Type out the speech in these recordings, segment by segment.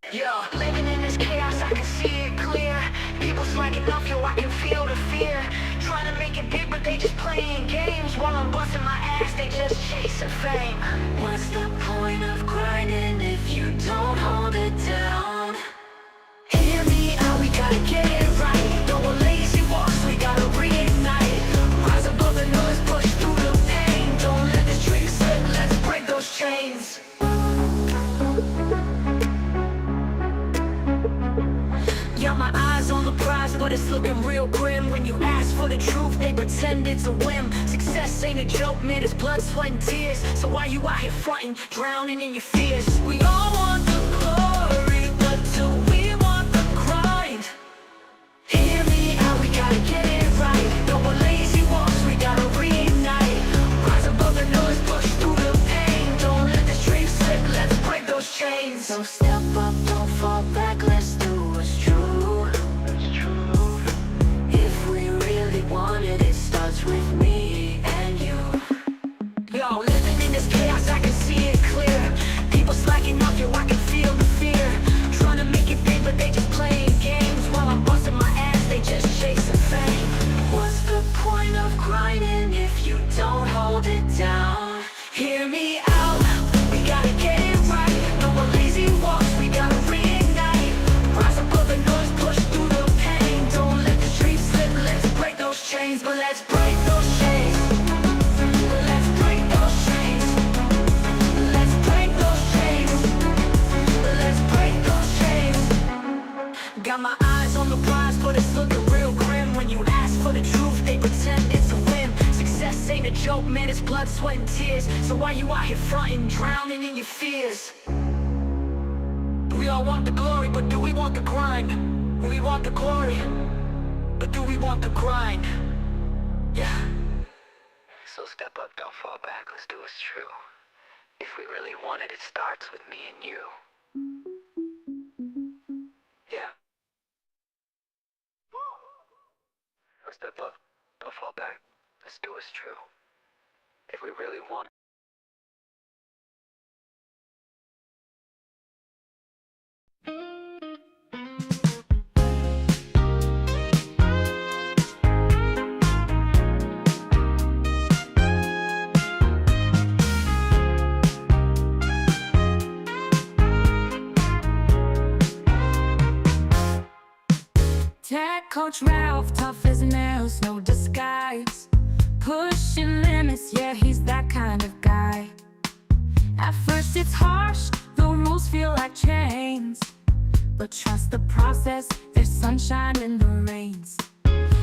Yeah, living in this chaos, I can see it clear. People slacking off, yo, I can feel the fear. Trying to make it big, but they just playing games. While I'm busting my ass, they just chasing fame. What's the point of grinding if you don't hold it down? Hear me out, we gotta get it right. No more lazy walks, we gotta reignite. Rise above the noise, push through the pain. Don't let the dream slip, let's break those chains. Got my eyes on the prize, but it's looking real grim. When you ask for the truth, they pretend it's a whim. Success ain't a joke, man, it's blood, sweat, and tears. So why you out here fronting, drowning in your fears? We all want the glory, but do we want the grind? Hear me out, we gotta get it right. No more lazy walks, we gotta reignite. Rise above the noise, push through the pain. Don't let the dream slip, let's break those chains. So step up, don't fall back, let's do what's true. It starts with me and you. Yo, living in this chaos, I can see it clear. People slacking off, yo, I can feel the fear. Trying to make it big, but they just playing games. While I'm busting my ass, they just chasing fame. What's the point of grinding if you don't hold it down? Hear me out, we gotta get it right. No more lazy walks, we gotta reignite. Rise above the noise, push through the pain. Don't let the streets slip, let's break those chains. But let's break those chains. Let's break those chains. Let's break those chains. Let's break those chains. Got my eyes on the prize, but it's looking real grim. When you ask for the truth, they pretend it's a whim. Success ain't a joke, man, it's blood, sweat, and tears. So why you out here fronting, drowning in your fears? We all want the glory, but do we want the grind? We want the glory, but do we want the grind? Yeah. So step up, don't fall back, let's do what's true. If we really want it, it starts with me and you. Yeah. So step up, don't fall back, let's do what's true. If we really want it. Tech coach Ralph, tough as nails, no disguise. Pushing limits, yeah, he's that kind of guy. At first it's harsh, the rules feel like chains. But trust the process, there's sunshine in the rains.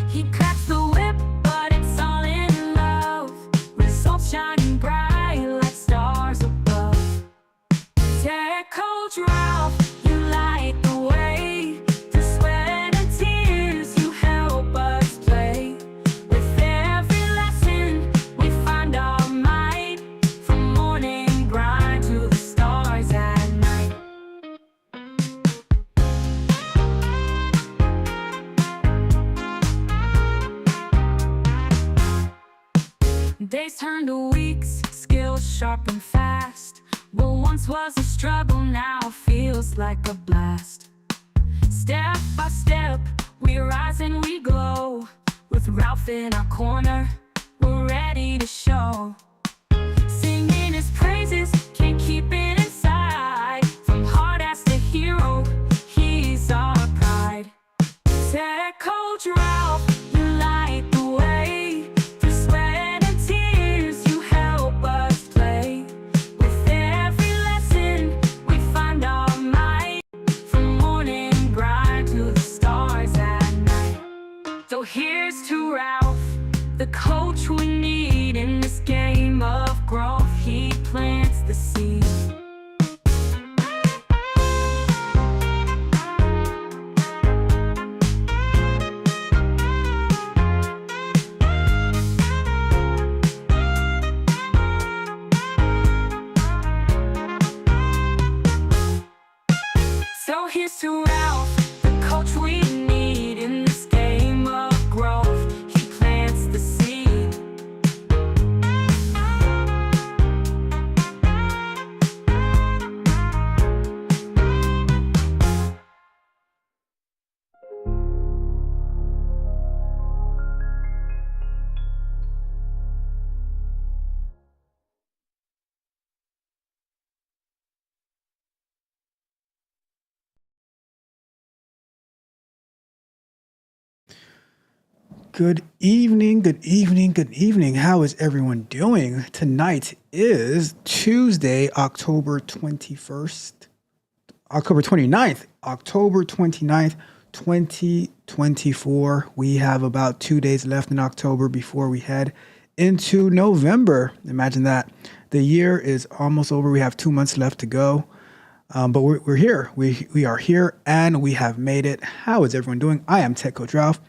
He cracks the whip, but it's all in love. Results shining bright like stars above. Tech coach Ralph, you light the way. Days turn to weeks, skills sharp and fast. What once was a struggle now feels like a blast. Step by step, we rise and we glow. With Ralph in our corner, we're ready to show. Singing his praises, can't keep it inside. From hard ass to hero, he's our pride. Tech coach Ralph, you light the way. So here's to Ralph, the coach we need in this game of growth. He plants the seed. So here's to Ralph, the coach we need in this game of growth. He plants the seed. Good evening, good evening, good evening. How is everyone doing? Tonight is Tuesday, October 21st, October 29th, October 29th, 2024. We have about 2 days left in October before we head into November. Imagine that. The year is almost over. We have 2 months left to go. But we're here. We are here and we have made it. How is everyone doing? I am Tech Coach Ralph.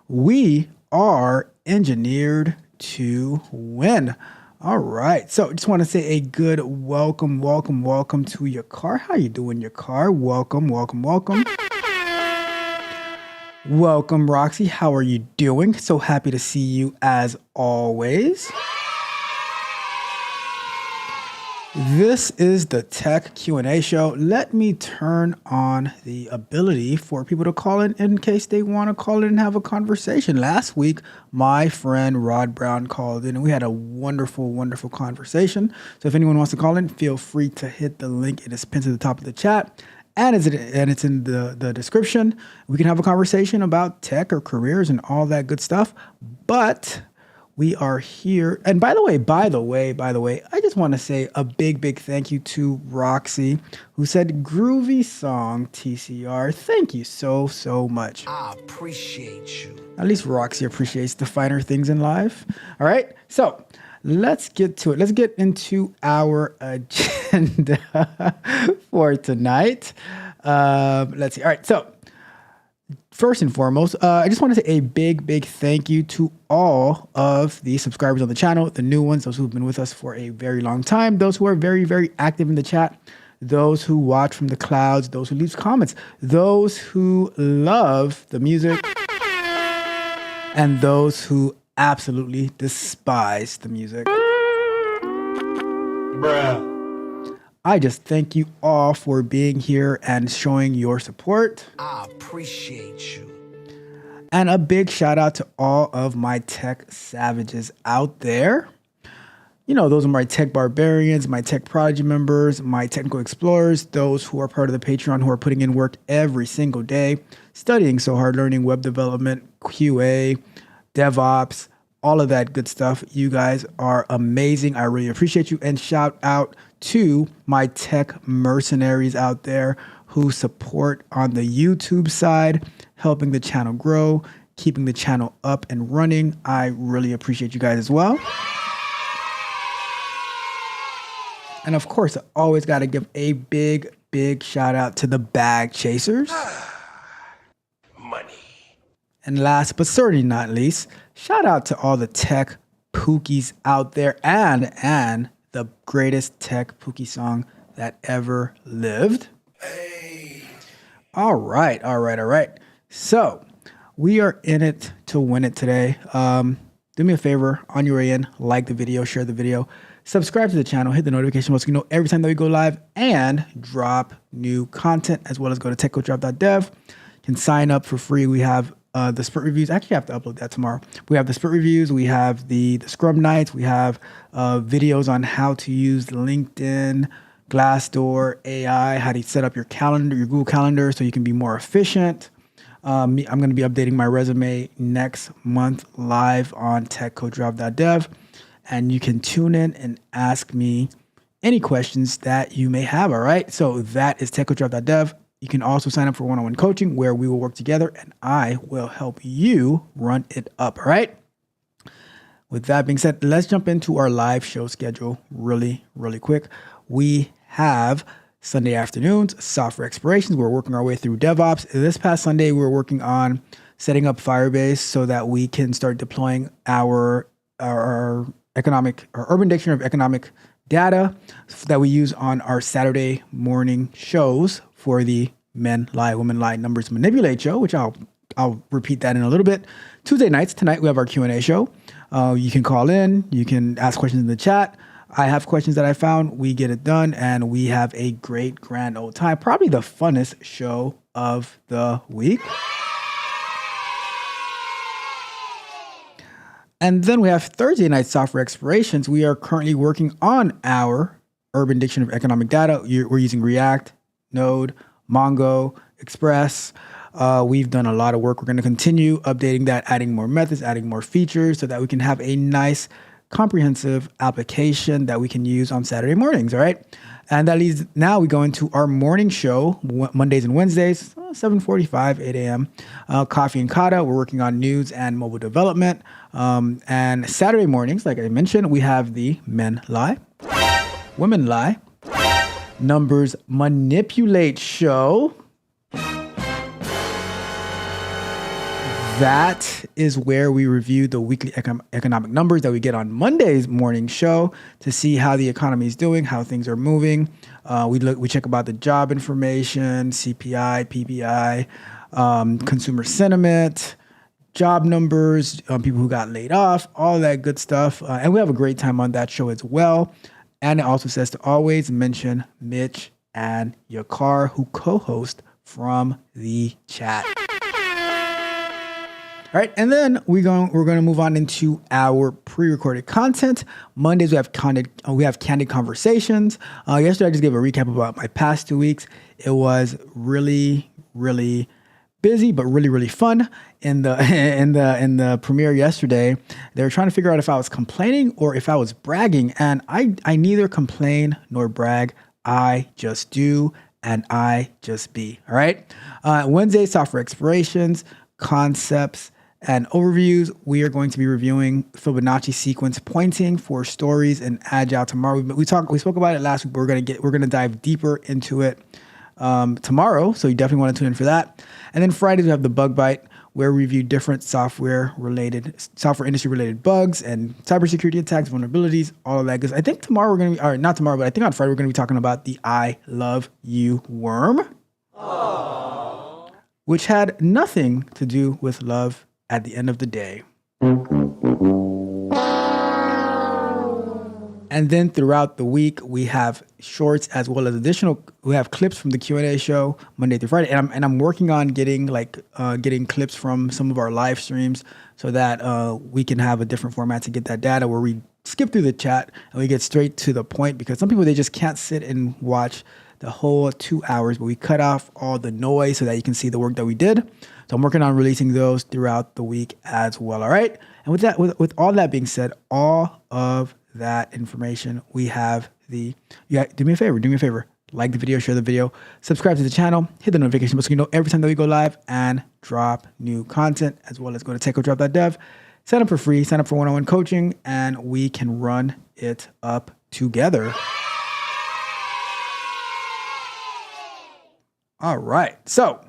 We are engineered to win. All right. So just want to say a good welcome to your car. How you doing, your car? Welcome. Welcome, Roxy. How are you doing? So happy to see you as always. This is the Tech Q&A show. Let me turn on the ability for people to call in case they want to call in and have a conversation. Last week, my friend Rod Brown called in and we had a wonderful conversation. So if anyone wants to call in, feel free to hit the link. It is pinned to the top of the chat and it's in the description. We can have a conversation about tech or careers and all that good stuff. But we are here. And by the way, I just want to say a big thank you to Roxy, who said groovy song TCR. Thank you so much. I appreciate you. At least Roxy appreciates the finer things in life. All right. So let's get to it. Let's get into our agenda for tonight. Let's see. All right. So first and foremost, I just want to say a big thank you to all of the subscribers on the channel, the new ones, those who've been with us for a very long time, those who are very active in the chat, those who watch from the clouds, those who leave comments, those who love the music, and those who absolutely despise the music. Bruh. I just thank you all for being here and showing your support. I appreciate you. And a big shout out to all of my tech savages out there. You know, those are my tech barbarians, my tech prodigy members, my technical explorers, those who are part of the Patreon who are putting in work every single day, studying so hard, learning web development, QA, DevOps, all of that good stuff. You guys are amazing. I really appreciate you. And shout out to my tech mercenaries out there who support on the YouTube side, helping the channel grow, keeping the channel up and running. I really appreciate you guys as well. And of course, I always got to give a big shout out to the bag chasers. Money. And last but certainly not least, shout out to all the tech pookies out there and the greatest tech pookie song that ever lived. Hey. All right. So we are in it to win it today. Do me a favor, on your way in, like the video, share the video, subscribe to the channel, hit the notification bell so you know every time that we go live and drop new content, as well as go to techcoachralph.dev. You can sign up for free. We have the sprint reviews. Actually, I have to upload that tomorrow. We have the sprint reviews. We have the Scrum Nights. We have videos on how to use LinkedIn, Glassdoor, AI, how to set up your calendar, your Google Calendar, so you can be more efficient. I'm going to be updating my resume next month live on techcoachralph.dev. And you can tune in and ask me any questions that you may have. All right. So that is techcoachralph.dev. You can also sign up for one-on-one coaching where we will work together and I will help you run it up. All right. With that being said, let's jump into our live show schedule really quick. We have Sunday afternoons, software explorations. We're working our way through DevOps. This past Sunday, we were working on setting up Firebase so that we can start deploying our urban dictionary of economic data that we use on our Saturday morning shows for the Men Lie, Women Lie, Numbers Manipulate show, which I'll repeat that in a little bit. Tuesday nights, tonight we have our Q&A show. You can call in, you can ask questions in the chat. I have questions that I found, we get it done, and we have a great grand old time. Probably the funnest show of the week. And then we have Thursday night software explorations. We are currently working on our Urban Dictionary of Economic Data. We're using React, Node, Mongo, Express, We've done a lot of work. We're going to continue updating that, adding more methods, adding more features so that we can have a nice comprehensive application that we can use on Saturday mornings. All right. And that leads, now we go into our morning show, Mondays and Wednesdays, 7:45, 8 a.m. Coffee and Kata. We're working on news and mobile development. And Saturday mornings, like I mentioned, we have the Men Lie, Women Lie, Numbers Manipulate show. That is where we review the weekly economic numbers that we get on Monday's morning show to see how the economy is doing, how things are moving. We check about the job information, CPI, PPI, consumer sentiment, job numbers, people who got laid off, all that good stuff. And we have a great time on that show as well. And it also says to always mention Mitch and Yakar, who co-host from the chat. All right, and then we're going to move on into our pre-recorded content. Mondays we have candid conversations. Yesterday I just gave a recap about my past 2 weeks. It was really, really busy, but really, really fun. In the premiere yesterday, they were trying to figure out if I was complaining or if I was bragging, and I neither complain nor brag. I just do, and I just be. All right. Wednesday, software explorations, concepts, and overviews. We are going to be reviewing Fibonacci sequence pointing for stories in Agile tomorrow. We spoke about it last week. We're gonna dive deeper into it tomorrow. So you definitely want to tune in for that. And then Fridays we have the Bug Bite, where we review different software industry related bugs and cybersecurity attacks, vulnerabilities, all of that. Because I think tomorrow we're gonna be, or not tomorrow, but I think on Friday we're gonna be talking about the I love you worm. Aww. Which had nothing to do with love at the end of the day. And then throughout the week, we have shorts as well as we have clips from the Q&A show Monday through Friday. And I'm working on getting clips from some of our live streams so that we can have a different format to get that data where we skip through the chat and we get straight to the point, because some people, they just can't sit and watch the whole 2 hours, but we cut off all the noise so that you can see the work that we did. So I'm working on releasing those throughout the week as well. All right. And with all that being said, all of that information, we have do me a favor, like the video, share the video, subscribe to the channel, hit the notification bell so you know every time that we go live and drop new content, as well as go to techodrop.dev, sign up for free, sign up for one-on-one coaching, and we can run it up together. All right. So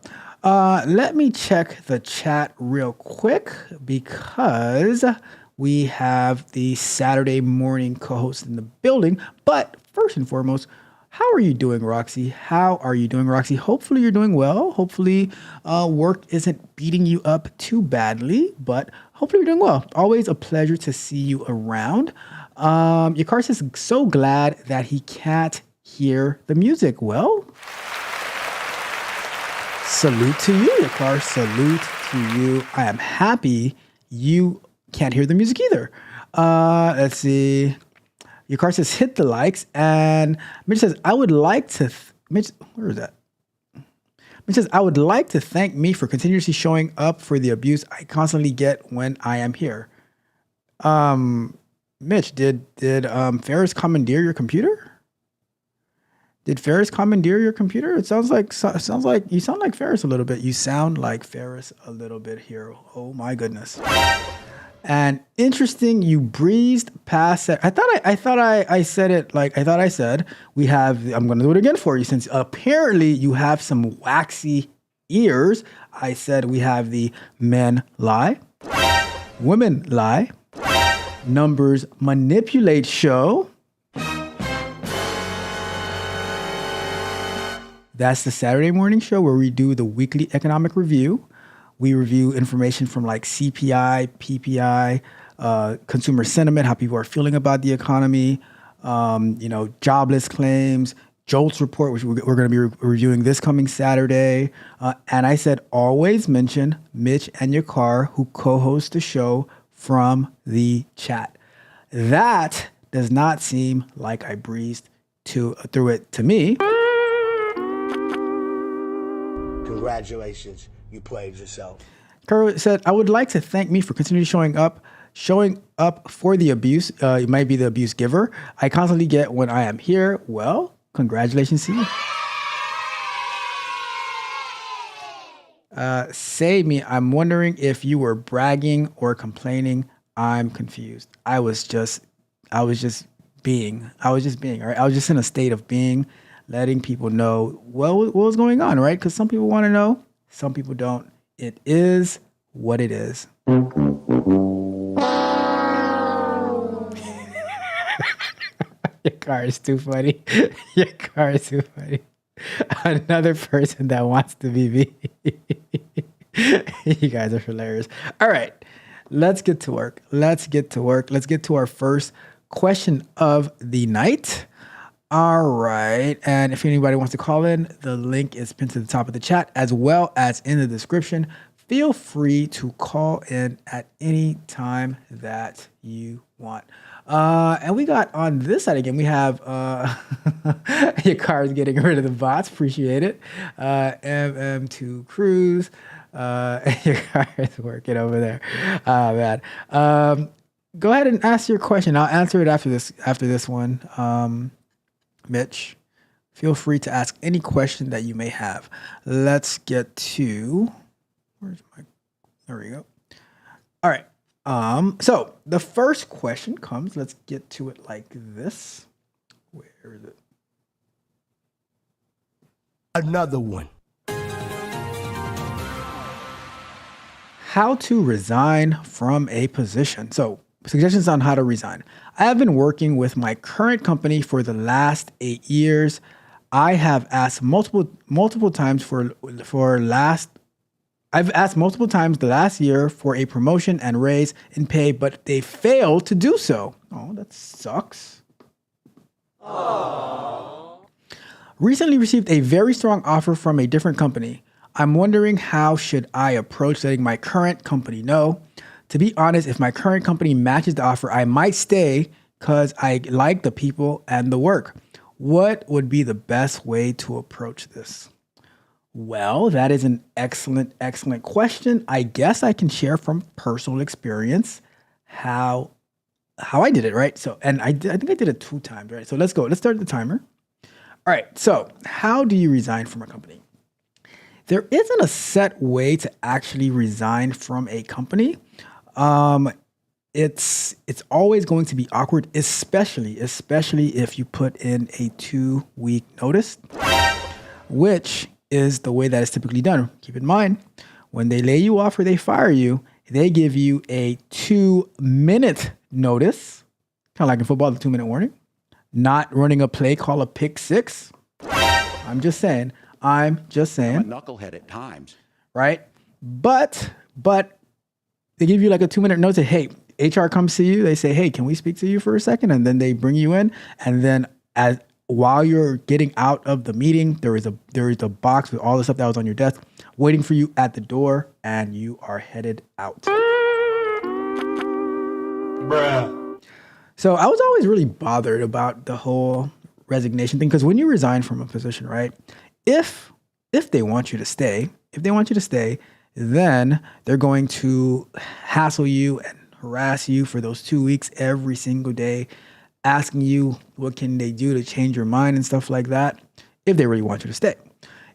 let me check the chat real quick, because we have the Saturday morning co-host in the building. But first and foremost, how are you doing, Roxy? Hopefully you're doing well. Hopefully work isn't beating you up too badly, but hopefully you're doing well. Always a pleasure to see you around. Yakar says, so glad that he can't hear the music. Well, salute to you, Yakar. Salute to you. I am happy you can't hear the music either. Let's see. Yakar says, hit the likes. And Mitch says, I would like to... Mitch, where is that? Mitch says, I would like to thank me for continuously showing up for the abuse I constantly get when I am here. Mitch, did Ferris commandeer your computer? Did Ferris commandeer your computer? It sounds like you sound like Ferris a little bit. You sound like Ferris a little bit here. Oh my goodness. And interesting, you breezed past that. I thought I said it like I thought I said. I'm going to do it again for you, since apparently you have some waxy ears. I said we have the Men Lie, Women Lie, Numbers Manipulate show. That's the Saturday morning show where we do the weekly economic review. We review information from like CPI, PPI, consumer sentiment, how people are feeling about the economy, jobless claims, JOLTS report, which we're going to be reviewing this coming Saturday. And I said, always mention Mitch and Yakar, who co-host the show from the chat. That does not seem like I breezed through it to me. Congratulations. You played yourself. Kurt said, I would like to thank me for continually showing up for the abuse. You might be the abuse giver I constantly get when I am here. Well, congratulations to you. Say me, I'm wondering if you were bragging or complaining. I'm confused. I was just being, all right? I was just in a state of being, letting people know what was going on, right? Because some people want to know, some people don't. It is what it is. Your car is too funny. Your car is too funny. Another person that wants to be me. You guys are hilarious. All right, let's get to work. Let's get to our first question of the night. All right. And if anybody wants to call in, the link is pinned to the top of the chat as well as in the description. Feel free to call in at any time that you want. And we got on this side again, we have your car is getting rid of the bots. Appreciate it. MM2 Cruise. Your car is working over there. Man. Go ahead and ask your question. I'll answer it after this one. Mitch, feel free to ask any question that you may have. Let's get to, there we go. All right. So the first question comes, let's get to it like this. Where is it? Another one. How to resign from a position. So suggestions on how to resign. I have been working with my current company for the last 8 years. I have asked multiple times I've asked multiple times the last year for a promotion and raise in pay, but they failed to do so. Oh, that sucks. Aww. Recently received a very strong offer from a different company. I'm wondering, how should I approach letting my current company know? To be honest, if my current company matches the offer, I might stay because I like the people and the work. What would be the best way to approach this? Well, that is an excellent question. I guess I can share from personal experience how I did it, right? So, and I think I did it 2 times, right? So let's go. Let's start the timer. All right. So how do you resign from a company? There isn't a set way to actually resign from a company. It's always going to be awkward, especially if you put in a 2-week notice, which is the way that it's typically done. Keep in mind, when they lay you off or they fire you, they give you a 2-minute notice, kind of like in football, the 2-minute warning. Not running a play called a pick six. I'm just saying. I'm a knucklehead at times. Right? But they give you like a 2-minute notice. Hey, HR comes to you. They say, hey, can we speak to you for a second? And then they bring you in. And then while you're getting out of the meeting, there is a box with all the stuff that was on your desk waiting for you at the door, and you are headed out. Bruh. So I was always really bothered about the whole resignation thing, because when you resign from a position, right? If they want you to stay, then they're going to hassle you and harass you for those 2 weeks every single day, asking you what can they do to change your mind and stuff like that, if they really want you to stay.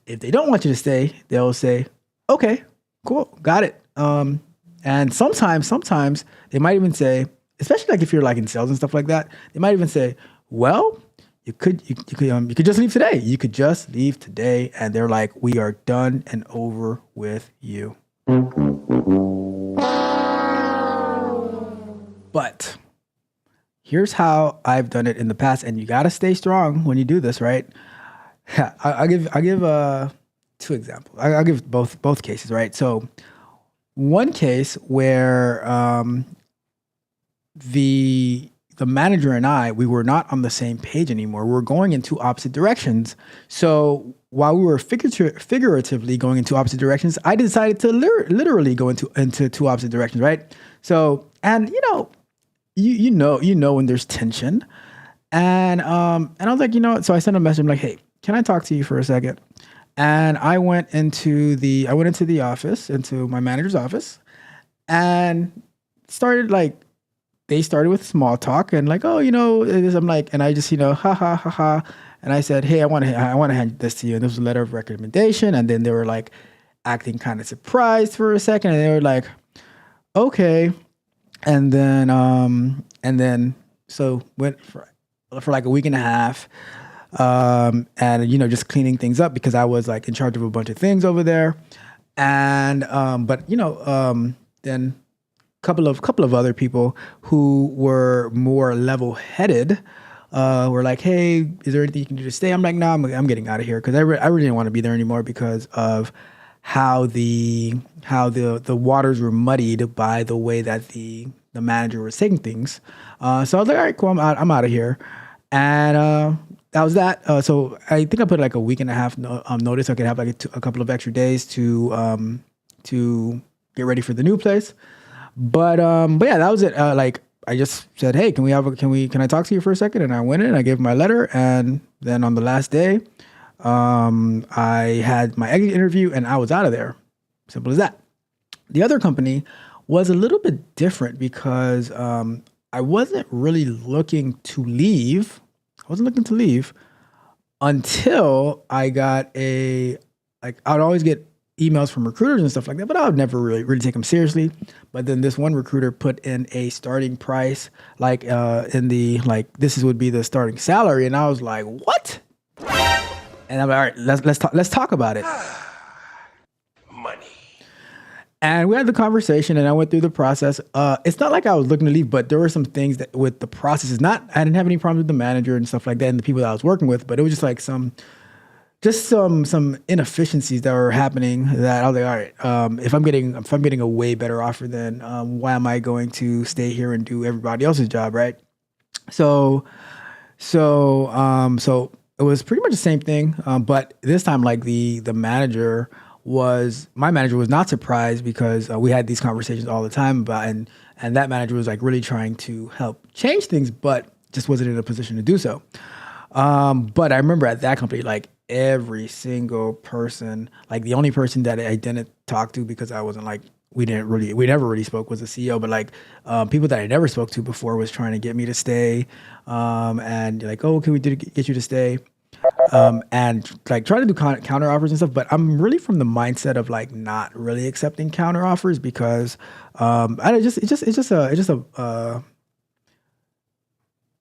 If they don't want you to stay, they'll say, okay, cool, got it. And sometimes they might even say, especially like if you're like in sales and stuff like that, they might even say, well, you could just leave today. You could just leave today. And they're like, we are done and over with you. But here's how I've done it in the past, and you got to stay strong when you do this, right? I'll give 2 examples. I'll give both cases, right? So one case where the manager and I, we were not on the same page anymore. We were going in 2 opposite directions. So while we were figuratively going in 2 opposite directions, I decided to literally go into 2 opposite directions, right? So, and you know when there's tension, and I was like, so I sent a message. I'm like, hey, can I talk to you for a second? And I went into the office, into my manager's office, and started like they started with small talk and like, oh, I'm like, and I just, ha ha ha ha. And I said, hey, I want to hand this to you. And this was a letter of recommendation. And then they were like acting kind of surprised for a second. And they were like, okay. And then, so went for like a week and a half. And, just cleaning things up because I was like in charge of a bunch of things over there. And, then couple of other people who were more level-headed were like, hey, is there anything you can do to stay? I'm like, no, I'm getting out of here because I really didn't want to be there anymore because of how the waters were muddied by the way that the manager was taking things. So I was like, all right, cool, I'm out of here. And that was that. So I think I put like a week and a half notice. So I could have like a couple of extra days to get ready for the new place. But yeah, that was it. Like I just said, hey, can I talk to you for a second? And I went in, I gave my letter, and then on the last day, I had my exit interview and I was out of there. Simple as that. The other company was a little bit different because I wasn't really looking to leave. I wasn't looking to leave until I got I'd always get emails from recruiters and stuff like that, but I would never really take them seriously. But then this one recruiter put in a starting price, like this would be the starting salary, and I was like, what? And I'm like, all right, let's talk about it. Money. And we had the conversation, and I went through the process. It's not like I was looking to leave, but there were some things that with the process I didn't have any problems with the manager and stuff like that, and the people that I was working with, but it was just like some inefficiencies that were happening that I was like, all right, if I'm getting a way better offer, then why am I going to stay here and do everybody else's job, right? So it was pretty much the same thing, but this time, like my manager was not surprised because we had these conversations all the time about, and that manager was like really trying to help change things, but just wasn't in a position to do so. But I remember at that company, like every single person, like the only person that I didn't talk to because I wasn't like, we never really spoke was the CEO, but like people that I never spoke to before was trying to get me to stay, and like, oh, can we get you to stay? And like try to do counter offers and stuff, but I'm really from the mindset of like not really accepting counter offers because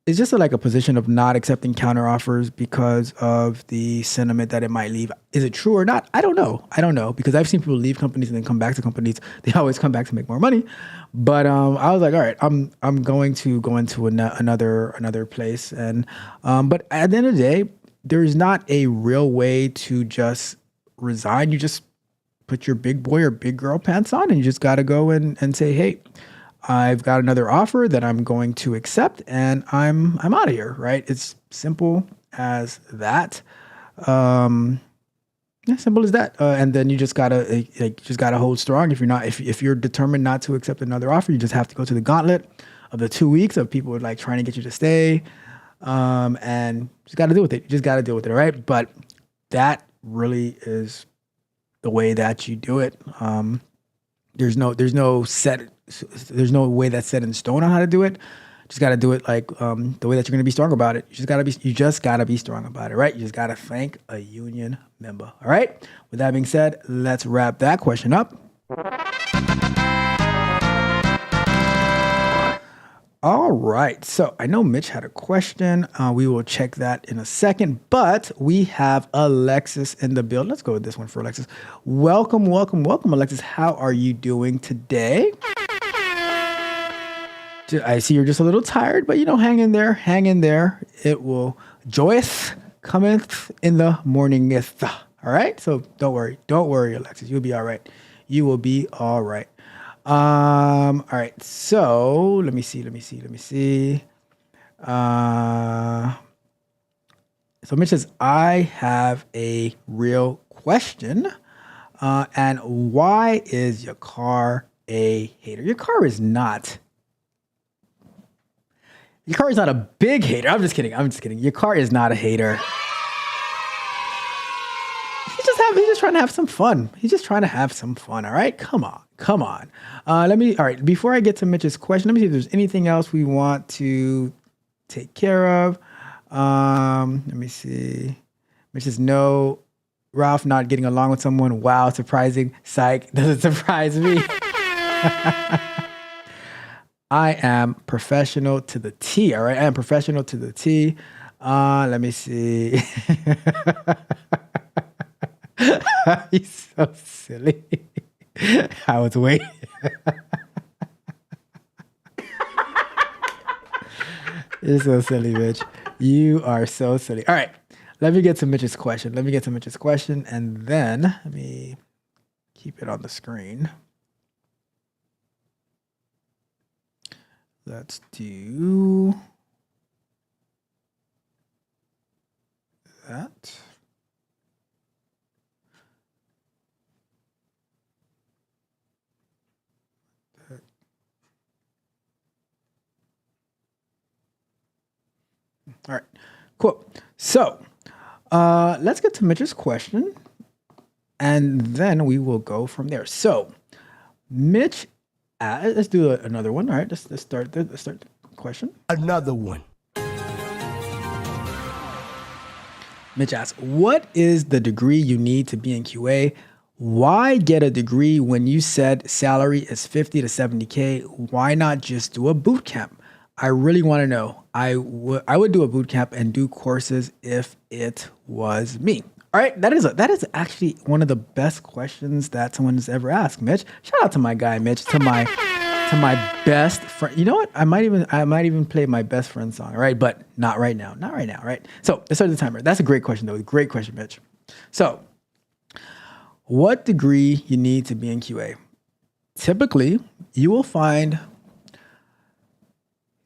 it's just like a position of not accepting counter offers because of the sentiment that it might leave. Is it true or not? I don't know because I've seen people leave companies and then come back to companies. They always come back to make more money. But I was like, all right, I'm going to go into another place. And but at the end of the day, there's not a real way to just resign. You just put your big boy or big girl pants on and you just got to go and say, hey, I've got another offer that I'm going to accept and I'm out of here, right? It's simple as that. Simple as that. And then you just gotta hold strong. If you're determined not to accept another offer, you just have to go to the gauntlet of the 2 weeks of people like trying to get you to stay. And just got to deal with it. You just got to deal with it, right? But that really is the way that you do it. There's no way that's set in stone on how to do it. Just got to do it like the way that you're going to be strong about it. You just got to be strong about it, right? You just got to thank a union member. All right. With that being said, let's wrap that question up. All right. So I know Mitch had a question. We will check that in a second, but we have Alexis in the build. Let's go with this one for Alexis. Welcome, Alexis. How are you doing today? I see you're just a little tired, but hang in there. It will, joyeth cometh in the morningeth. All right. So don't worry, Alexis. You'll be all right. You will be all right. All right. So let me see. So Mitch says, I have a real question. And why is your car a hater? Your car is not a big hater. I'm just kidding. Your car is not a hater. just trying to have some fun. He's just trying to have some fun. All right, come on. All right, before I get to Mitch's question, let me see if there's anything else we want to take care of. Let me see. Mitch says no. Ralph not getting along with someone. Wow, surprising. Psych, doesn't surprise me. I am professional to the T. All right, I am professional to the T. Let me see. He's so silly. I was waiting. You're so silly, Mitch. You are so silly. All right, let me get to Mitch's question. And then let me keep it on the screen. Let's do that. All right, cool. So let's get to Mitch's question, and then we will go from there. So Mitch, let's do another one. All right, let's start the question. Another one. Mitch asks, what is the degree you need to be in QA? Why get a degree when you said salary is 50 to 70K? Why not just do a boot camp? I really want to know. I would do a boot camp and do courses if it was me. All right, that is actually one of the best questions that someone has ever asked, Mitch. Shout out to my guy, Mitch, to my best friend. You know what? I might even play my best friend song, all right? But not right now, right? So let's start the timer. That's a great question, though. Great question, Mitch. So, what degree you need to be in QA? Typically, you will find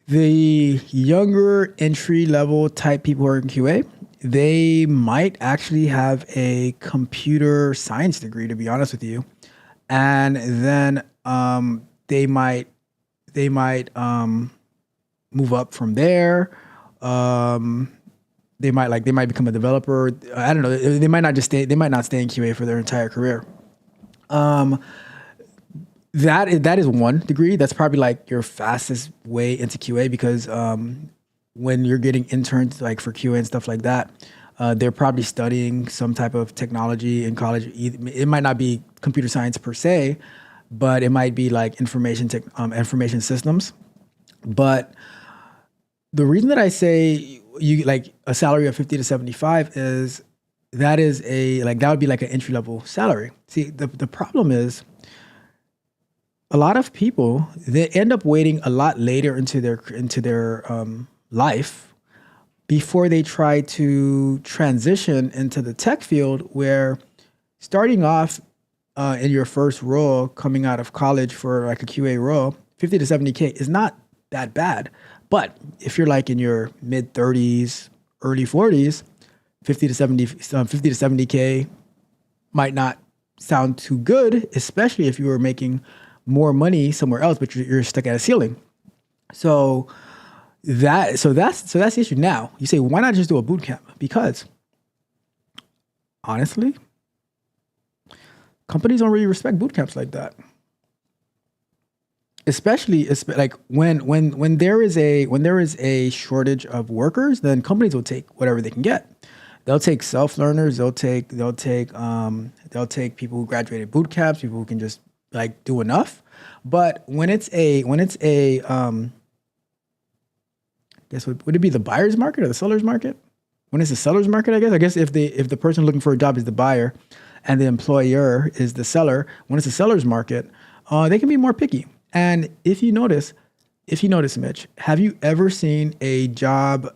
the younger entry-level type people who are in QA, they might actually have a computer science degree, to be honest with you. And then they might move up from there. They might become a developer. I don't know. They might not stay in QA for their entire career. That is one degree. That's probably like your fastest way into QA because when you're getting interns like for QA and stuff like that, they're probably studying some type of technology in college. It might not be computer science per se, but it might be like information systems. But the reason that I say you like a salary of 50 to 75 is that would be like an entry level salary. See, the problem is, a lot of people, they end up waiting a lot later into their life before they try to transition into the tech field, where starting off in your first role coming out of college for like a QA role, 50 to 70K is not that bad. But if you're like in your mid 30s, early 40s, 50 to 70K might not sound too good, especially if you were making more money somewhere else, but you're stuck at a ceiling. So that's the issue. Now you say, why not just do a boot camp? Because honestly, companies don't really respect boot camps like that. Especially like when there is a shortage of workers, then companies will take whatever they can get. They'll take self-learners. They'll take people who graduated boot camps, people who can just like do enough. But when it's a guess would it be the buyer's market or the seller's market? When it's the seller's market, I guess if the person looking for a job is the buyer and the employer is the seller, when it's a seller's market, they can be more picky. And if you notice, Mitch, have you ever seen a job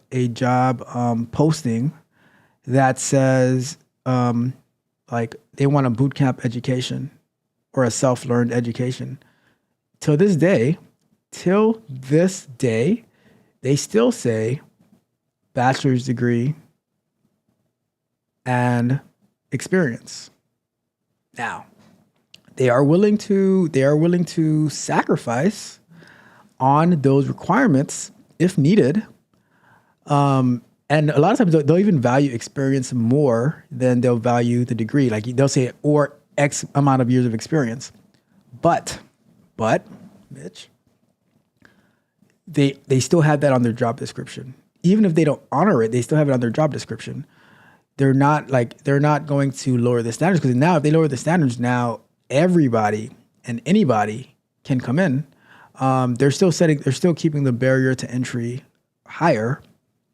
posting that says like they want a boot camp education or a self-learned education? Till this day, they still say bachelor's degree and experience. Now, they are willing to sacrifice on those requirements if needed. And a lot of times they'll even value experience more than they'll value the degree. Like they'll say, or X amount of years of experience. But, Mitch, they still have that on their job description. Even if they don't honor it, they still have it on their job description. They're not going to lower the standards, because now if they lower the standards, now everybody and anybody can come in. They're still keeping the barrier to entry higher,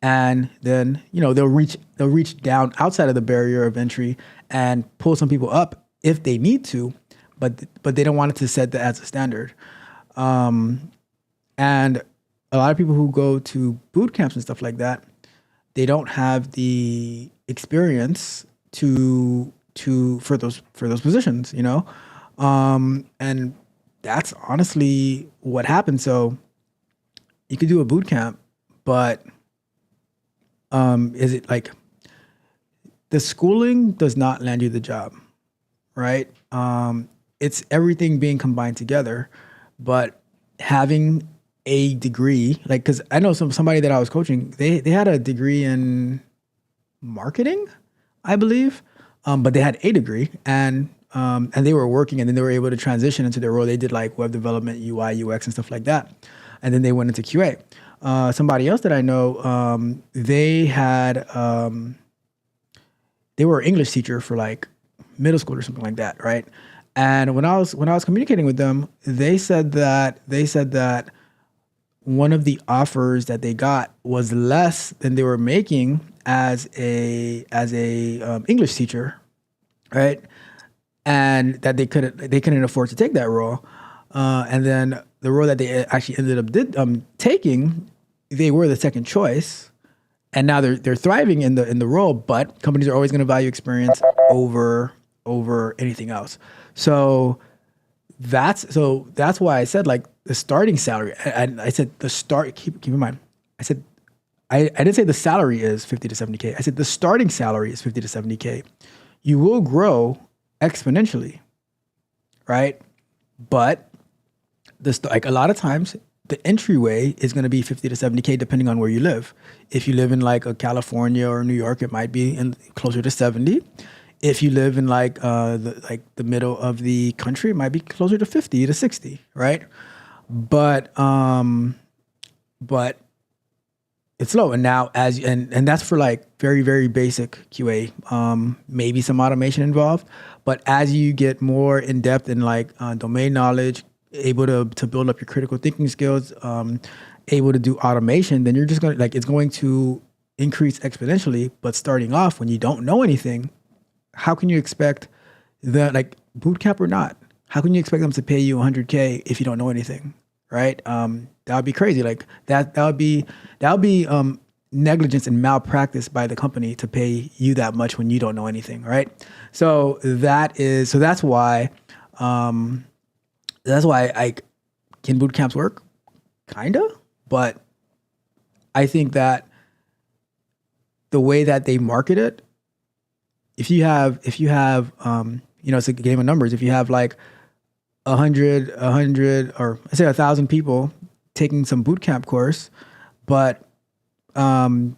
and then they'll reach down outside of the barrier of entry and pull some people up if they need to, but they don't want it to set that as a standard. And a lot of people who go to boot camps and stuff like that, they don't have the experience for those positions, and that's honestly what happens. So you could do a boot camp, but is it like the schooling does not land you the job, right? It's everything being combined together, but having a degree, like, because I know somebody that I was coaching, they had a degree in marketing, I believe, but they had a degree, and they were working, and then they were able to transition into their role. They did like web development, UI, UX, and stuff like that, and then they went into QA. Somebody else that I know, they were an English teacher for like middle school or something like that, right? And when I was communicating with them, they said that one of the offers that they got was less than they were making as a English teacher, right? And that they couldn't afford to take that role. And then the role that they actually ended up taking, they were the second choice, and now they're thriving in the role. But companies are always going to value experience over anything else. So that's why I said like the starting salary. I said the start. Keep in mind, I said I didn't say the salary is 50 to 70K. I said the starting salary is 50 to 70K. You will grow exponentially, right? But like a lot of times, the entryway is going to be 50 to 70K depending on where you live. If you live in like a California or New York, it might be closer to 70. If you live in like the middle of the country, it might be closer to 50 to 60, right? But it's low. And now and that's for like very, very basic QA, maybe some automation involved. But as you get more in depth in like domain knowledge, able to build up your critical thinking skills, able to do automation, then you're just going to it's going to increase exponentially. But starting off when you don't know anything, how can you expect like boot camp or not? How can you expect them to pay you 100K if you don't know anything, right? That would be crazy. Like that would be negligence and malpractice by the company to pay you that much when you don't know anything, right? So that's why can boot camps work? Kinda, but I think that the way that they market it, if you have it's a game of numbers. If you have like 100 or let's say 1,000 people taking some boot camp course, but one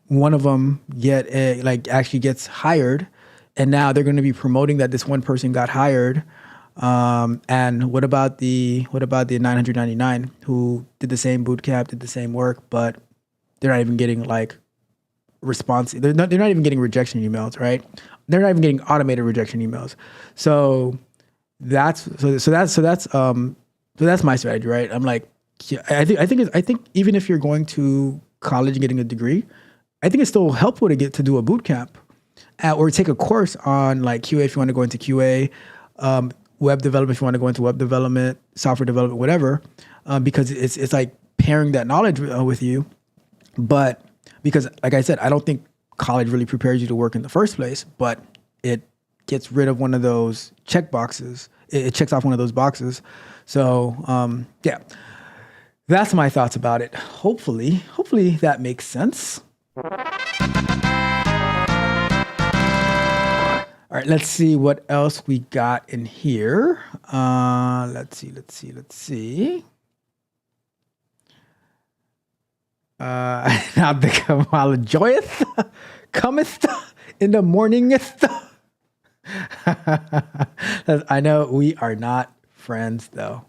of them actually gets hired, and now they're going to be promoting that this one person got hired. And what about the 999 who did the same boot camp, did the same work, but they're not even getting like response. They're not even getting rejection emails, right? They're not even getting automated rejection emails. So that's my strategy, right? I'm like, I think even if you're going to college and getting a degree, I think it's still helpful to do a boot camp or take a course on like QA if you want to go into QA, web development if you want to go into web development, software development, whatever, because it's like pairing that knowledge with you. But because, like I said, I don't think college really prepares you to work in the first place, but it gets rid of one of those check boxes. It checks off one of those boxes. So yeah, that's my thoughts about it. Hopefully that makes sense. All right, let's see what else we got in here. Let's see. Now the Kamala joyeth, cometh in the morningeth. I know we are not friends though.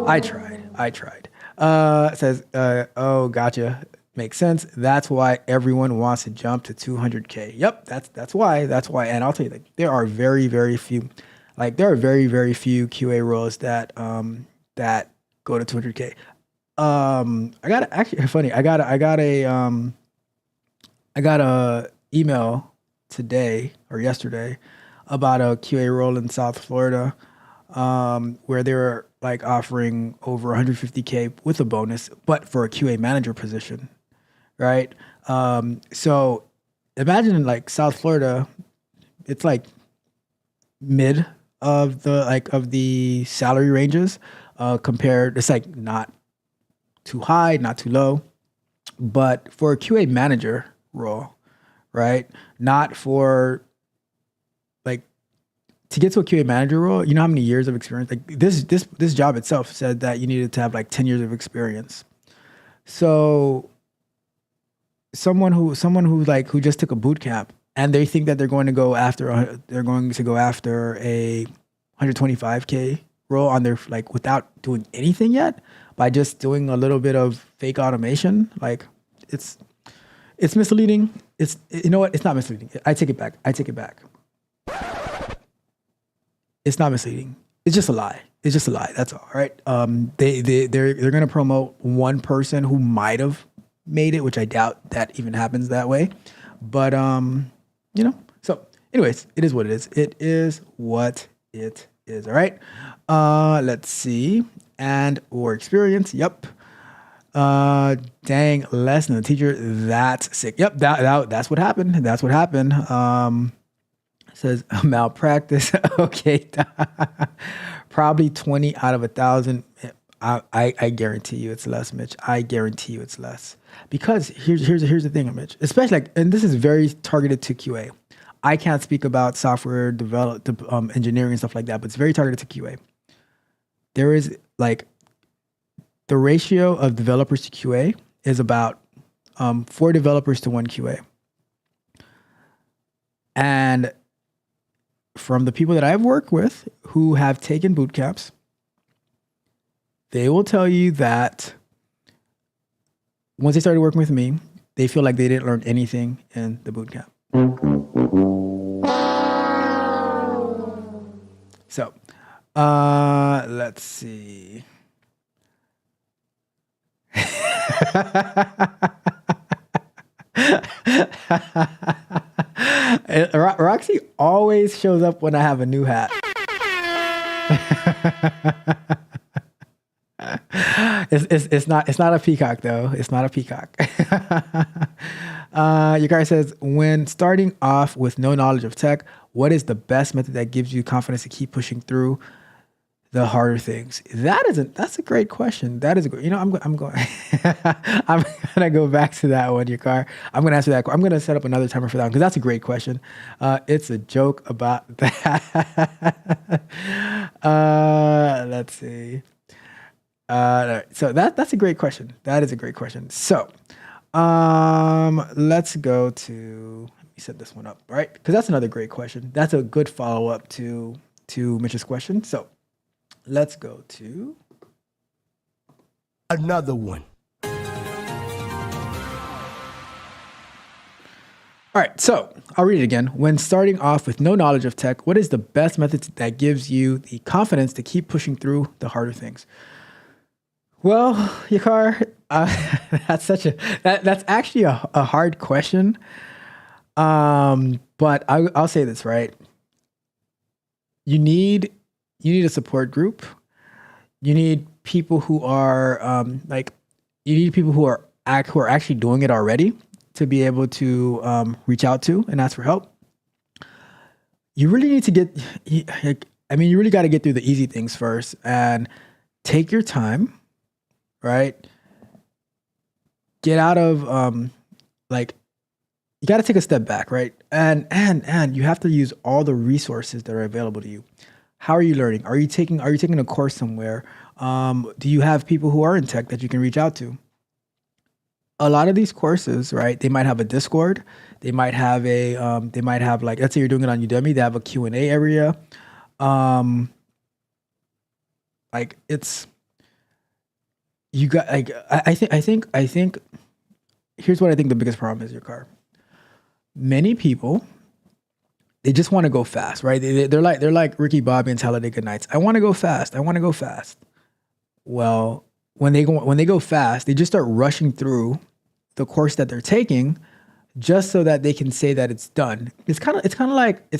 I tried. It says, oh, gotcha. Makes sense. That's why everyone wants to jump to 200K. Yep, that's why. And I'll tell you, like, there are very, very few QA roles that that go to 200K. I got actually funny. I got a email today or yesterday about a QA role in South Florida, where they were like offering over 150K with a bonus, but for a QA manager position, right? So imagine in like South Florida, it's like mid of the salary ranges, compared. It's like not too high, not too low, but for a QA manager role, right? Not for like to get to a QA manager role. You know how many years of experience? Like this job itself said that you needed to have like 10 years of experience. So someone who just took a boot camp and they think that they're going to go after a 125K role on their, like, without doing anything yet, by just doing a little bit of fake automation, like it's misleading. You know what? It's not misleading. I take it back. It's not misleading. It's just a lie. That's all, right? They're gonna promote one person who might have made it, which I doubt that even happens that way. But you know. So, anyways, it is what it is. It is what it is. All right. Let's see. And/or experience. Yep. Dang, less than the teacher. That's sick. Yep. That's what happened. Says malpractice. Okay. Probably 20 out of 1,000. I guarantee you it's less, Mitch. I guarantee you it's less. Because here's the thing, Mitch. Especially like, and this is very targeted to QA. I can't speak about software engineering and stuff like that, but it's very targeted to QA. There is like the ratio of developers to QA is about 4 developers to 1 QA. And from the people that I've worked with who have taken boot camps, they will tell you that once they started working with me, they feel like they didn't learn anything in the boot camp. So, let's see. Roxy always shows up when I have a new hat. It's not a peacock though. It's not a peacock. Your guy says, when starting off with no knowledge of tech, what is the best method that gives you confidence to keep pushing through the harder things? That's a great question. That is a good, I'm going I'm gonna go back to that one, your car. I'm gonna answer that. I'm gonna set up another timer for that one because that's a great question. It's a joke about that. Let's see. So that's a great question. That is a great question. So, let's go to, let me set this one up, right? Because that's another great question. That's a good follow-up to Mitch's question. So let's go to Another one. all right, so I'll read it again. When starting off with no knowledge of tech, what is the best method that gives you the confidence to keep pushing through the harder things? Well, Yakar, that's actually a hard question. But I'll say this, right? You need a support group. You need people who are who are actually doing it already to be able to reach out to and ask for help. You really need to you really got to get through the easy things first and take your time. Right? Get out of you got to take a step back, right? And you have to use all the resources that are available to you. How are you learning? Are you taking a course somewhere? Do you have people who are in tech that you can reach out to? A lot of these courses, right? They might have a Discord. They might have like, let's say you're doing it on Udemy. They have a Q&A area. Like it's, you got like, I think. Here's what I think the biggest problem is, your car. Many people, they just want to go fast, right? They're like Ricky Bobby and Talladega Nights. I want to go fast. I want to go fast. Well, when they go fast, they just start rushing through the course that they're taking, just so that they can say that it's done. It's kind of like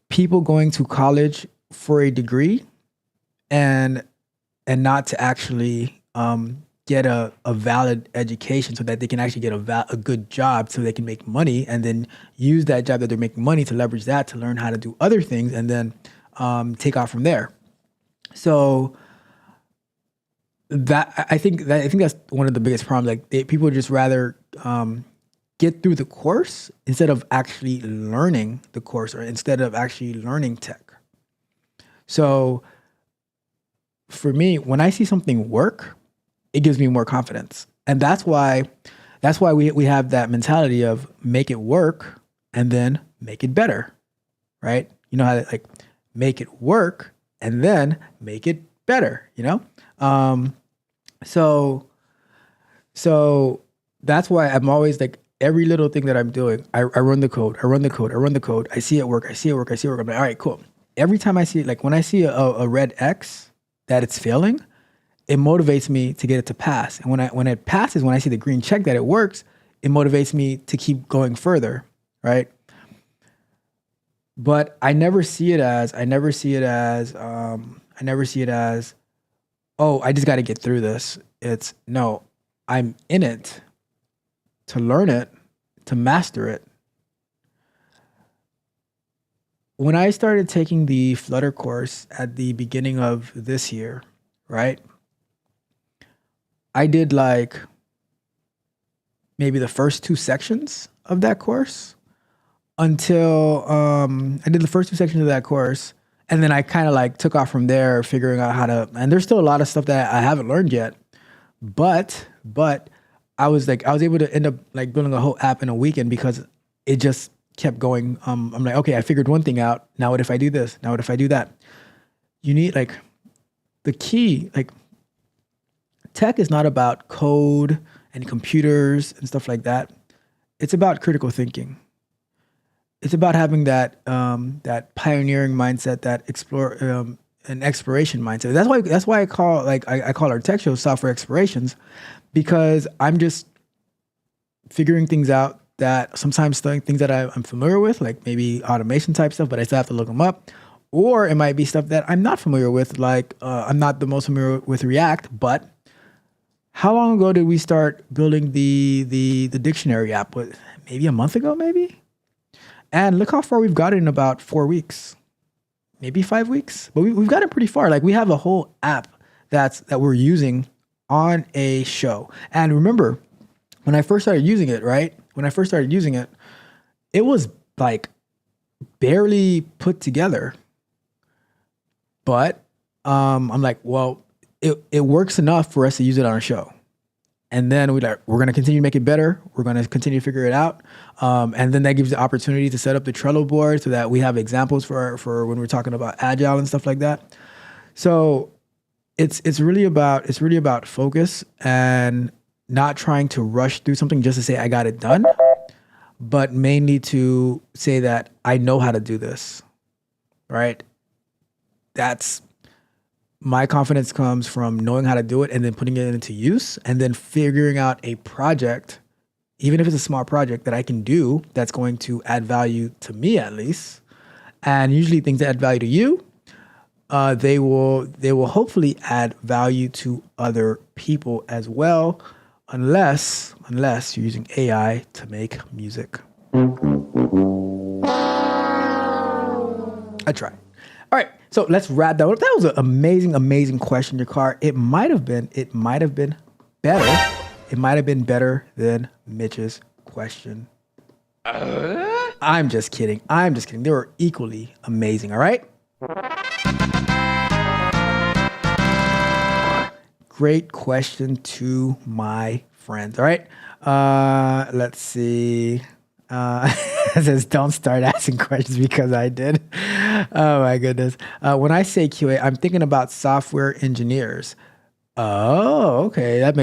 people going to college for a degree, and not to actually get a valid education so that they can actually get a good job so they can make money, and then use that job that they're making money to leverage that to learn how to do other things, and then take off from there. So I think that's one of the biggest problems. Like people would just rather get through the course instead of actually learning the course, or instead of actually learning tech. So for me, when I see something work, it gives me more confidence. And that's why we have that mentality of make it work and then make it better, right? You know how to like make it work and then make it better, you know? So that's why I'm always like, every little thing that I'm doing, I run the code. I see it work. I'm like, all right, cool. Every time I see it, like when I see a red X that it's failing, it motivates me to get it to pass. And when it passes, when I see the green check that it works, it motivates me to keep going further, right? But I never see it as, oh, I just got to get through this. It's no, I'm in it to learn it, to master it. When I started taking the Flutter course at the beginning of this year, right? I did like maybe the first 2 sections of that course until I did the first 2 sections of that course. And then I kind of like took off from there, figuring out how to, and there's still a lot of stuff that I haven't learned yet, but I was able to end up like building a whole app in a weekend because it just kept going. I'm like, okay, I figured one thing out. Now what if I do this? Now what if I do that? You need like the key, like tech is not about code and computers and stuff like that. It's about critical thinking. It's about having that pioneering mindset, that an exploration mindset. That's why I call our tech show Software Explorations, because I'm just figuring things out that sometimes things that I'm familiar with, like maybe automation type stuff, but I still have to look them up. Or it might be stuff that I'm not familiar with, like I'm not the most familiar with React, but how long ago did we start building the dictionary app? What, maybe a month ago, maybe? And look how far we've gotten in about 4 weeks, maybe 5 weeks, but we've gotten pretty far. Like we have a whole app that we're using on a show. And remember, when I first started using it, right? When I first started using it, it was like barely put together. But I'm like, well, it works enough for us to use it on a show. And then we're going to continue to make it better. We're going to continue to figure it out. And then that gives the opportunity to set up the Trello board so that we have examples for when we're talking about agile and stuff like that. So it's really about focus and not trying to rush through something just to say I got it done, but mainly to say that I know how to do this, right? That's my confidence comes from knowing how to do it and then putting it into use and then figuring out a project, even if it's a small project that I can do that's going to add value to me at least. And usually things that add value to you, they will hopefully add value to other people as well, unless you're using AI to make music. I tried. All right, so let's wrap that up. That was an amazing question, Jakar. It might have been better. It might have been better than Mitch's question. I'm just kidding. I'm just kidding. They were equally amazing. All right. Great question to my friends. All right. Let's see. It says, don't start asking questions because I did. Oh my goodness. When I say QA, I'm thinking about software engineers. Oh, okay. That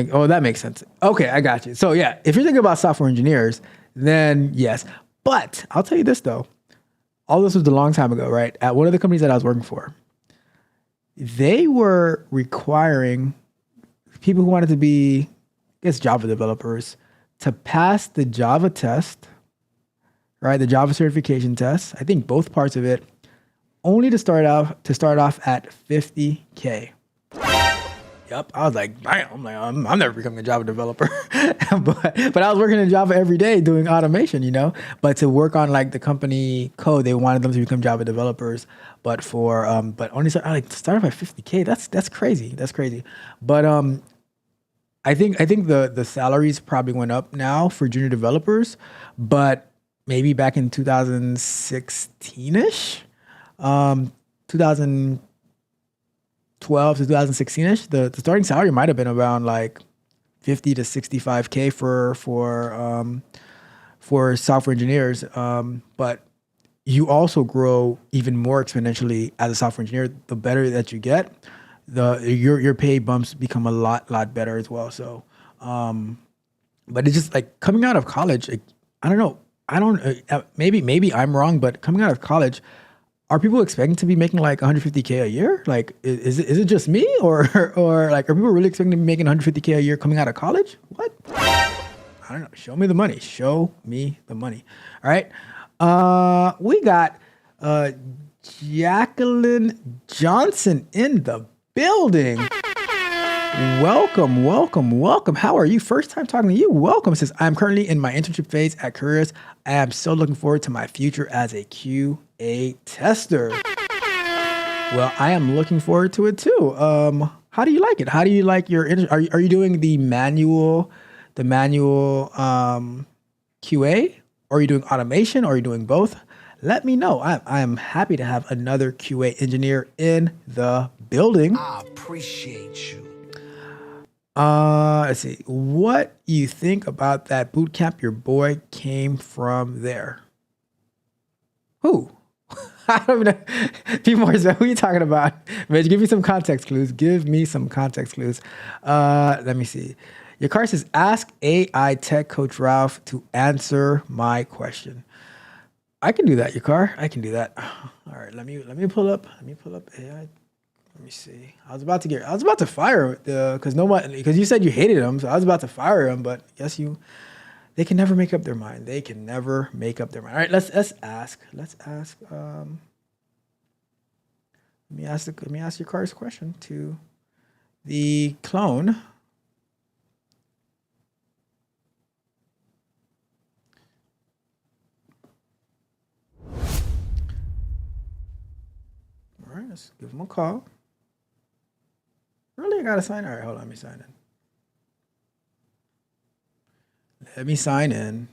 makes sense. Okay, I got you. So yeah, if you're thinking about software engineers, then yes. But I'll tell you this though. All this was a long time ago, right? At one of the companies that I was working for, they were requiring people who wanted to be, I guess, Java developers to pass the Java test, right? The Java certification test. I think both parts of it, only to start off at 50K. Yep. I was like, damn, I'm never becoming a Java developer. but I was working in Java every day doing automation, you know. But to work on like the company code, they wanted them to become Java developers. But only start off at 50K. That's crazy. That's crazy. But I think the salaries probably went up now for junior developers, but maybe back in 2016ish, 2012 to 2016ish, the starting salary might have been around like 50 to 65K for software engineers. But you also grow even more exponentially as a software engineer. The better that you get, your pay bumps become a lot better as well. So, but it's just like coming out of college. Like, I don't know. Maybe I'm wrong, but coming out of college, are people expecting to be making like 150K a year? Like, is it just me, or like, are people really expecting to be making 150K a year coming out of college? What? I don't know. Show me the money. Show me the money. All right. We got Jacqueline Johnson in the building. Welcome. How are you? First time talking to you. Welcome. It says, I'm currently in my internship phase at Careers. I am so looking forward to my future as a QA tester. Well, I am looking forward to it too. How do you like it? How do you like your, are you doing the manual QA? Or are you doing automation? Or are you doing both? Let me know. I am happy to have another QA engineer in the building. I appreciate you. Let's see. What you think about that boot camp? Your boy came from there. Who? I don't even know. People are saying, who are you talking about? Mitch, give me some context clues. Let me see. Your car says, ask AI Tech Coach Ralph to answer my question. I can do that, your car. I can do that. All right, let me pull up AI. Let me see. I was about to fire because you said you hated him, so I was about to fire him, but they can never make up their mind. All right, let's ask. Let me ask your car's question to the clone. All right, let's give him a call. Really, I gotta sign in. All right, hold on, let me sign in.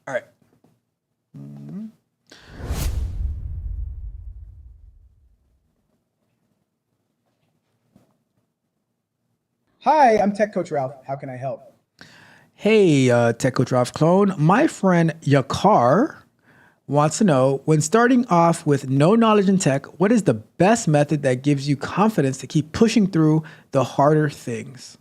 All right. Hi, I'm Tech Coach Ralph. How can I help? Hey, Tech Coach Ralph clone. My friend Yakar wants to know, when starting off with no knowledge in tech, what is the best method that gives you confidence to keep pushing through the harder things?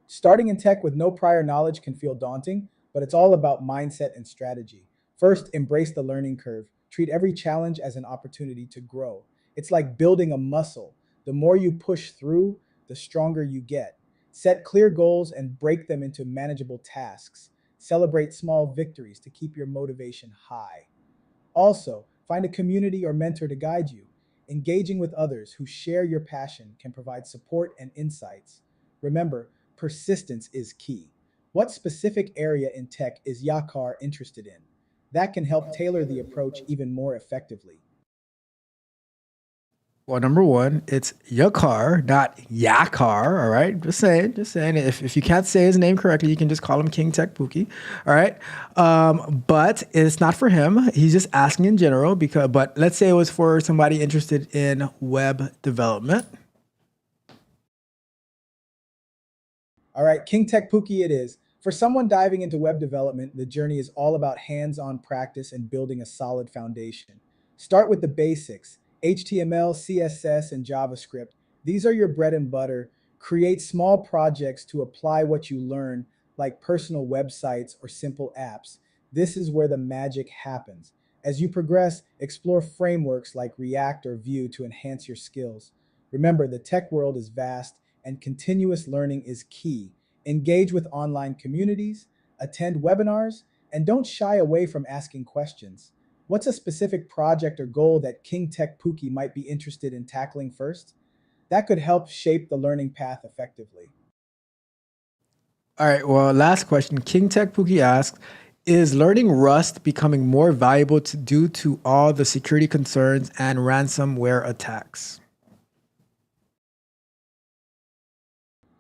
Starting in tech with no prior knowledge can feel daunting, but it's all about mindset and strategy. First, embrace the learning curve. Treat every challenge as an opportunity to grow. It's like building a muscle. The more you push through, the stronger you get. Set clear goals and break them into manageable tasks. Celebrate small victories to keep your motivation high. Also, find a community or mentor to guide you. Engaging with others who share your passion can provide support and insights. Remember, persistence is key. What specific area in tech is Yakar interested in? That can help tailor the approach even more effectively. Well, number one, it's your car, not ya car. All right, just saying, just saying. If you can't say his name correctly, you can just call him King Tech Pookie. All right, but it's not for him. He's just asking in general because. But let's say it was for somebody interested in web development. All right, King Tech Pookie it is. For someone diving into web development, the journey is all about hands-on practice and building a solid foundation. Start with the basics. HTML, CSS, and JavaScript. These are your bread and butter. Create small projects to apply what you learn, like personal websites or simple apps. This is where the magic happens. As you progress, explore frameworks like React or Vue to enhance your skills. Remember, the tech world is vast and continuous learning is key. Engage with online communities, attend webinars, and don't shy away from asking questions. What's a specific project or goal that King Tech Pookie might be interested in tackling first? That could help shape the learning path effectively. All right. Well, last question. King Tech Pookie asks, is learning Rust becoming more valuable due to all the security concerns and ransomware attacks?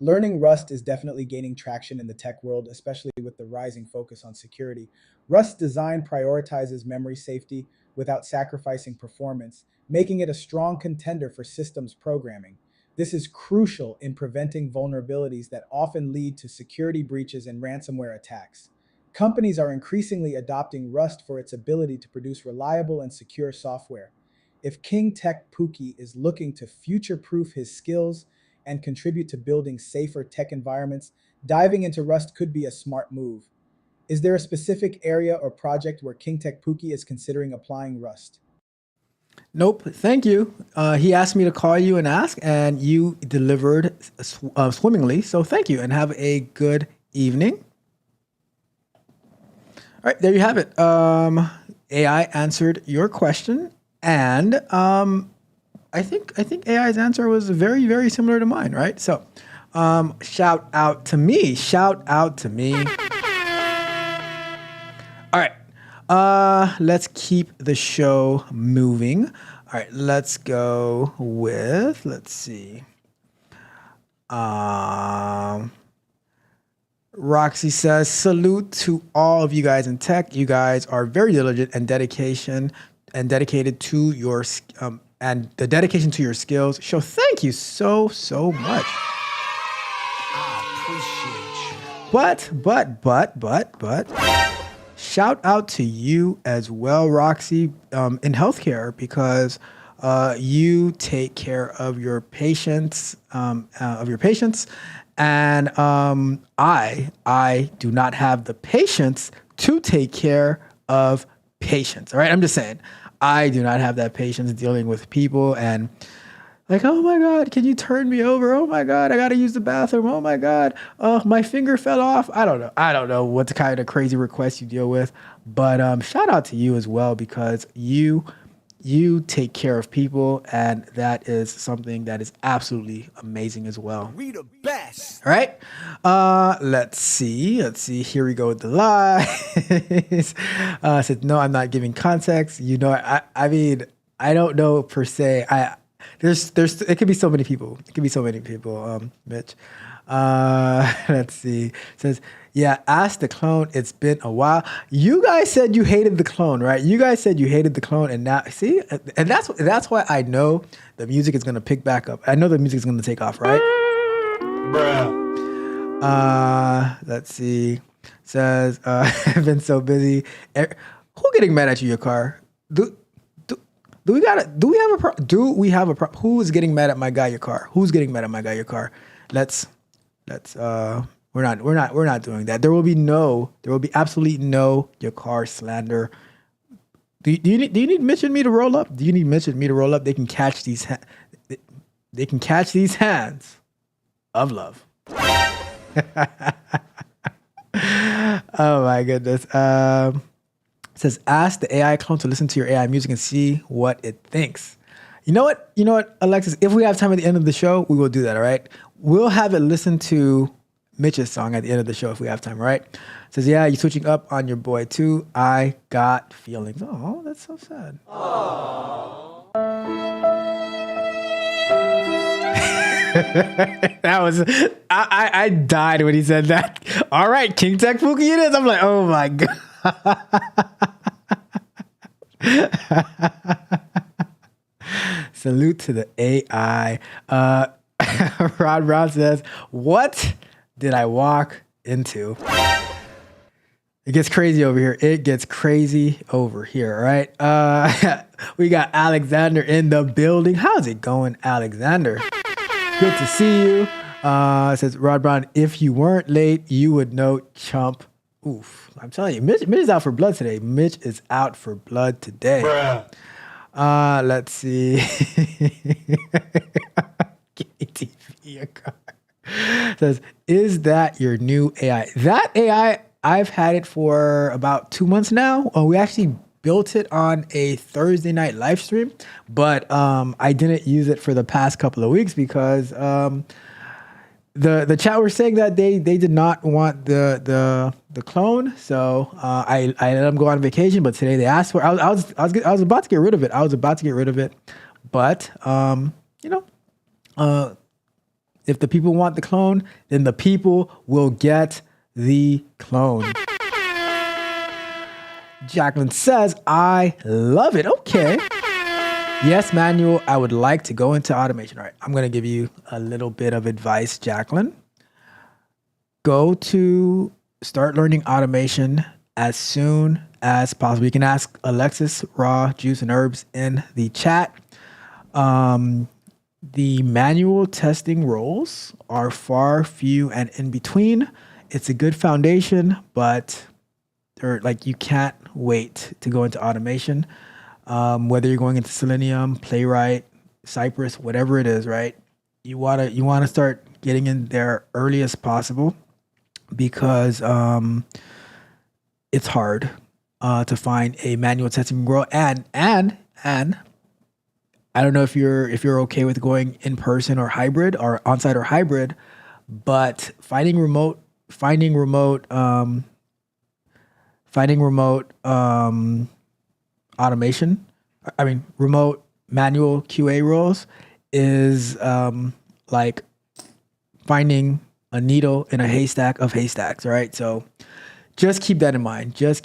Learning Rust is definitely gaining traction in the tech world, especially with the rising focus on security. Rust's design prioritizes memory safety without sacrificing performance, making it a strong contender for systems programming. This is crucial in preventing vulnerabilities that often lead to security breaches and ransomware attacks. Companies are increasingly adopting Rust for its ability to produce reliable and secure software. If King Tech Pookie is looking to future-proof his skills and contribute to building safer tech environments, diving into Rust could be a smart move. Is there a specific area or project where King Tech Pookie is considering applying Rust? Nope. Thank you. He asked me to call you and ask, and you delivered swimmingly. So thank you, and have a good evening. All right, there you have it. AI answered your question, and I think AI's answer was very, very similar to mine, right? So, shout out to me. Shout out to me. All right. Let's keep the show moving. All right, let's go with, let's see. Roxy says, salute to all of you guys in tech. You guys are very diligent and dedicated to your and the dedication to your skills show. Thank you so much. I appreciate you. But shout out to you as well, Roxy, in healthcare, because you take care of your patients, and I do not have the patience to take care of patients. All right, I'm just saying. I do not have that patience dealing with people and like, oh my God, can you turn me over? Oh my God, I got to use the bathroom. Oh my God, my finger fell off. I don't know what the kind of crazy requests you deal with, but shout out to you as well, because you take care of people, and that is something that is absolutely amazing as well. We the best. All right. Let's see. Here we go with the lies. Said, no, I'm not giving context. You know, I mean, I don't know per se. It could be so many people. Mitch. Let's see. Says, yeah, ask the clone. It's been a while. You guys said you hated the clone, right? You guys said you hated the clone, and now see, and that's why I know the music is gonna pick back up. I know the music is gonna take off, right? Bruh. Let's see. Says, I've been so busy. Who getting mad at you? Your car? Do we have a problem? Who is getting mad at my guy? Your car? Who's getting mad at my guy? Your car? Let's. We're not doing that. There will be absolutely no your car slander. Do you need Mitch and me to roll up? Do you need Mitch and me to roll up? They can catch these hands of love. Oh my goodness. Says, ask the AI clone to listen to your AI music and see what it thinks. You know what, Alexis? If we have time at the end of the show, we will do that. All right. We'll have it listen to Mitch's song at the end of the show if we have time, right? Says, yeah, you switching up on your boy too. I got feelings. Oh, that's so sad. Aww. That was I died when he said that. All right, King Tech Fuki it is. I'm like, oh my god. Salute to the AI. Rod Brown says, what did I walk into? It gets crazy over here. It gets crazy over here, all right? We got Alexander in the building. How's it going, Alexander? Good to see you. It says, Rod Brown, if you weren't late, you would know, chump. Oof. I'm telling you, Mitch is out for blood today. Mitch is out for blood today. Bruh. Let's see. KTV, a car. Says, is that your new AI? That AI, I've had it for about 2 months now. We actually built it on a Thursday night live stream, but I didn't use it for the past couple of weeks because the chat were saying that they did not want the clone. So I let them go on vacation, but today they asked for. I was about to get rid of it. But if the people want the clone, then the people will get the clone. Jacqueline says, I love it. Okay. Yes, Manuel, I would like to go into automation. All right, I'm going to give you a little bit of advice, Jacqueline. Go to start learning automation as soon as possible. You can ask Alexis, Raw, Juice, and Herbs in the chat. The manual testing roles are far, few, and in between. It's a good foundation, but you can't wait to go into automation. Whether you're going into Selenium, Playwright, Cypress, whatever it is, right? You wanna start getting in there early as possible because it's hard to find a manual testing role. And I don't know if you're okay with going in person or hybrid or on-site or hybrid, but finding remote automation, remote manual QA roles is like finding a needle in a haystack of haystacks, right? So just keep that in mind. It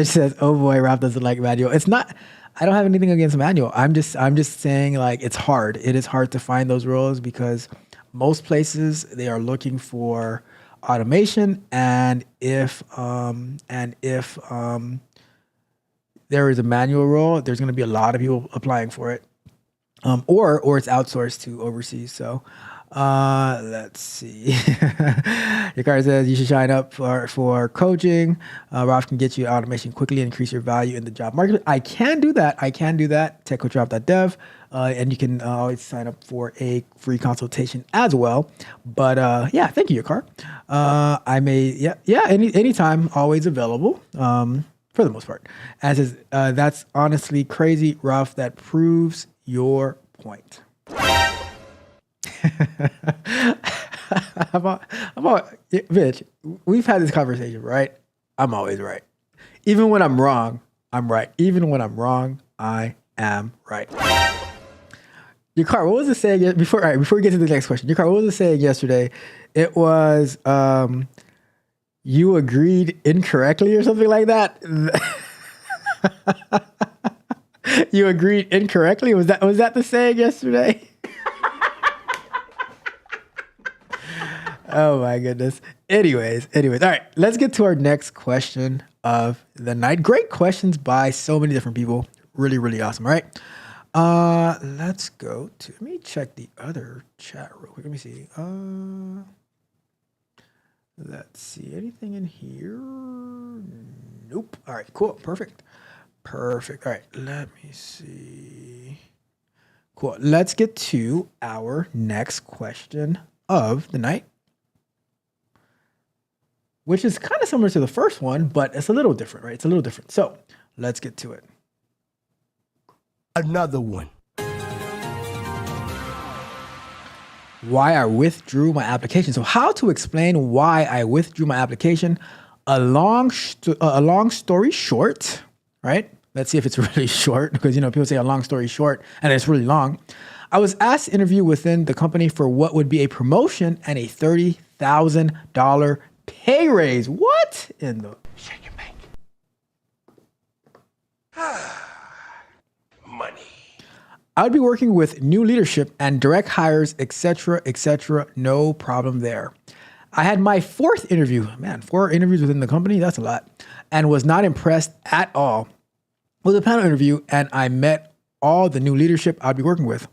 says, oh boy, Ralph doesn't like manual. It's not, I don't have anything against manual. I'm just saying, like, it's hard. It is hard to find those roles because most places they are looking for automation, and if there is a manual role, there's going to be a lot of people applying for it, or it's outsourced to overseas. So let's see. Your card says you should sign up for coaching. Ralph can get you automation quickly and increase your value in the job market. I can do that. techcoachralph.dev. And you can always sign up for a free consultation as well. But yeah, thank you, Yakar. Anytime, always available for the most part. And it says, that's honestly crazy, Ralph. That proves your point. Bitch, we've had this conversation, right? I'm always right. Even when I'm wrong, I'm right. Even when I'm wrong, I am right. Your car, what was it saying before we get to the next question? Your car, what was it saying yesterday? It was you agreed incorrectly or something like that. You agreed incorrectly? Was that the saying yesterday? Oh my goodness. Anyways. All right, let's get to our next question of the night. Great questions by so many different people. Really, really awesome. All right. Let's go to, let me check the other chat real quick. Let me see. Let's see. Anything in here? Nope. All right, cool. Perfect. All right, let me see. Cool. Let's get to our next question of the night, which is kind of similar to the first one, but it's a little different, right? It's a little different. So let's get to it. Another one. Why I withdrew my application. So how to explain why I withdrew my application. A long story short, right? Let's see if it's really short because, people say a long story short and it's really long. I was asked to interview within the company for what would be a promotion and a $30,000 pay raise. What in the? Shake and bake. Money. I would be working with new leadership and direct hires, etc., etc. No problem there. I had my 4th interview. Man, 4 interviews within the company, that's a lot. And was not impressed at all. It was a panel interview and I met all the new leadership I'd be working with.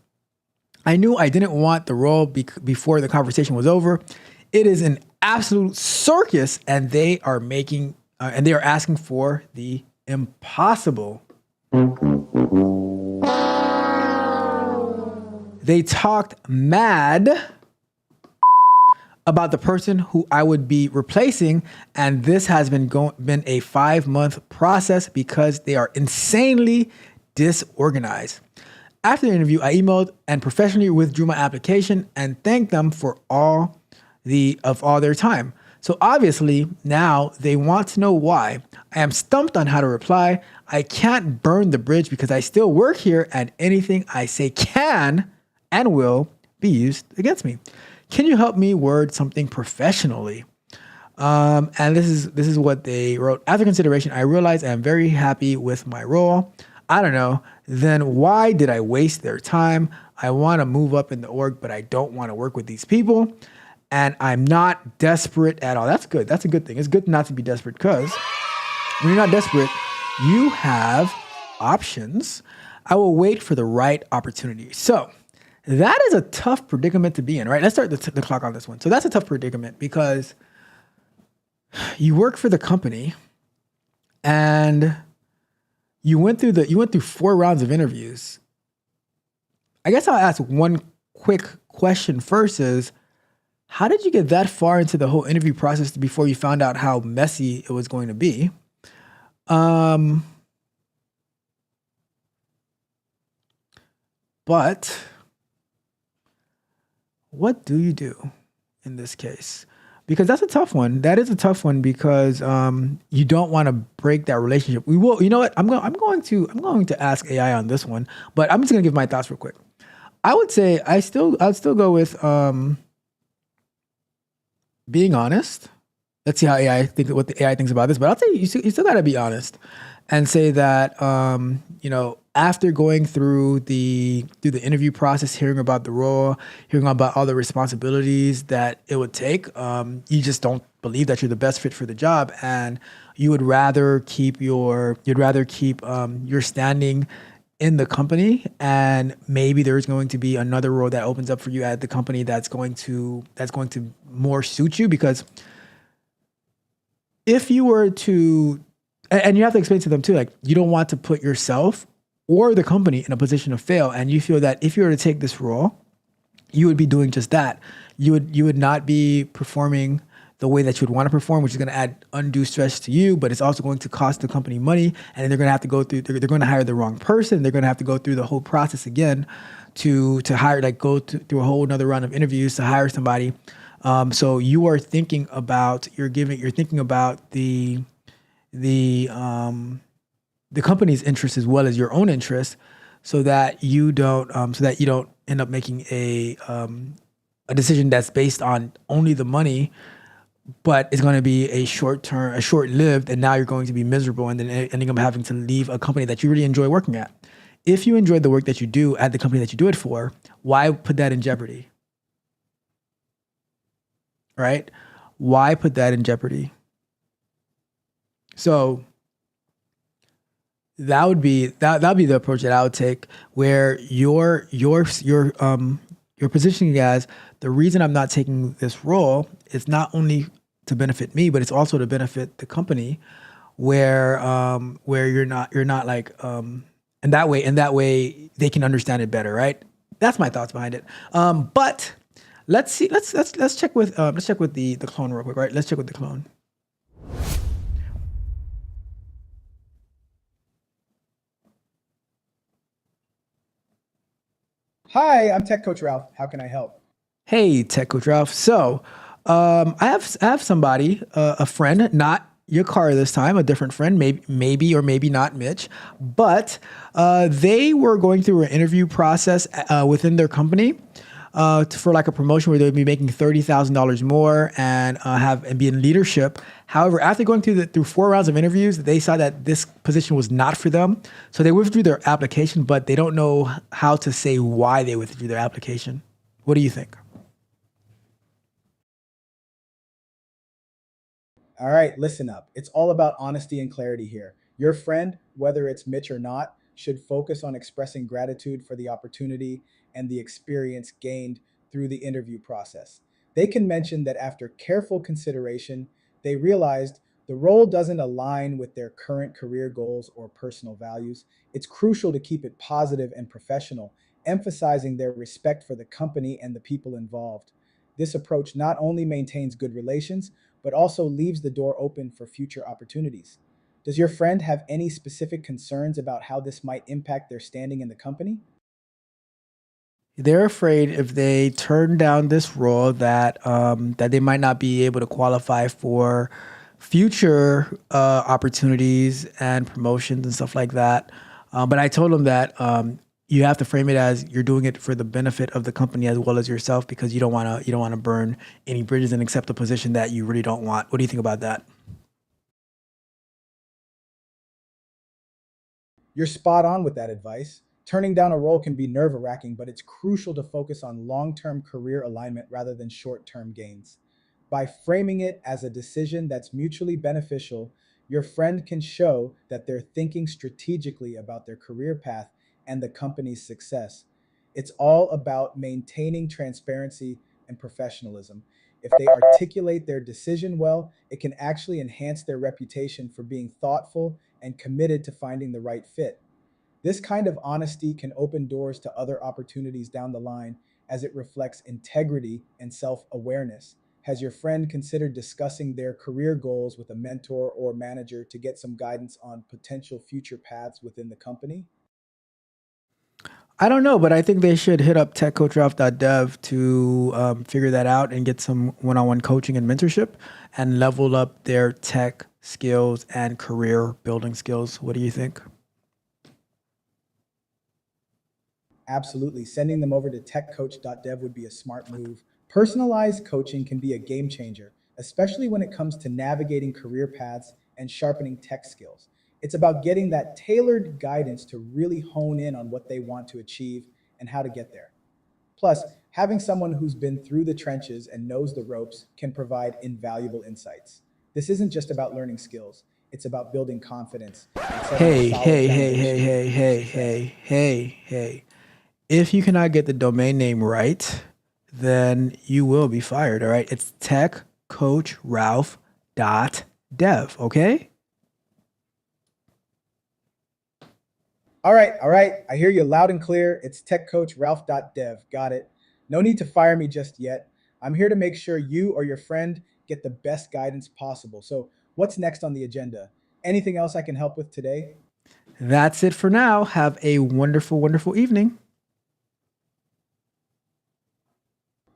I knew I didn't want the role before the conversation was over. It is an absolute circus and they are asking for the impossible. They talked mad about the person who I would be replacing, and this has been a 5-month process because they are insanely disorganized. After the interview, I emailed and professionally withdrew my application and thanked them for all their time. So obviously now they want to know why. I am stumped on how to reply. I can't burn the bridge because I still work here and anything I say can and will be used against me. Can you help me word something professionally? And this is what they wrote. After consideration, I realize I am very happy with my role. I don't know. Then why did I waste their time? I want to move up in the org, but I don't want to work with these people. And I'm not desperate at all. That's good. That's a good thing. It's good not to be desperate because when you're not desperate, you have options. I will wait for the right opportunity. So that is a tough predicament to be in, right? Let's start the clock on this one. So that's a tough predicament because you work for the company and you went through 4 rounds of interviews. I guess I'll ask one quick question first is, how did you get that far into the whole interview process before you found out how messy it was going to be? But what do you do in this case? Because that's a tough one. That is a tough one because you don't want to break that relationship. We will. You know what? I'm going to ask AI on this one, but I'm just going to give my thoughts real quick. I would say I'd still go with being honest. Let's see how what the AI thinks about this. But I'll say you still got to be honest and say that after going through the interview process, hearing about the role, hearing about all the responsibilities that it would take, you just don't believe that you're the best fit for the job, and you would rather keep your standing in the company, and maybe there's going to be another role that opens up for you at the company that's going to more suit you. Because if you were to, and you have to explain to them too, like you don't want to put yourself or the company in a position to fail, and you feel that if you were to take this role, you would be doing just that. You would not be performing the way that you would want to perform, which is going to add undue stress to you, but it's also going to cost the company money, and then they're going to have to go through. They're going to hire the wrong person. They're going to have to go through the whole process again to hire, through a whole another round of interviews to hire somebody. So you are thinking about the company's interest as well as your own interest, so that you don't end up making a decision that's based on only the money, but it's going to be short-lived, and now you're going to be miserable and then ending up having to leave a company that you really enjoy working at. If you enjoy the work that you do at the company that you do it for, why put that in jeopardy? Right? Why put that in jeopardy? So that would be the approach that I would take, where you're positioning as, the reason I'm not taking this role is not only to benefit me, but it's also to benefit the company, where you're not like and that way they can understand it better, right? That's my thoughts behind it. But let's see. Let's check with the clone real quick, right? Let's check with the clone. Hi, I'm Tech Coach Ralph. How can I help? Hey, Tech Coach Ralph. So I have somebody, a friend, not your car this time, a different friend, maybe or maybe not Mitch, but they were going through an interview process within their company for like a promotion where they would be making $30,000 more and be in leadership. However, after going through 4 rounds of interviews, they saw that this position was not for them, so they withdrew their application, but they don't know how to say why they withdrew their application. What do you think? All right, listen up. It's all about honesty and clarity here. Your friend, whether it's Mitch or not, should focus on expressing gratitude for the opportunity and the experience gained through the interview process. They can mention that after careful consideration, they realized the role doesn't align with their current career goals or personal values. It's crucial to keep it positive and professional, emphasizing their respect for the company and the people involved. This approach not only maintains good relations, but also leaves the door open for future opportunities. Does your friend have any specific concerns about how this might impact their standing in the company? They're afraid if they turn down this role that that they might not be able to qualify for future opportunities and promotions and stuff like that. But I told them that you have to frame it as you're doing it for the benefit of the company as well as yourself, because you don't want to burn any bridges and accept a position that you really don't want. What do you think about that? You're spot on with that advice. Turning down a role can be nerve-wracking, but it's crucial to focus on long-term career alignment rather than short-term gains. By framing it as a decision that's mutually beneficial, your friend can show that they're thinking strategically about their career path and the company's success. It's all about maintaining transparency and professionalism. If they articulate their decision well, it can actually enhance their reputation for being thoughtful and committed to finding the right fit. This kind of honesty can open doors to other opportunities down the line as it reflects integrity and self-awareness. Has your friend considered discussing their career goals with a mentor or manager to get some guidance on potential future paths within the company? I don't know, but I think they should hit up techcoachralph.dev to figure that out and get some one-on-one coaching and mentorship and level up their tech skills and career building skills. What do you think? Absolutely. Sending them over to techcoach.dev would be a smart move. Personalized coaching can be a game changer, especially when it comes to navigating career paths and sharpening tech skills. It's about getting that tailored guidance to really hone in on what they want to achieve and how to get there. Plus, having someone who's been through the trenches and knows the ropes can provide invaluable insights. This isn't just about learning skills. It's about building confidence. And setting a Hey, solid hey, hey, foundation hey, hey, for hey, success. hey. If you cannot get the domain name right, then you will be fired, all right? It's techcoachralph.dev, okay? All right. I hear you loud and clear. It's techcoachralph.dev. Got it. No need to fire me just yet. I'm here to make sure you or your friend get the best guidance possible. So, what's next on the agenda? Anything else I can help with today? That's it for now. Have a wonderful, wonderful evening.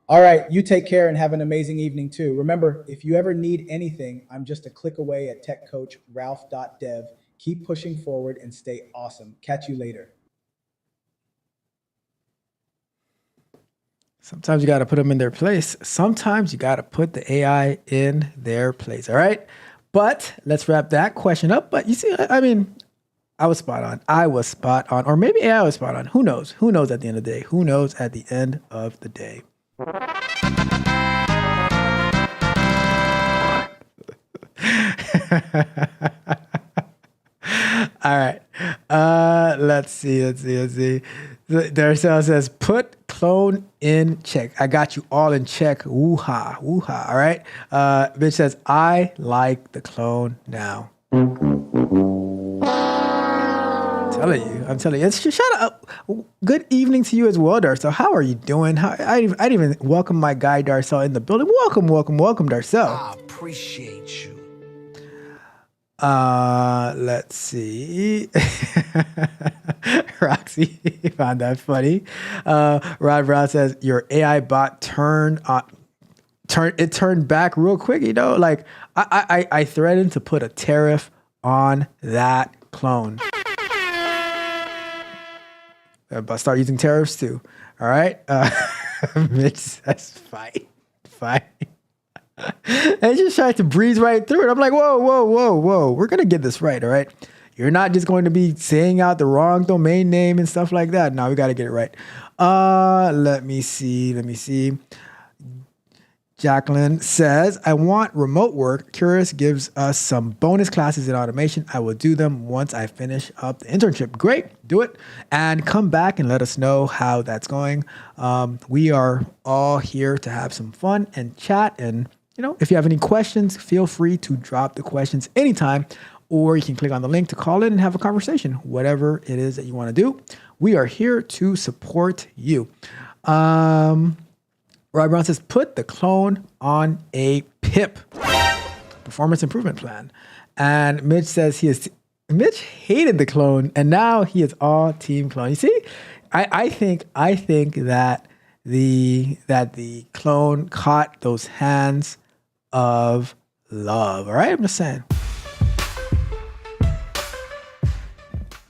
All right, you take care and have an amazing evening too. Remember, if you ever need anything, I'm just a click away at techcoachralph.dev. Keep pushing forward and stay awesome. Catch you later. Sometimes you got to put them in their place. Sometimes you got to put the AI in their place. All right. But let's wrap that question up. But you see, I mean, I was spot on. Or maybe AI was spot on. Who knows? Who knows at the end of the day? Who knows at the end of the day? All right. Let's see. Darcel says, put clone in check. I got you all in check. Woo-ha. All right. Bitch says, I like the clone now. I'm telling you. Shout out. Good evening to you as well, Darcel. How are you doing? I didn't even welcome my guy Darcel in the building. Welcome, Darcel. I appreciate you. Let's see. Roxy found that funny. Rod Brown says your AI bot turned back real quick. You know, like I threatened to put a tariff on that clone. But start using tariffs too. All right. Mitch says fight. And just tried to breeze right through it. I'm like, whoa. We're going to get this right. All right. You're not just going to be saying out the wrong domain name and stuff like that. No, we got to get it right. Let me see. Jacqueline says, I want remote work. Curious gives us some bonus classes in automation. I will do them once I finish up the internship. Great, do it. And come back and let us know how that's going. We are all here to have some fun and chat. And, if you have any questions, feel free to drop the questions anytime, or you can click on the link to call in and have a conversation, whatever it is that you want to do. We are here to support you. Rob Brown says, put the clone on a PIP, performance improvement plan. And Mitch says Mitch hated the clone and now he is all team clone. You see, I think that the clone caught those hands of love. All right, I'm just saying.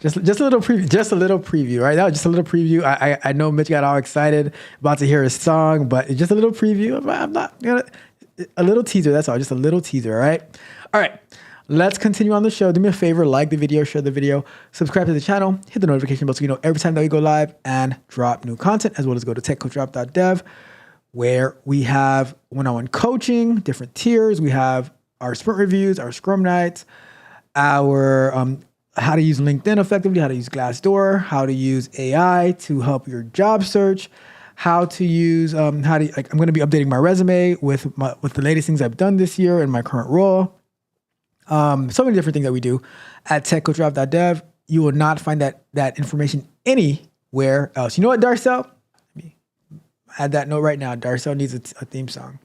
Just a little preview, right? That was just a little preview. I know Mitch got all excited about to hear his song, but it's just a little preview. I'm not gonna, a little teaser, that's all, just a little teaser, all right? All right, let's continue on the show. Do me a favor, like the video, share the video, subscribe to the channel, hit the notification bell so you know every time that we go live and drop new content, as well as go to techcoachdrop.dev, where we have one-on-one coaching, different tiers. We have our sprint reviews, our scrum nights, our how to use LinkedIn effectively, how to use Glassdoor, how to use AI to help your job search, how to use, I'm going to be updating my resume with the latest things I've done this year in my current role. So many different things that we do at techcoachdrop.dev. You will not find that information anywhere else. You know what, Darcel? Let me add that note right now. Darcel needs a theme song.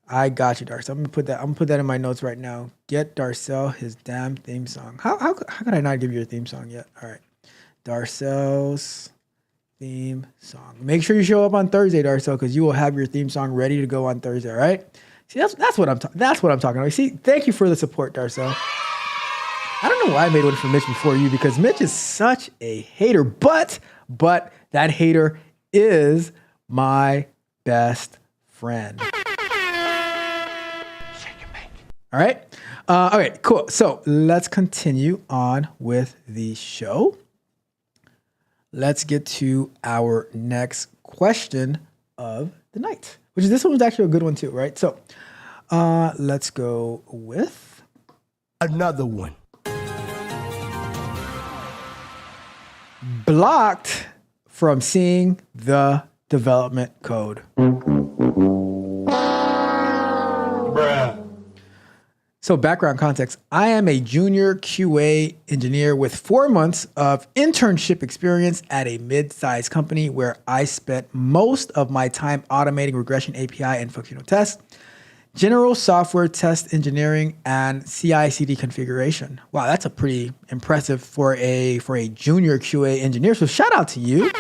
I got you, Darcel. I'm gonna put that in my notes right now. Get Darcel his damn theme song. How could I not give you a theme song yet? All right, Darcel's theme song. Make sure you show up on Thursday, Darcel, because you will have your theme song ready to go on Thursday. All right. See, that's what I'm talking about. See, thank you for the support, Darcel. I don't know why I made one for Mitch before you, because Mitch is such a hater, but that hater is my best friend. All right. Okay, cool. So let's continue on with the show. Let's get to our next question of the night, which is, this one was actually a good one too, right? So let's go with Another one. blocked from seeing the development code. So background context, I am a junior QA engineer with 4 months of internship experience at a mid-sized company where I spent most of my time automating regression API and functional tests, general software test engineering, and CI/CD configuration. Wow, that's a pretty impressive for a junior QA engineer. So shout out to you.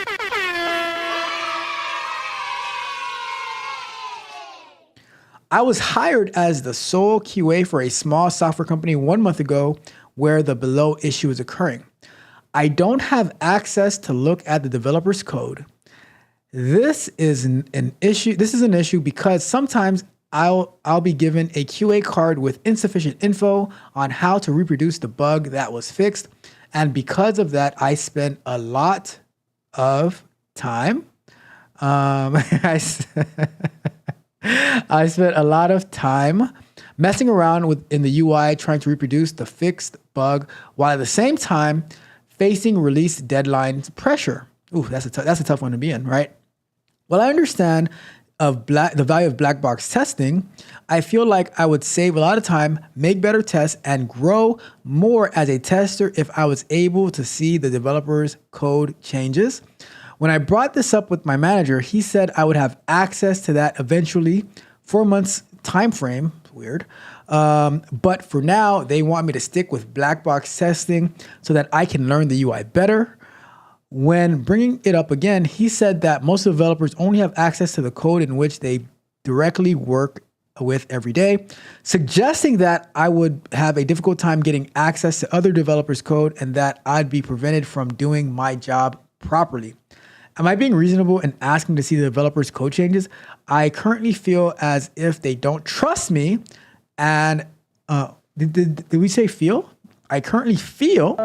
I was hired as the sole QA for a small software company 1 month ago where the below issue is occurring. I don't have access to look at the developer's code. This is an issue. This is an issue because sometimes I'll be given a QA card with insufficient info on how to reproduce the bug that was fixed. And because of that, I spent a lot of time. I spent a lot of time messing around in the UI trying to reproduce the fixed bug while at the same time facing release deadline pressure. Ooh, that's a tough one to be in, right? Well, I understand the value of black box testing. I feel like I would save a lot of time, make better tests, and grow more as a tester if I was able to see the developer's code changes. When I brought this up with my manager, he said I would have access to that eventually. 4 months time frame, weird. But for now, they want me to stick with black box testing so that I can learn the UI better. When bringing it up again, he said that most developers only have access to the code in which they directly work with every day, suggesting that I would have a difficult time getting access to other developers' code and that I'd be prevented from doing my job properly. Am I being reasonable in asking to see the developers' code changes? I currently feel as if they don't trust me. And did we say feel? I currently feel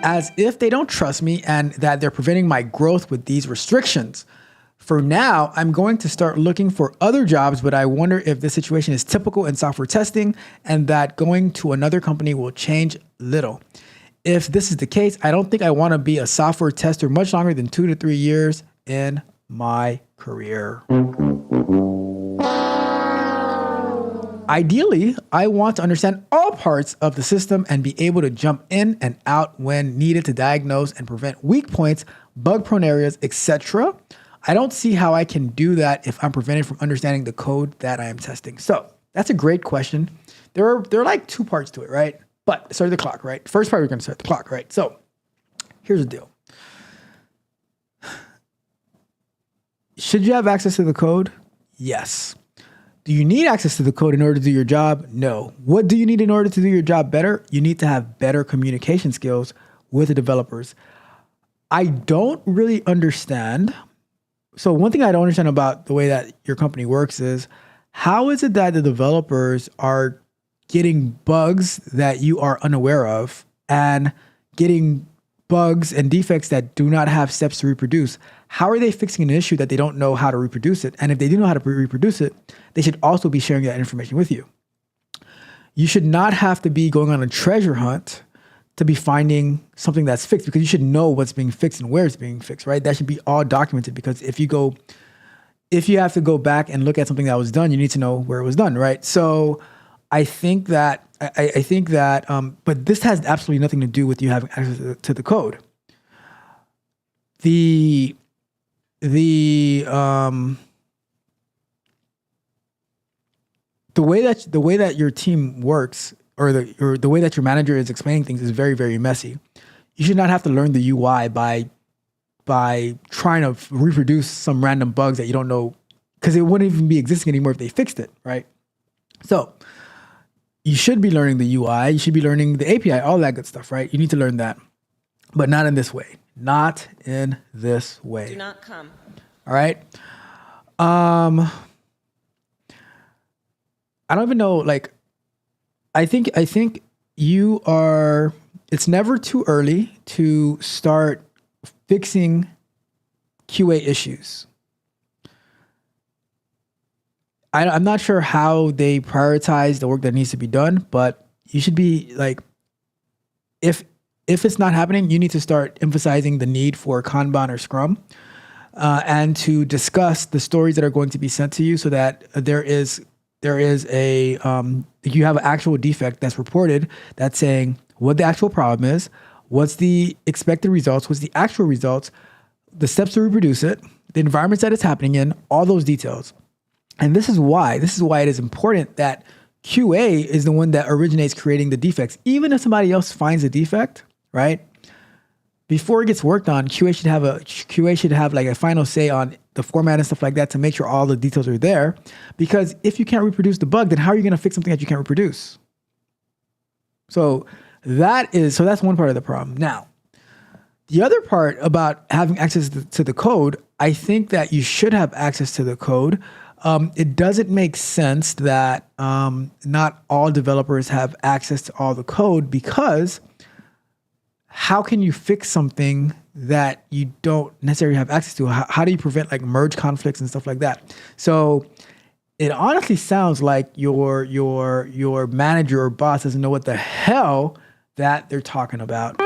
as if they don't trust me and that they're preventing my growth with these restrictions. For now, I'm going to start looking for other jobs, but I wonder if this situation is typical in software testing and that going to another company will change little. If this is the case, I don't think I want to be a software tester much longer than 2 to 3 years in my career. Ideally, I want to understand all parts of the system and be able to jump in and out when needed to diagnose and prevent weak points, bug-prone areas, etc. I don't see how I can do that if I'm prevented from understanding the code that I am testing. So that's a great question. There are like 2 parts to it, right? But start the clock, right? First part, we're going to start the clock, right? So here's the deal. Should you have access to the code? Yes. Do you need access to the code in order to do your job? No. What do you need in order to do your job better? You need to have better communication skills with the developers. I don't really understand. So one thing I don't understand about the way that your company works is how is it that the developers are getting bugs that you are unaware of and getting bugs and defects that do not have steps to reproduce? How are they fixing an issue that they don't know how to reproduce it? And if they do know how to reproduce it, they should also be sharing that information with you. You should not have to be going on a treasure hunt to be finding something that's fixed, because you should know what's being fixed and where it's being fixed, right? That should be all documented, because if you have to go back and look at something that was done, you need to know where it was done, right? So I think that, but this has absolutely nothing to do with you having access to the code. The way that your team works, or the way that your manager is explaining things, is very, very messy. You should not have to learn the UI by trying to reproduce some random bugs that you don't know, because it wouldn't even be existing anymore if they fixed it, right? So you should be learning the UI, you should be learning the API, all that good stuff, right? You need to learn that, but not in this way. Not in this way. Do not come. All right. I don't even know, like, I think you are, it's never too early to start fixing QA issues. I'm not sure how they prioritize the work that needs to be done, but you should be like, if it's not happening, you need to start emphasizing the need for Kanban or Scrum, and to discuss the stories that are going to be sent to you, so that there is a you have an actual defect that's reported that's saying what the actual problem is, what's the expected results, what's the actual results, the steps to reproduce it, the environments that it's happening in, all those details. And this is why it is important that QA is the one that originates creating the defects. Even if somebody else finds a defect, right? Before it gets worked on, QA should have like a final say on the format and stuff like that to make sure all the details are there. Because if you can't reproduce the bug, then how are you going to fix something that you can't reproduce? So that's one part of the problem. Now, the other part about having access to the code, I think that you should have access to the code. It doesn't make sense that not all developers have access to all the code, because how can you fix something that you don't necessarily have access to? How do you prevent like merge conflicts and stuff like that? So it honestly sounds like your manager or boss doesn't know what the hell that they're talking about.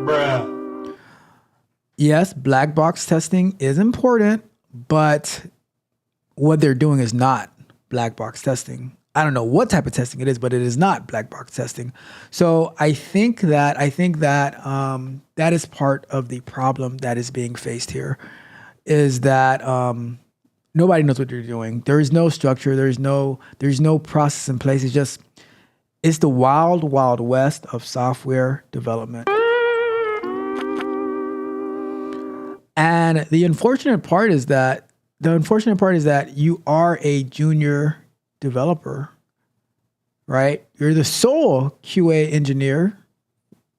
Bruh. Yes, black box testing is important, but what they're doing is not black box testing. I don't know what type of testing it is, but it is not black box testing. So I think that that is part of the problem that is being faced here, is that nobody knows what they're doing. There is no structure. There's no process in place. It's the wild, wild west of software development. And the unfortunate part is that you are a junior developer, right? You're the sole QA engineer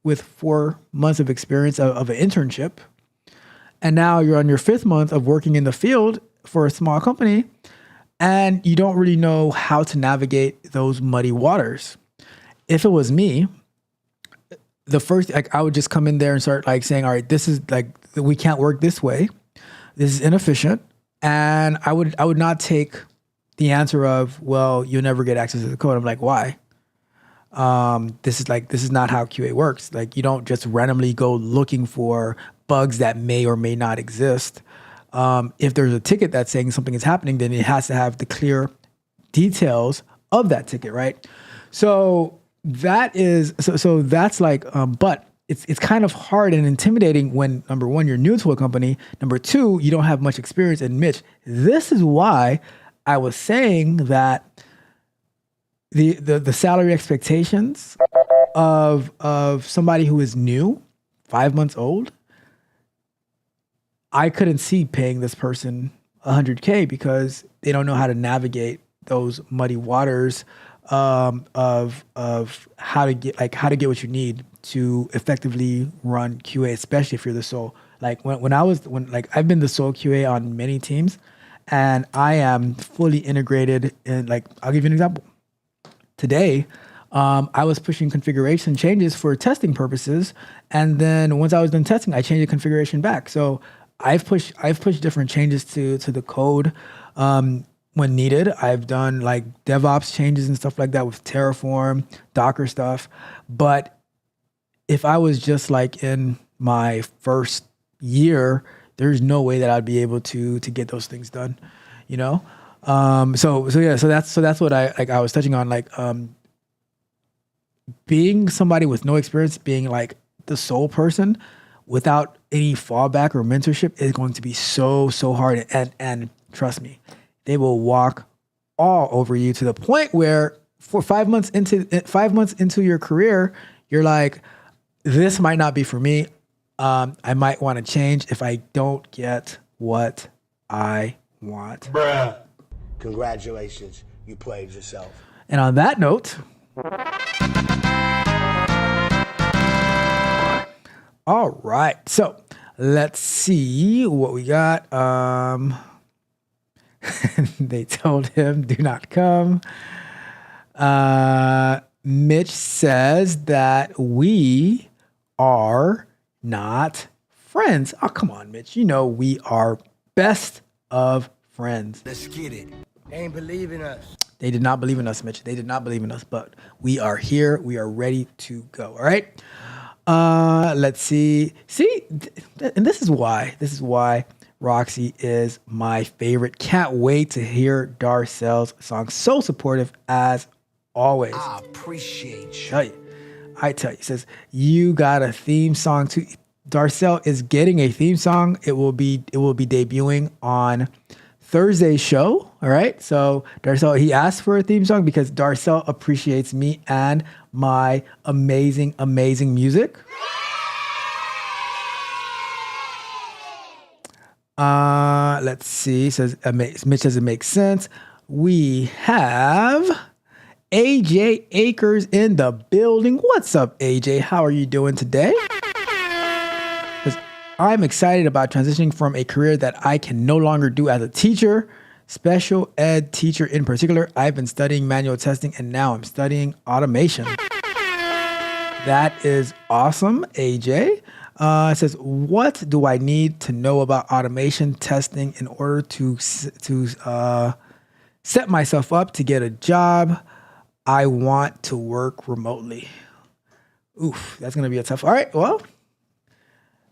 with 4 months of experience of an internship. And now you're on your 5th month of working in the field for a small company, and you don't really know how to navigate those muddy waters. If it was me, the first, like, I would just come in there and start like saying, all right, this is like, we can't work this way. This is inefficient. And I would not take the answer of, well, you'll never get access to the code. I'm like, why? This is not how QA works. Like, you don't just randomly go looking for bugs that may or may not exist. If there's a ticket that's saying something is happening, then it has to have the clear details of that ticket, right? So that's like, but it's kind of hard and intimidating when, number one, you're new to a company. Number two, you don't have much experience. And Mitch, this is why I was saying that the salary expectations of somebody who is new, 5 months old, I couldn't see paying this person $100K because they don't know how to navigate those muddy waters of how to get what you need to effectively run QA, especially if you're the sole. Like when I've been the sole QA on many teams, and I am fully integrated in, like, I'll give you an example. Today, I was pushing configuration changes for testing purposes, and then once I was done testing, I changed the configuration back. So I've pushed different changes to the code when needed. I've done like DevOps changes and stuff like that with Terraform, Docker stuff. But if I was just like in my first year, there's no way that I'd be able to get those things done, you know? So that's what I was touching on, like, being somebody with no experience, being like the sole person without any fallback or mentorship is going to be so hard. And trust me, they will walk all over you to the point where for 5 months into your career, you're like, this might not be for me. I might want to change if I don't get what I want. Bruh. Congratulations, you played yourself. And on that note, all right, so let's see what we got. They told him, do not come. Mitch says that we are not friends. Oh, come on, Mitch. You know we are best of friends. Let's get it. They ain't believe in us. They did not believe in us, Mitch. They did not believe in us, but we are here. We are ready to go. All right. Let's see. And this is why Roxy is my favorite. Can't wait to hear Darcel's song. So supportive as always. I appreciate you. I tell you, it says, you got a theme song too. Darcel is getting a theme song. It will be debuting on Thursday's show. All right. So Darcel, he asked for a theme song because Darcel appreciates me and my amazing music. Let's see. It says, Mitch says it makes sense. We have AJ Akers in the building. What's up, AJ? How are you doing today? I'm excited about transitioning from a career that I can no longer do as a teacher, special ed teacher in particular. I've been studying manual testing and now I'm studying automation. That is awesome, AJ. It says, what do I need to know about automation testing in order to set myself up to get a job? I want to work remotely. Oof, that's gonna be a tough. All right, well,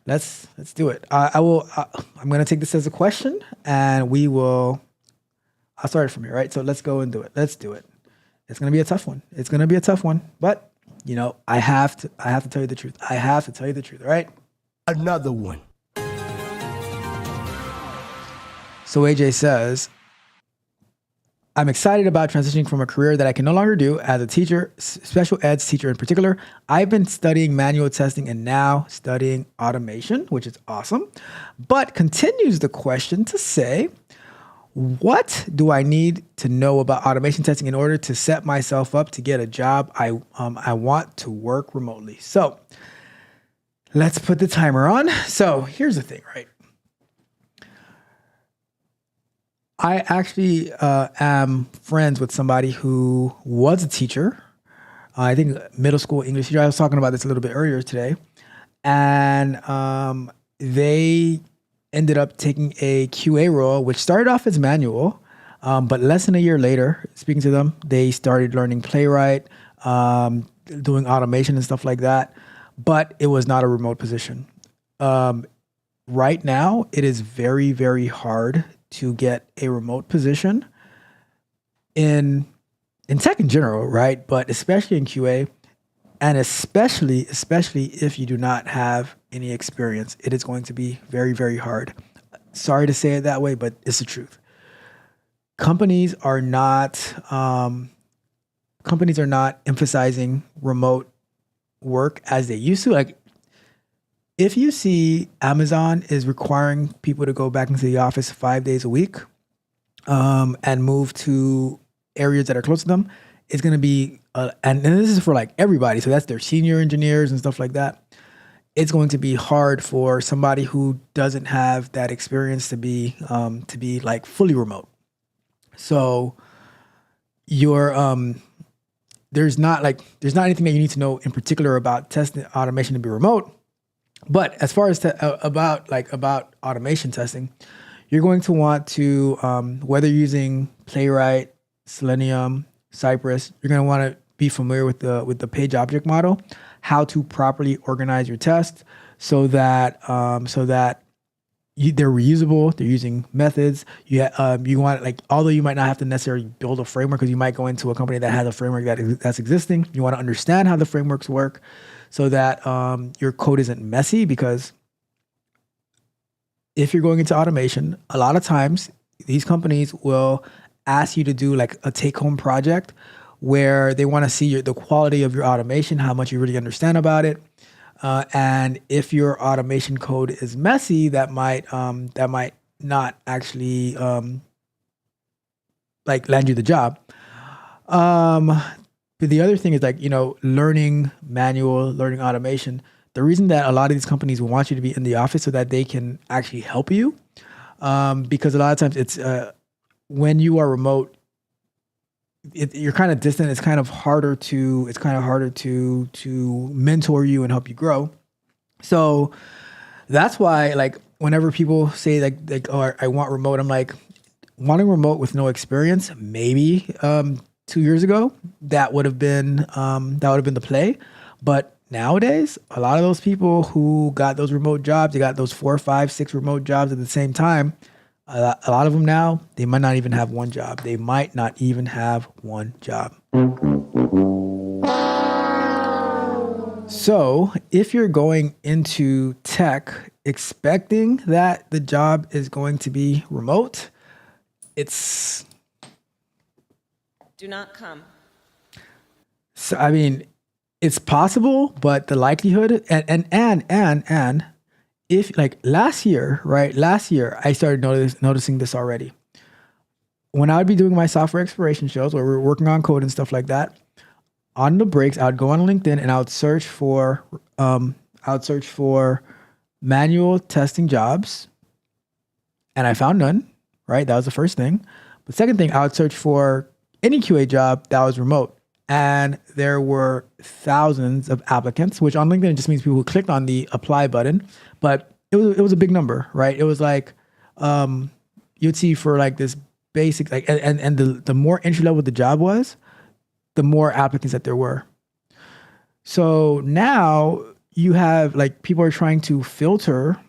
let's do it. I'm gonna take this as a question, and I'll start it from here. Right, so let's go and do it. Let's do it. It's gonna be a tough one. But you know, I have to tell you the truth. I have to tell you the truth. All right. Another one. So AJ says, I'm excited about transitioning from a career that I can no longer do as a teacher, special eds teacher in particular. I've been studying manual testing and now studying automation, which is awesome. But continues the question to say, what do I need to know about automation testing in order to set myself up to get a job I want to work remotely? So let's put the timer on. So here's the thing, right? I actually am friends with somebody who was a teacher. I think middle school English teacher. I was talking about this a little bit earlier today. And they ended up taking a QA role, which started off as manual. But less than a year later, speaking to them, they started learning Playwright, doing automation and stuff like that. But it was not a remote position. Right now, it is very, very hard to get a remote position in tech in general, right? But especially in QA, and especially if you do not have any experience, it is going to be very, very hard. Sorry to say it that way, but it's the truth. Companies are not emphasizing remote work as they used to. Like, if you see Amazon is requiring people to go back into the office 5 days a week and move to areas that are close to them, it's going to be, and this is for like everybody. So that's their senior engineers and stuff like that. It's going to be hard for somebody who doesn't have that experience to be like fully remote. So there's not anything that you need to know in particular about testing automation to be remote. But as far as about automation testing, you're going to want to, whether you're using Playwright, Selenium, Cypress, you're going to want to be familiar with the page object model, how to properly organize your tests so that they're reusable. They're using methods. You want, like, although you might not have to necessarily build a framework because you might go into a company that has a framework that's existing. You want to understand how the frameworks work, so that your code isn't messy, because if you're going into automation, a lot of times these companies will ask you to do like a take-home project where they want to see the quality of your automation, how much you really understand about it. And if your automation code is messy, that might not actually like land you the job. But the other thing is, like, learning manual, learning automation. The reason that a lot of these companies want you to be in the office so that they can actually help you, because a lot of times it's when you are remote, you're kind of distant. It's kind of harder to mentor you and help you grow. So that's why, like, whenever people say like oh, I want remote, I'm like, wanting remote with no experience, maybe 2 years ago, that would have been the play. But nowadays, a lot of those people who got those remote jobs, they got those 4, 5, 6 remote jobs at the same time. A lot of them now, they might not even have one job. So if you're going into tech expecting that the job is going to be remote, Do not come. So, I mean, it's possible, but the likelihood and if, like, last year, I started noticing this already. When I would be doing my software exploration shows where we were working on code and stuff like that, on the breaks, I would go on LinkedIn and I would search for manual testing jobs, and I found none. Right, that was the first thing. But second thing, I would search for any QA job that was remote, and there were thousands of applicants, which on LinkedIn just means people who clicked on the apply button. But it was a big number, right? It was like you'd see for like this basic, like, and the more entry level the job was, the more applicants that there were. So now you have, like, people are trying to filter,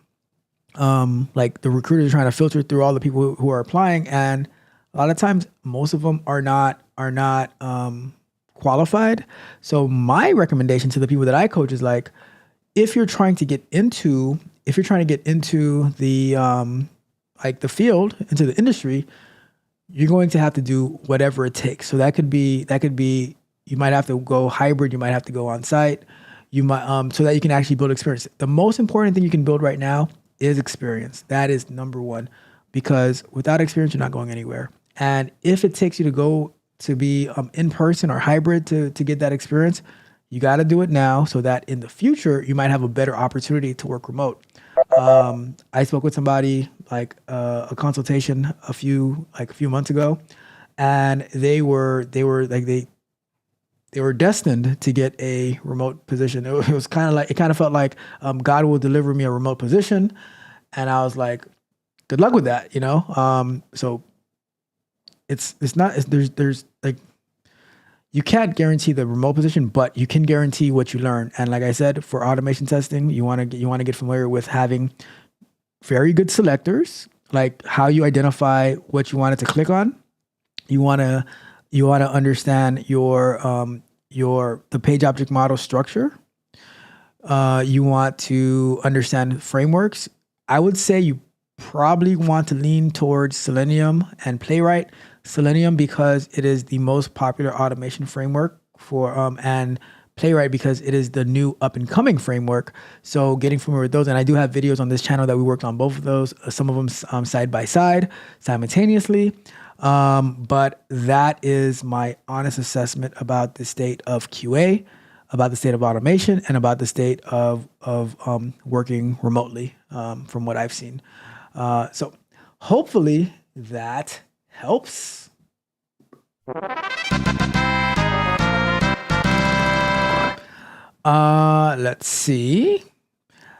like the recruiters are trying to filter through all the people who are applying, and a lot of times most of them are not qualified. So my recommendation to the people that I coach is, like, if you're trying to get into the like the field, into the industry, you're going to have to do whatever it takes. So that could be you might have to go hybrid, you might have to go on site, you might so that you can actually build experience. The most important thing you can build right now is experience. That is number one, because without experience, you're not going anywhere. And if it takes you to go to be in person or hybrid to get that experience, you got to do it now so that in the future you might have a better opportunity to work remote. I spoke with somebody like a consultation a few months ago, and they were destined to get a remote position. It was kind of felt like God will deliver me a remote position, and I was like, good luck with that, you know. So there's like, you can't guarantee the remote position, but you can guarantee what you learn. And like I said, for automation testing, you want to get familiar with having very good selectors, like how you identify what you wanted to click on. You want to understand the page object model structure. You want to understand frameworks. I would say you probably want to lean towards Selenium and Playwright. Selenium because it is the most popular automation framework for and Playwright because it is the new up and coming framework. So getting familiar with those, and I do have videos on this channel that we worked on both of those, some of them side by side, simultaneously. But that is my honest assessment about the state of QA, about the state of automation, and about the state of working remotely from what I've seen. So hopefully that helps. Let's see.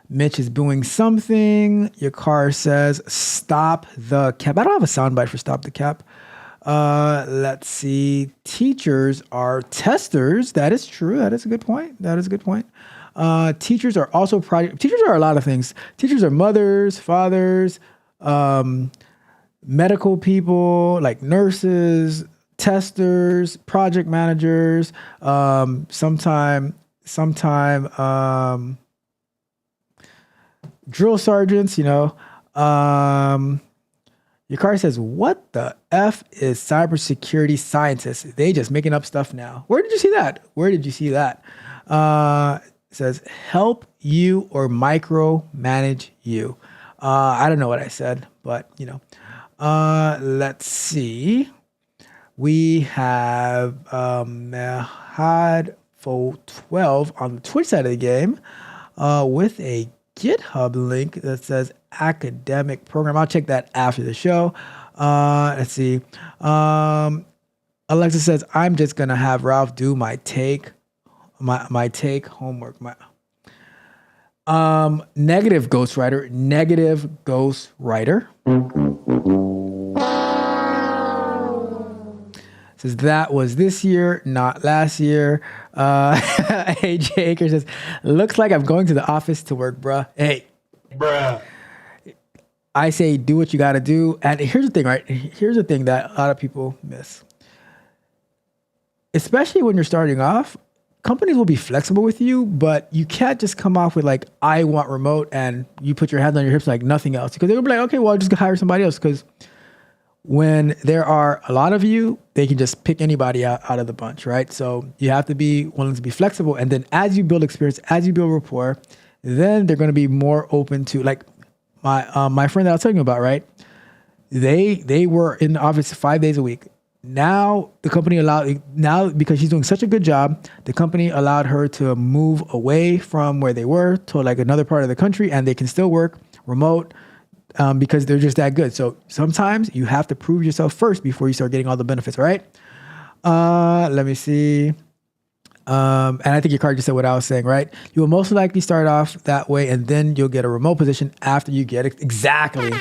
Mitch is doing something. Your car says, stop the cap. I don't have a soundbite for stop the cap. Let's see. Teachers are testers. That is true. That is a good point. Teachers are also teachers are a lot of things. Teachers are mothers, fathers, medical people like nurses, testers, project managers, sometime drill sergeants, you know. Your car says, what the F is cybersecurity scientists? They just making up stuff now. Where did you see that? It says, help you or micromanage you. I don't know what I said, but you know. Let's see. We have Mahad412 on the Twitch side of the game with a GitHub link that says academic program. I'll check that after the show. Let's see. Alexa says, I'm just going to have Ralph do my take homework. Negative ghostwriter. Says that was this year, not last year. AJ Aker says, looks like I'm going to the office to work, bruh. Hey. Bruh. I say do what you got to do. And here's the thing, right? Here's the thing that a lot of people miss. Especially when you're starting off, companies will be flexible with you, but you can't just come off with like, I want remote, and you put your hands on your hips like nothing else. Because they'll be like, okay, well, I'll just hire somebody else. Because when there are a lot of you, they can just pick anybody out of the bunch, right? So you have to be willing to be flexible. And then as you build experience, as you build rapport, then they're going to be more open to, like my friend that I was talking about, right? They were in the office 5 days a week. Now the company because she's doing such a good job, the company allowed her to move away from where they were to like another part of the country, and they can still work remote because they're just that good. So sometimes you have to prove yourself first before you start getting all the benefits, right? Let me see. And I think your card just said what I was saying, right? You will most likely start off that way, and then you'll get a remote position after you get it. Exactly.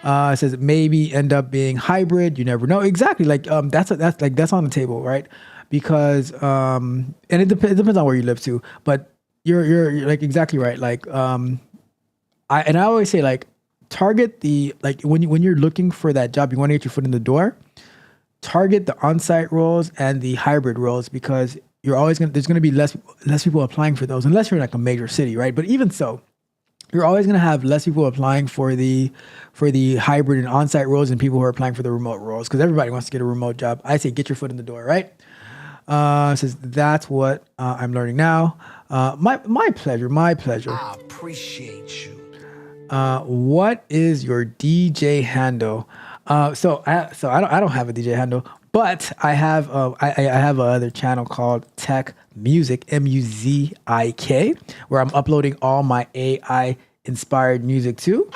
It says maybe end up being hybrid. You never know. Exactly. Like that's on the table, right? Because and it depends on where you live too. But you're like exactly right. Like I always say, like, target the, like when you're looking for that job, you want to get your foot in the door. Target the on-site roles and the hybrid roles, because there's gonna be less people applying for those unless you're in like a major city, right? But even so, you're always gonna have less people applying for the hybrid and on-site roles and people who are applying for the remote roles because everybody wants to get a remote job. I say get your foot in the door, right? Says that's what I'm learning now. My pleasure. I appreciate you. What is your DJ handle? So I don't have a DJ handle, but I have I have another channel called Tech Music, Muzik, where I'm uploading all my AI inspired music too.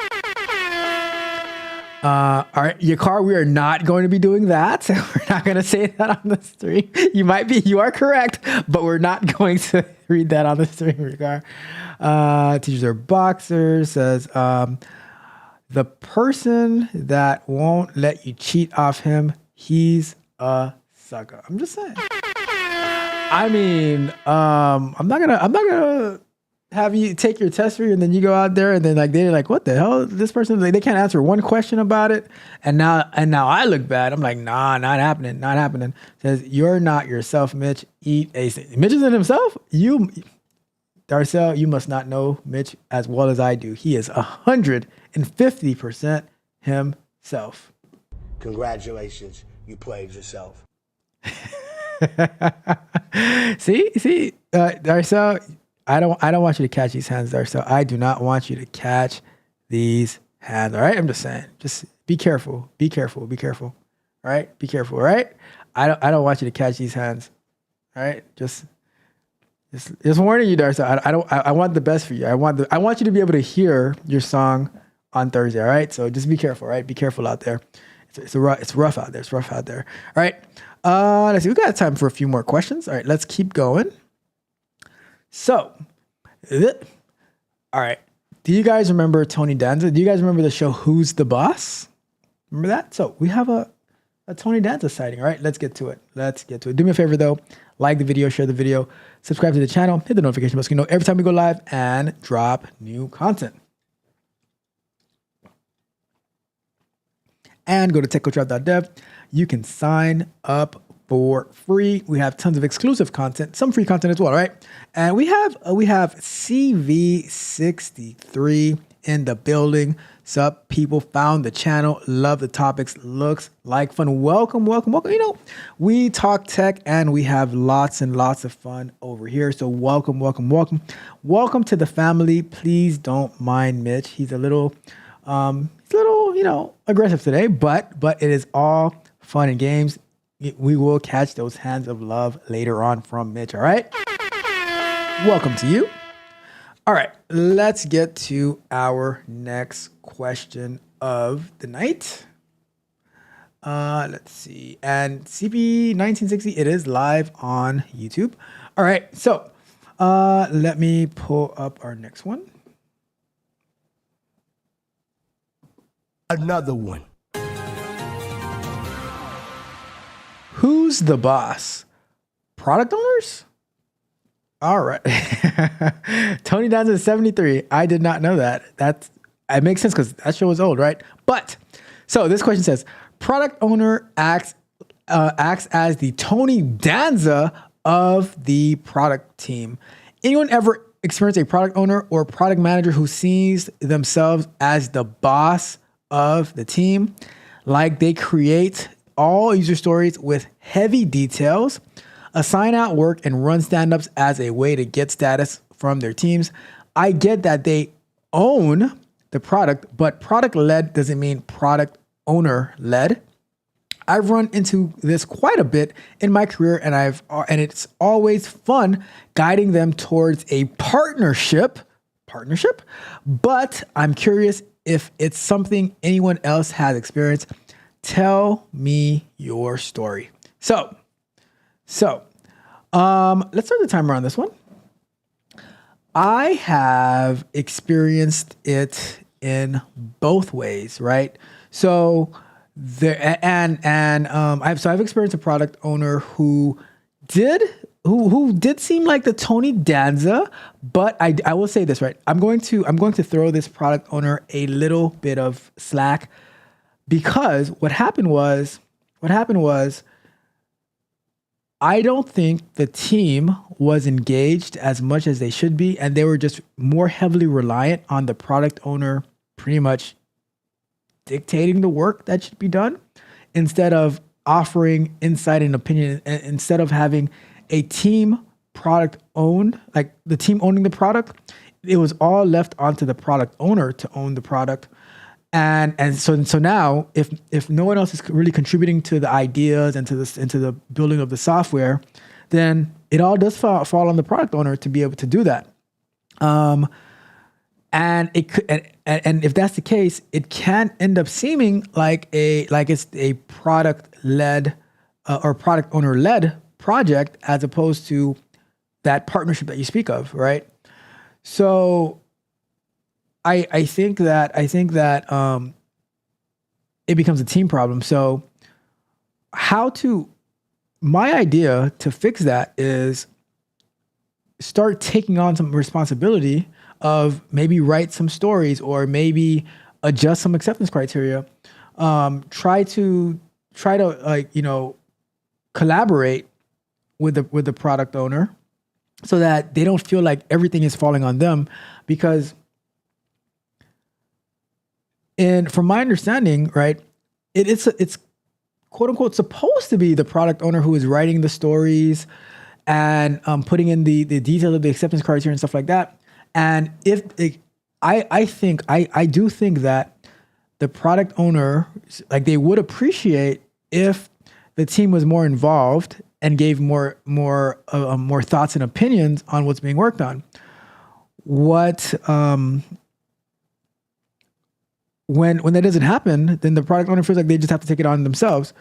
All right, your car, we are not going to be doing that. We're not going to say that on the stream. You are correct, but we're not going to read that on the stream, your car. Teachers are boxers, says, the person that won't let you cheat off him, he's a sucker. I'm just saying. I mean, I'm not gonna have you take your test for you and then you go out there and then like they're like, what the hell? This person, like, they can't answer one question about it. And now I look bad. I'm like, nah, not happening. Says, you're not yourself, Mitch. Eat a Mitch isn't himself. Darcel, you must not know Mitch as well as I do. He is 150% himself. Congratulations, you played yourself. See, Darcel, I don't want you to catch these hands, Darcel. I do not want you to catch these hands. All right, I'm just saying. Just be careful. Be careful. All right, be careful. All right, I don't want you to catch these hands. All right, just warning you, Darcel. I want the best for you. I want you to be able to hear your song on Thursday. All right, so just be careful. All right, be careful out there. It's rough out there. All right. Let's see. We got time for a few more questions. All right, let's keep going. So, all right. Do you guys remember Tony Danza? Do you guys remember the show Who's the Boss? Remember that? So we have a Tony Danza sighting. All right, let's get to it. Do me a favor though. Like the video, share the video, subscribe to the channel, hit the notification bell so you know every time we go live and drop new content. And go to techcoachrob.dev. You can sign up for free. We have tons of exclusive content, some free content as well, right? And we have CV63 in the building. Sup, people, found the channel, love the topics, looks like fun. Welcome. You know, we talk tech and we have lots and lots of fun over here. So welcome to the family. Please don't mind Mitch. He's a little, you know, aggressive today, but it is all fun and games. We will catch those hands of love later on from Mitch. All right. Welcome to you. All right. Let's get to our next question of the night. Let's see. And CP1960, it is live on YouTube. All right. So let me pull up our next one. Another one. Who's the boss? Product owners? All right. Tony Danza is 73. I did not know that. It makes sense because that show is old, right? But so this question says, product owner acts as the Tony Danza of the product team. Anyone ever experience a product owner or product manager who sees themselves as the boss of the team? Like they create all user stories with heavy details, assign out work, and run stand-ups as a way to get status from their teams. I get that they own the product, but product-led doesn't mean product owner-led. I've run into this quite a bit in my career, and it's always fun guiding them towards a partnership. But I'm curious if it's something anyone else has experienced. Tell me your story. So let's start the timer on this one. I have experienced it in both ways, right? So I've experienced a product owner who did seem like the Tony Danza, but I will say this, right? I'm going to throw this product owner a little bit of slack. Because what happened was I don't think the team was engaged as much as they should be, and they were just more heavily reliant on the product owner pretty much dictating the work that should be done instead of offering insight and opinion, instead of having a team product owned, like the team owning the product. It was all left onto the product owner to own the product. And so now if no one else is really contributing to the ideas and to the building of the software, then it all does fall on the product owner to be able to do that. And it could, and if that's the case, it can end up seeming like it's a product led or product owner led project as opposed to that partnership that you speak of, right? So I think that it becomes a team problem. So my idea to fix that is start taking on some responsibility of maybe write some stories or maybe adjust some acceptance criteria. Try to collaborate with the product owner so that they don't feel like everything is falling on them, because from my understanding, right, it's quote unquote supposed to be the product owner who is writing the stories and putting in the details of the acceptance criteria and stuff like that. And I do think that the product owner, like, they would appreciate if the team was more involved and gave more thoughts and opinions on what's being worked on. When that doesn't happen, then the product owner feels like they just have to take it on themselves.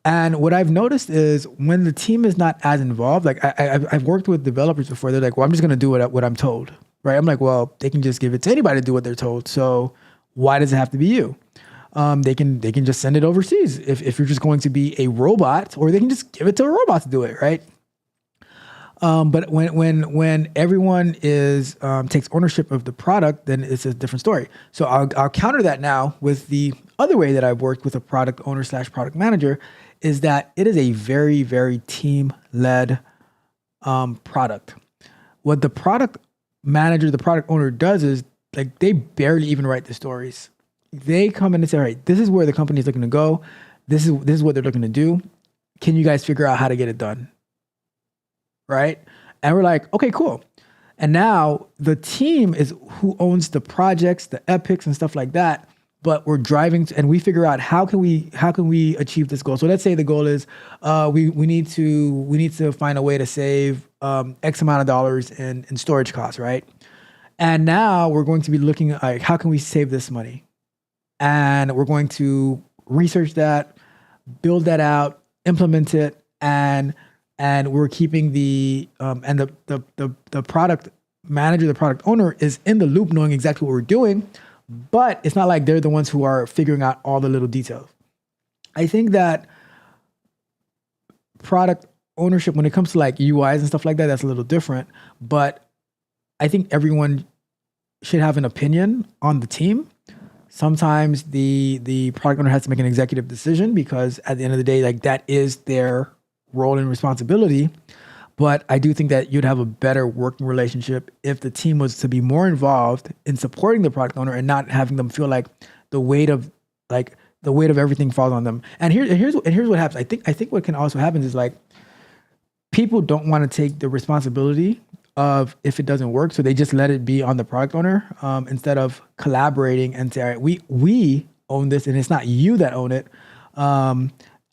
And what I've noticed is when the team is not as involved, like I've worked with developers before, they're like, well, I'm just going to do what I'm told, right? I'm like, well, they can just give it to anybody to do what they're told. So why does it have to be you? They can just send it overseas if you're just going to be a robot, or they can just give it to a robot to do it, right? But when everyone takes ownership of the product, then it's a different story. So I'll counter that now with the other way that I've worked with a product owner / product manager, is that it is a very, very team-led product. What the product manager, the product owner does is, like, they barely even write the stories. They come in and say, all right, this is where the company is looking to go. This is what they're looking to do. Can you guys figure out how to get it done? Right? And we're like, okay, cool. And now the team is who owns the projects, the epics and stuff like that. But we're driving and we figure out how can we achieve this goal. So let's say the goal is we need to find a way to save X amount of dollars in storage costs, right? And now we're going to be looking at, like, how can we save this money? And we're going to research that, build that out, implement it, and we're keeping the product manager, the product owner, is in the loop, knowing exactly what we're doing, but it's not like they're the ones who are figuring out all the little details. I think that product ownership, when it comes to like UIs and stuff like that, that's a little different, but I think everyone should have an opinion on the team. Sometimes the product owner has to make an executive decision because at the end of the day, like, that is their role and responsibility. But I do think that you'd have a better working relationship if the team was to be more involved in supporting the product owner and not having them feel like the weight of everything falls on them. And here's what happens. I think what can also happen is, like, people don't want to take the responsibility of if it doesn't work, so they just let it be on the product owner instead of collaborating and say, all right, we own this and it's not you that own it.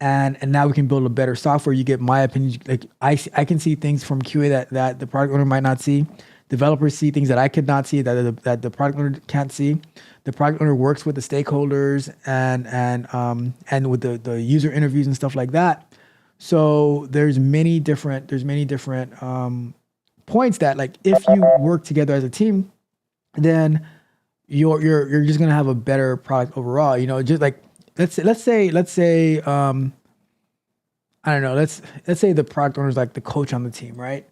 And now we can build a better software. You get my opinion. Like, I can see things from QA that the product owner might not see. Developers see things that I could not see, that the product owner can't see. The product owner works with the stakeholders and with the user interviews and stuff like that. So there's many different points that, like, if you work together as a team, then you're just gonna have a better product overall. You know, just like let's say I don't know, let's say the product owner is like the coach on the team, right?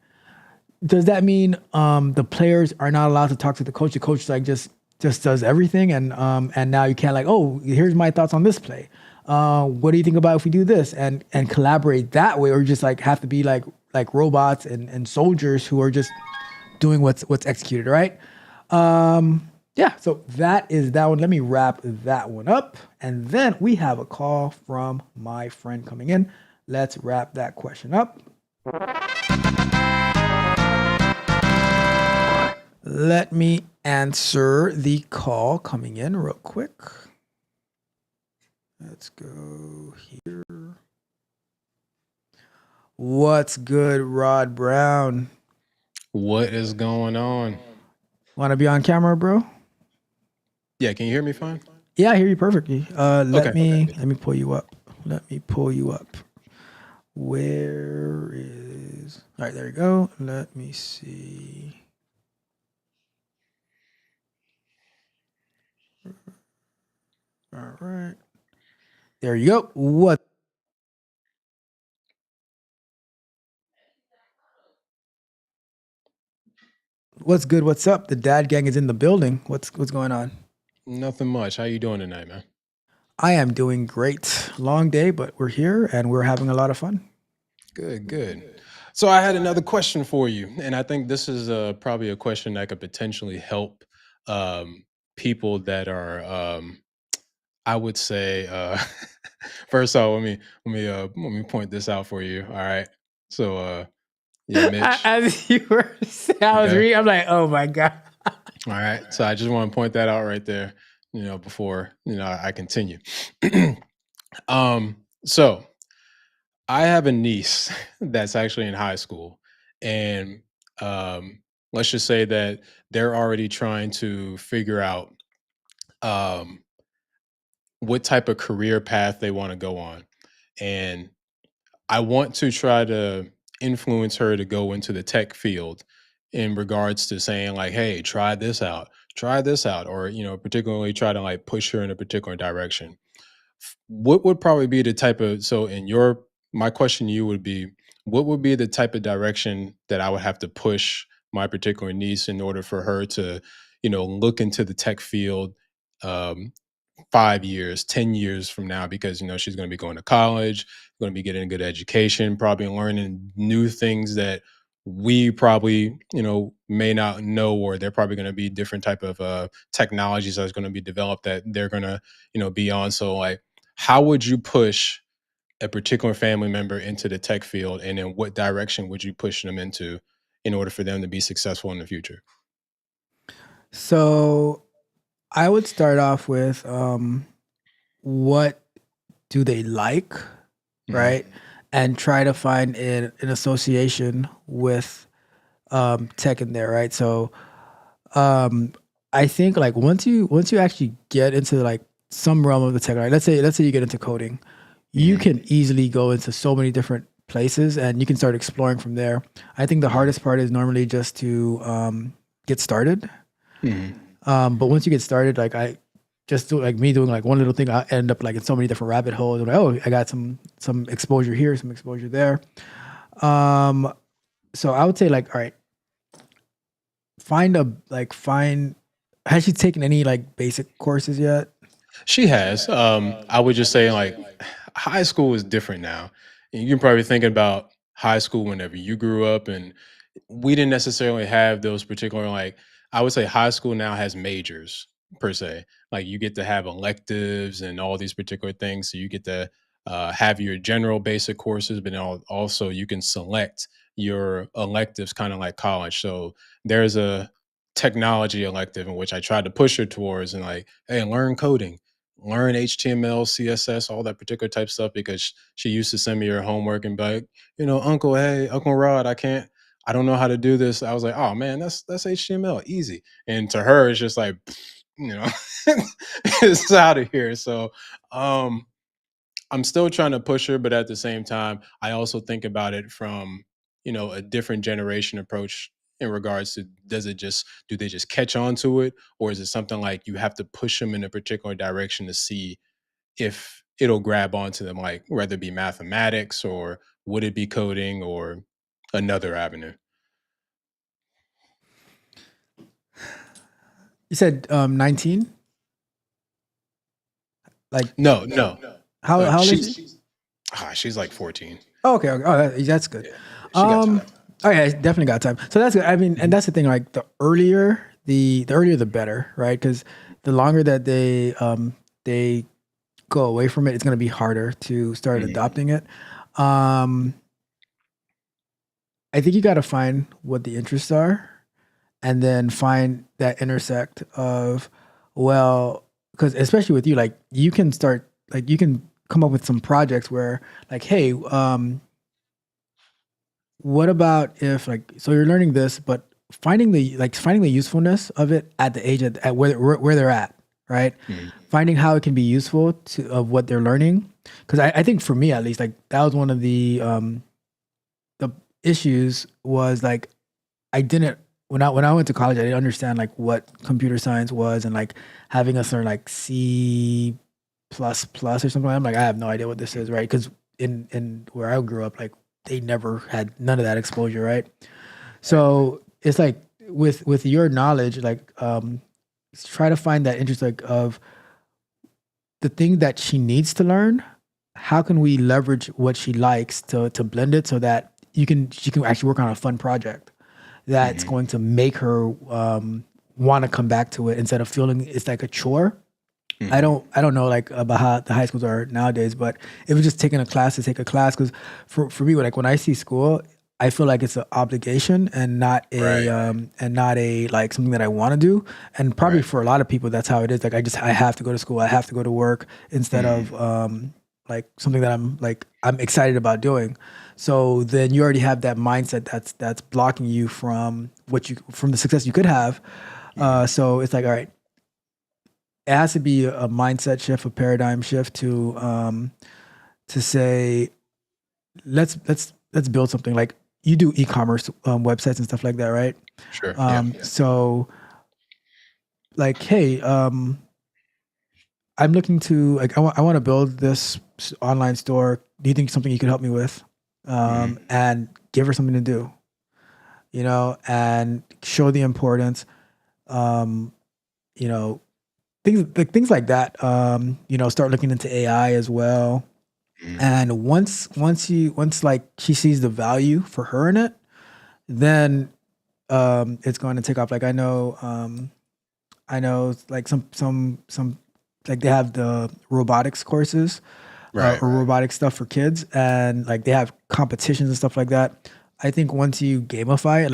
Does that mean the players are not allowed to talk to the coach? The coach, like, just does everything, and now you can't, like, oh, here's my thoughts on this play. What do you think about if we do this and collaborate that way, or just like have to be like robots and soldiers who are just doing what's executed, right? Yeah, so that is that one. Let me wrap that one up. And then we have a call from my friend coming in. Let's wrap that question up. Let me answer the call coming in real quick. Let's go here. What's good, Rod Brown? What is going on? Want to be on camera, bro? Yeah, can you hear me fine? Yeah, I hear you perfectly. Let Okay. me pull you up. Let me pull you up. Where is... All right, there you go. Let me see. All right. There you go. What's good? What's up? The dad gang is in the building. What's going on? Nothing much. How you doing tonight, man? I am doing great. Long day, but we're here and we're having a lot of fun. Good. So I had another question for you, and I think this is probably a question that could potentially help people that are, I would say, first off, let me point this out for you. All right. So, yeah, Mitch. As you were saying, I was Okay. reading, I'm like, oh my God. All right. So I just want to point that out right there, before, I continue. So I have a niece that's actually in high school, and let's just say that they're already trying to figure out um, what type of career path they want to go on. And I want to try to influence her to go into the tech field in regards to saying like, "Hey, try this out," or particularly try to like push her in a particular direction. What would probably be the type of so in your my question to you would be, what would be the type of direction that I would have to push my particular niece in order for her to, look into the tech field um, 5 years, 10 years from now, because she's going to be going to college, going to be getting a good education, probably learning new things that we probably may not know, or they're probably going to be different type of technologies that's going to be developed that they're going to be on. So like, how would you push a particular family member into the tech field, and in what direction would you push them into in order for them to be successful in the future? So I would start off with what do they like, Mhm. right? And try to find an association with tech in there, right? So um, I think like once you actually get into like some realm of the tech, right? Let's say you get into coding, you Mhm. can easily go into so many different places and you can start exploring from there. I think the Mhm. hardest part is normally just to get started. Mhm. But once you get started, like I just do like me doing like one little thing, I end up like in so many different rabbit holes. I'm like, oh, I got some exposure here, some exposure there. Um, so I would say like, all right, find. Has she taken any like basic courses yet? She has. I would just say like high school is different now. And you can probably think about high school whenever you grew up, and we didn't necessarily have those particular like I would say high school now has majors per se. Like you get to have electives and all these particular things. So you get to have your general basic courses, but also you can select your electives kind of like college. So there's a technology elective in which I tried to push her towards and like, hey, learn coding, learn HTML, CSS, all that particular type stuff, because she used to send me her homework and be like, Uncle, hey, Uncle Rod, I don't know how to do this. I was like, oh man, that's HTML, easy. And to her, it's just like, you know, it's out of here. So um I'm still trying to push her, but at the same time, I also think about it from, a different generation approach in regards to do they just catch on to it, or is it something like you have to push them in a particular direction to see if it'll grab onto them, like whether it be mathematics or would it be coding or another avenue? You said 19. Like No, no. How old is she? She's like 14. Oh, okay. Okay. Oh, that's good. She got time. Oh yeah, definitely got time. So that's good. I mean, and that's the thing. Like the earlier the better, right? Because the longer that they go away from it, it's going to be harder to start adopting it. I think you got to find what the interests are, and then find that intersect of, well, because especially with you, like you can start, like you can come up with some projects where, like, hey, what about if, like, so you're learning this, but finding the usefulness of it at the age at where they're at, right? Finding how it can be useful to of what they're learning, because I think for me at least, like that was one of the issues was like I didn't when I went to college, I didn't understand like what computer science was, and like having us learn like C plus plus or something. I'm like, I have no idea what this is, right? Because in where I grew up, like they never had none of that exposure, right? So it's like with your knowledge, like try to find that interest like of the thing that she needs to learn. How can we leverage what she likes to blend it so that she can actually work on a fun project that's going to make her want to come back to it instead of feeling it's like a chore. I don't know like about how the high schools are nowadays, but it was just taking a class to take a class. Because for me, like when I see school, I feel like it's an obligation and not a like something that I want to do. And probably for a lot of people, that's how it is. Like I have to go to school, I have to go to work instead of like something that I'm excited about doing. So then you already have that mindset that's blocking you from from the success you could have. So it's like, all right, it has to be a mindset shift, a paradigm shift to say, let's build something. Like you do e-commerce websites and stuff like that, right? Sure. So like, hey, I'm looking to like, I want to build this online store. Do you think something you could help me with? And give her something to do, and show the importance, things like that. Start looking into AI as well. And once like she sees the value for her in it, then it's going to take off. Like I know like some like they have the robotics courses, or robotic stuff for kids, and like they have competitions and stuff like that. I think once you gamify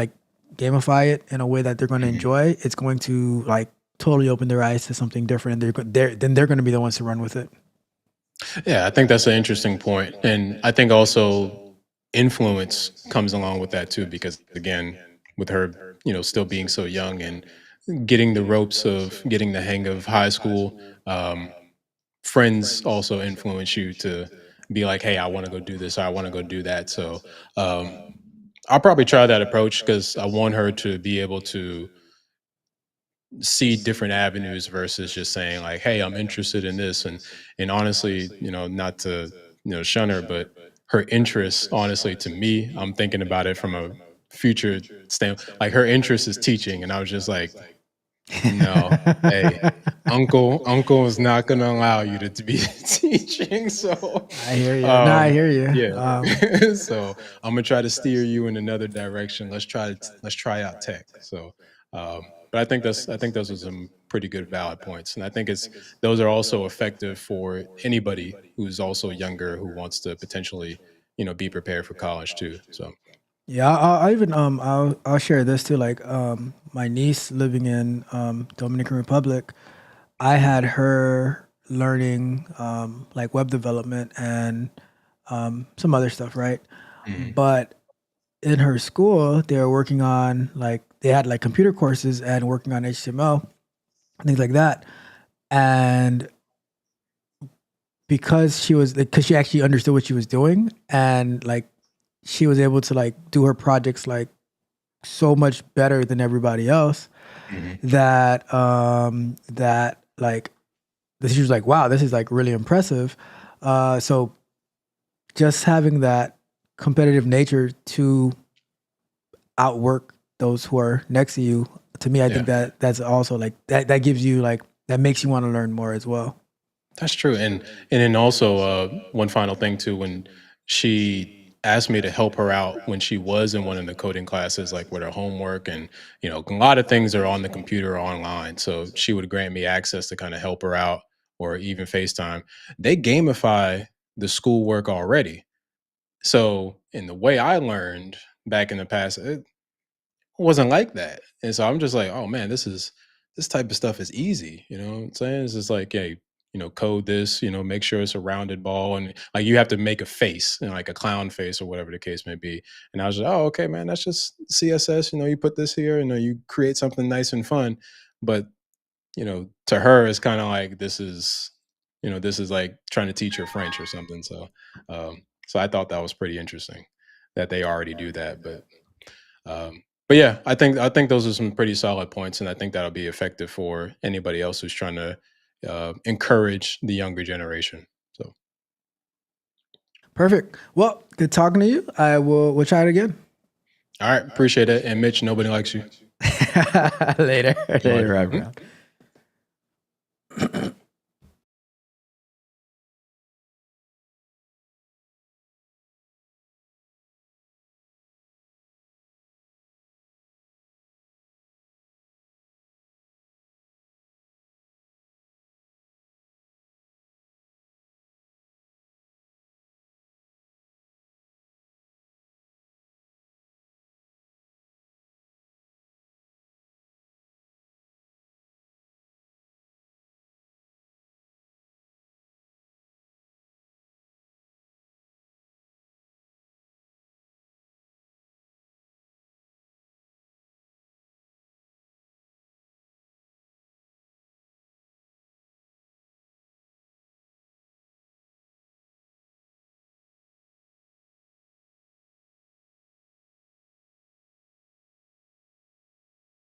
it in a way that they're going to enjoy, it's going to like totally open their eyes to something different, and they're going to be the ones to run with it. Yeah, I think that's an interesting point. And I think also influence comes along with that too, because again, with her, still being so young and getting the ropes of getting the hang of high school, friends also influence you to be like, hey, I want to go do this, or I want to go do that. So I'll probably try that approach because I want her to be able to see different avenues versus just saying like, hey, I'm interested in this. And honestly, not to shun her, but her interests, honestly, to me, I'm thinking about it from a future standpoint. Like her interest is teaching, and I was just like, no, hey, uncle is not going to allow you to be teaching. So I hear you. I hear you. Yeah. So I'm gonna try to steer you in another direction. Let's try out tech. So but I think those are some pretty good valid points, and I think those are also effective for anybody who's also younger who wants to potentially be prepared for college too. So Yeah, I even I'll share this too. Like my niece living in Dominican Republic, I had her learning like web development and some other stuff, right? But in her school, they were working on like they had like computer courses and working on HTML, things like that. And because she actually understood what she was doing, and like she was able to like do her projects like so much better than everybody else, that like the teacher was like, wow, this is like really impressive. So just having that competitive nature to outwork those who are next to you, to me, I think that's also like that gives you like, that makes you want to learn more as well. That's true. And then also one final thing too, when she asked me to help her out when she was in one of the coding classes, like with her homework and a lot of things are on the computer or online. So she would grant me access to kind of help her out or even FaceTime. They gamify the schoolwork already. So in the way I learned back in the past, wasn't like that. And so I'm just like, oh man, this type of stuff is easy. You know what I'm saying? It's just like, hey, code this, make sure it's a rounded ball. And like you have to make a face, like a clown face or whatever the case may be. And I was just, oh, okay, man, that's just CSS. You put this here, you create something nice and fun. But, to her, it's kind of like this is like trying to teach her French or something. So I thought that was pretty interesting that they already do that. But yeah, I think those are some pretty solid points, and I think that'll be effective for anybody else who's trying to encourage the younger generation. So, Perfect. Well, good talking to you. We'll try it again. all right, appreciate it. And Mitch, nobody likes you. Later. Later, right, Mhm. bro.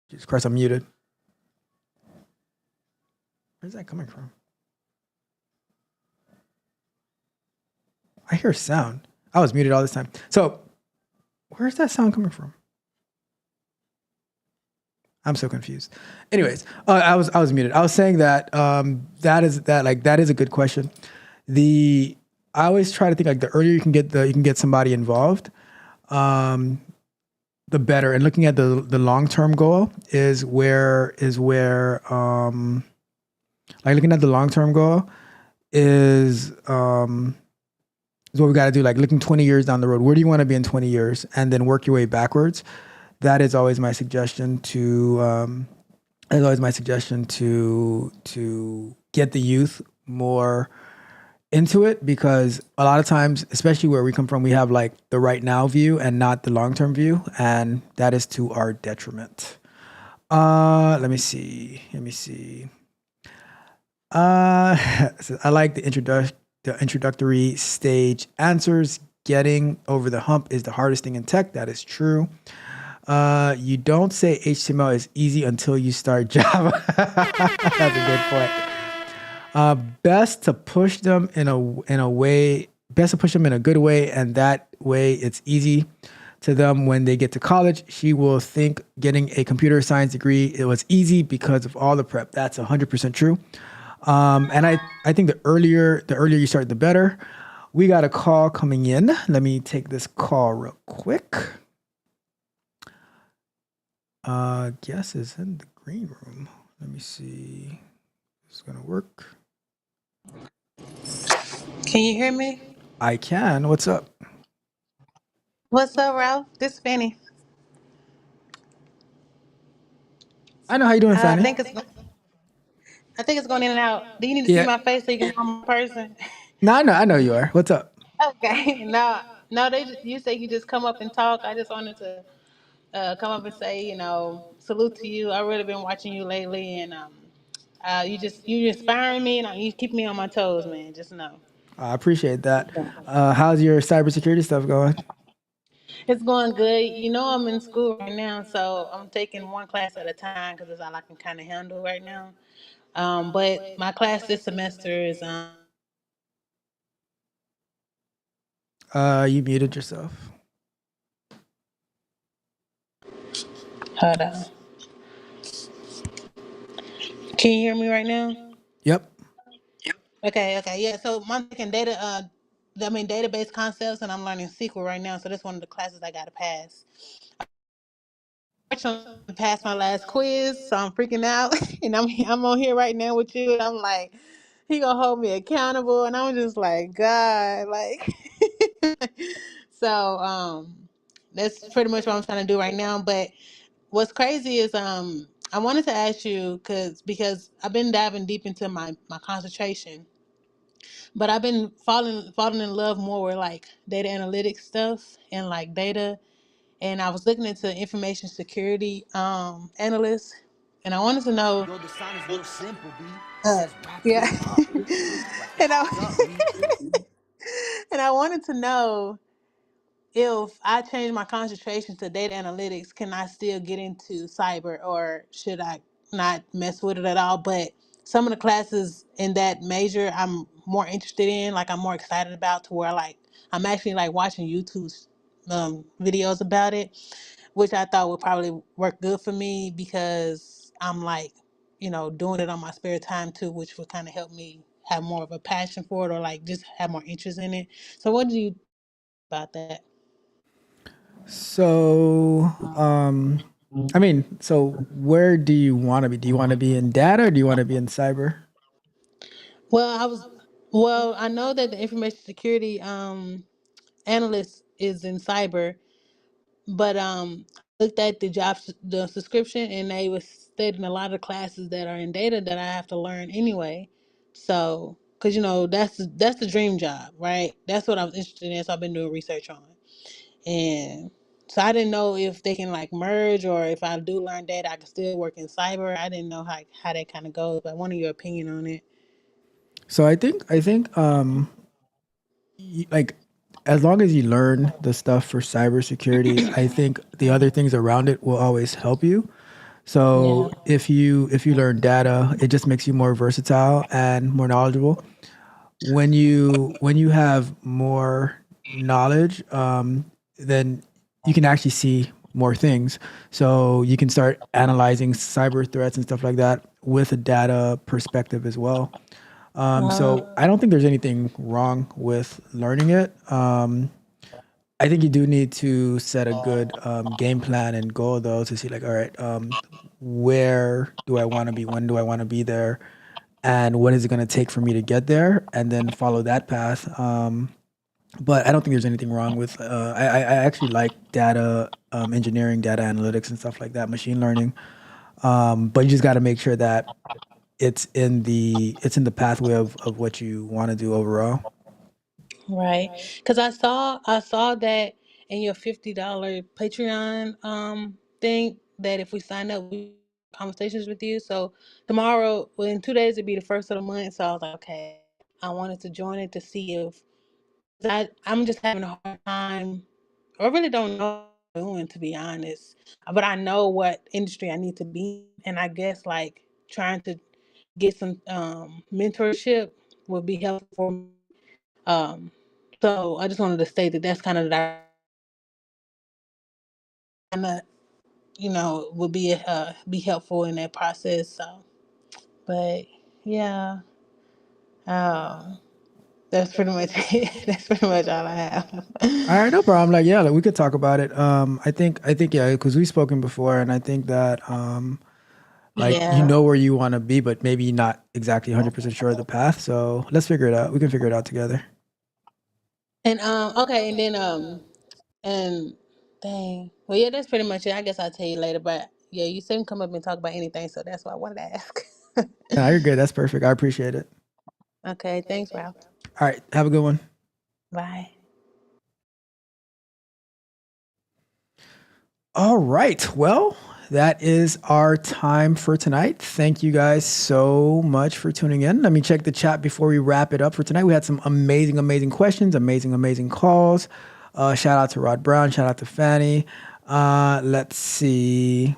Jesus Christ, I'm muted. Where's that coming from? I hear sound. I was muted all this time. So, where's that sound coming from? I'm so confused. Anyways, I was muted. I was saying that that is a good question. I always try to think like the earlier you can get somebody involved, the better. And looking at the long term goal is where like looking at the long term goal is what we got to do. Like looking 20 years down the road, where do you want to be in 20 years, and then work your way backwards. That is always my suggestion to. That is always my suggestion to get the youth more into it, because a lot of times, especially where we come from, we have like the right now view and not the long term view, and that is to our detriment. Let me see. So I like the introductory stage answers. Getting over the hump is the hardest thing in tech. That is true. You don't say HTML is easy until you start Java. That's a good point. Best to push them in a way. Best to push them in a good way, and that way it's easy to them when they get to college. She will think getting a computer science degree it was easy because of all the prep. That's 100% true. And I think the earlier you start, the better. We got a call coming in. Let me take this call real quick. Guess is in the green room. Let me see. It's gonna work. Can you hear me? I can. What's up? What's up, Ralph? This is Fanny. I know how you doing, I Fanny. think it's I think it's going in and out. Do you need to see Yeah. my face so you can know I'm a person? No, I know you are. What's up? Okay. No, no. You say you just come up and talk. I just wanted to come up and say, salute to you. I really been watching you lately, and you inspiring me, and you keep me on my toes, man. Just know. I appreciate that. How's your cybersecurity stuff going? It's going good. I'm in school right now, so I'm taking one class at a time because it's all I can kind of handle right now. But my class this semester is You muted yourself. hold on. Can you hear me right now? Yep. Okay, yeah. So I'm taking database concepts, and I'm learning SQL right now. So that's one of the classes I got to pass. Trying to pass my last quiz, so I'm freaking out, and I'm on here right now with you, and I'm like, he gonna hold me accountable, and I'm just like, God, like, so that's pretty much what I'm trying to do right now. But what's crazy is I wanted to ask you because I've been diving deep into my concentration, but I've been falling in love more with like data analytics stuff and like data, and I was looking into information security analysts, and I wanted to know. Yo, the sign is real simple, B. It Uh, says rap yeah, hip hop. Wrap the and I fuck up, B. and I wanted to know if I change my concentration to data analytics, can I still get into cyber, or should I not mess with it at all? But some of the classes in that major, I'm more interested in, like I'm more excited about, to where like I'm actually like watching YouTube videos about it, which I thought would probably work good for me because I'm like, doing it on my spare time too, which would kind of help me have more of a passion for it, or like just have more interest in it. So what do you think about that? So, so where do you want to be? Do you want to be in data or do you want to be in cyber? Well, I know that the information security analyst is in cyber, but I looked at the subscription, and they was stating a lot of classes that are in data that I have to learn anyway. So, because that's the dream job, right? That's what I was interested in. So I've been doing research on, and so I didn't know if they can like merge, or if I do learn data, I can still work in cyber. I didn't know how that kind of goes, but I wanted your opinion on it. So I think like as long as you learn the stuff for cybersecurity, I think the other things around it will always help you. Yeah. So if you learn data, it just makes you more versatile and more knowledgeable. When you have more knowledge, then you can actually see more things. So you can start analyzing cyber threats and stuff like that with a data perspective as well. So I don't think there's anything wrong with learning it. I think you do need to set a good game plan and goal though to see like, all right, where do I want to be? When do I want to be there? And what is it going to take for me to get there? And then follow that path. But I don't think there's anything wrong with. I actually like data engineering, data analytics, and stuff like that, machine learning. But you just got to make sure that it's in the pathway of what you want to do overall. Right. Because I saw that in your $50 Patreon thing, that if we sign up, we conversations with you. So tomorrow, well, in 2 days, it'd be the first of the month. So I was like, okay, I wanted to join it to see if, 'cause I'm just having a hard time. I really don't know what I'm doing, to be honest. But I know what industry I need to be in, and I guess like trying to get some mentorship would be helpful for me. Um, so I just wanted to state that that's kind of the kind of would be helpful in that process. So, but yeah, um, that's pretty much it. That's pretty much all I have. All right, no problem. Like, yeah, like we could talk about it. I think, yeah, because we've spoken before, and I think that, like, you Yeah. know where you want to be, but maybe you're not exactly 100% sure of the path. So let's figure it out. We can figure it out together. And okay, and then and dang, well, yeah, that's pretty much it. I guess I'll tell you later. But yeah, you said come up and talk about anything, so that's why I wanted to ask. No, you're good. That's perfect. I appreciate it. Okay, thanks, Ralph. All right, have a good one. Bye. All right. Well, that is our time for tonight. Thank you guys so much for tuning in. Let me check the chat before we wrap it up for tonight. We had some amazing, amazing questions, amazing, amazing calls. Shout out to Rod Brown. Shout out to Fanny. Let's see.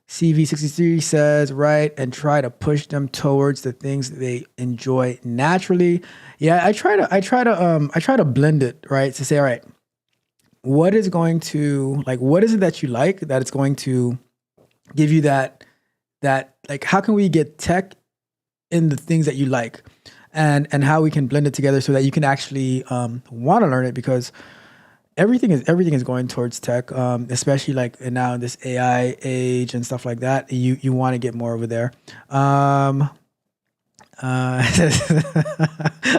CV63 says, right, and try to push them towards the things that they enjoy naturally. Yeah, I try to blend it, right? To say, all right, what is it that you like that it's going to give you that, like, how can we get tech in the things that you like, and how we can blend it together so that you can actually want to learn it, because everything is going towards tech, especially like now in this AI age and stuff like that. You want to get more over there.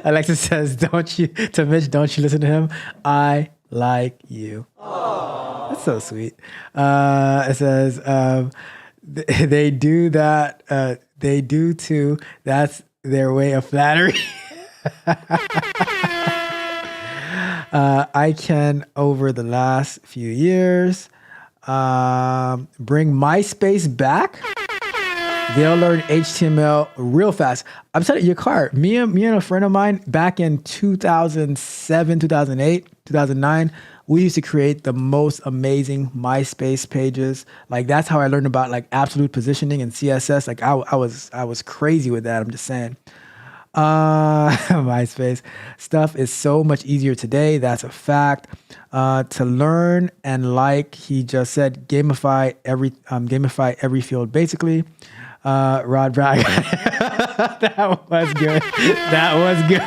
Alexis says, "Don't you to Mitch? Don't you listen to him? I like you." That's so sweet. It says, "They do that. They do too. That's their way of flattery." I can, over the last few years, bring MySpace back. They'll learn HTML real fast. I'm telling you, your car. Me and a friend of mine back in 2007, 2008, 2009, we used to create the most amazing MySpace pages. Like that's how I learned about like absolute positioning and CSS. Like I was crazy with that. I'm just saying. MySpace stuff is so much easier today. That's a fact. To learn and like he just said, gamify every field basically. Rod Bragg. That was good. That was good.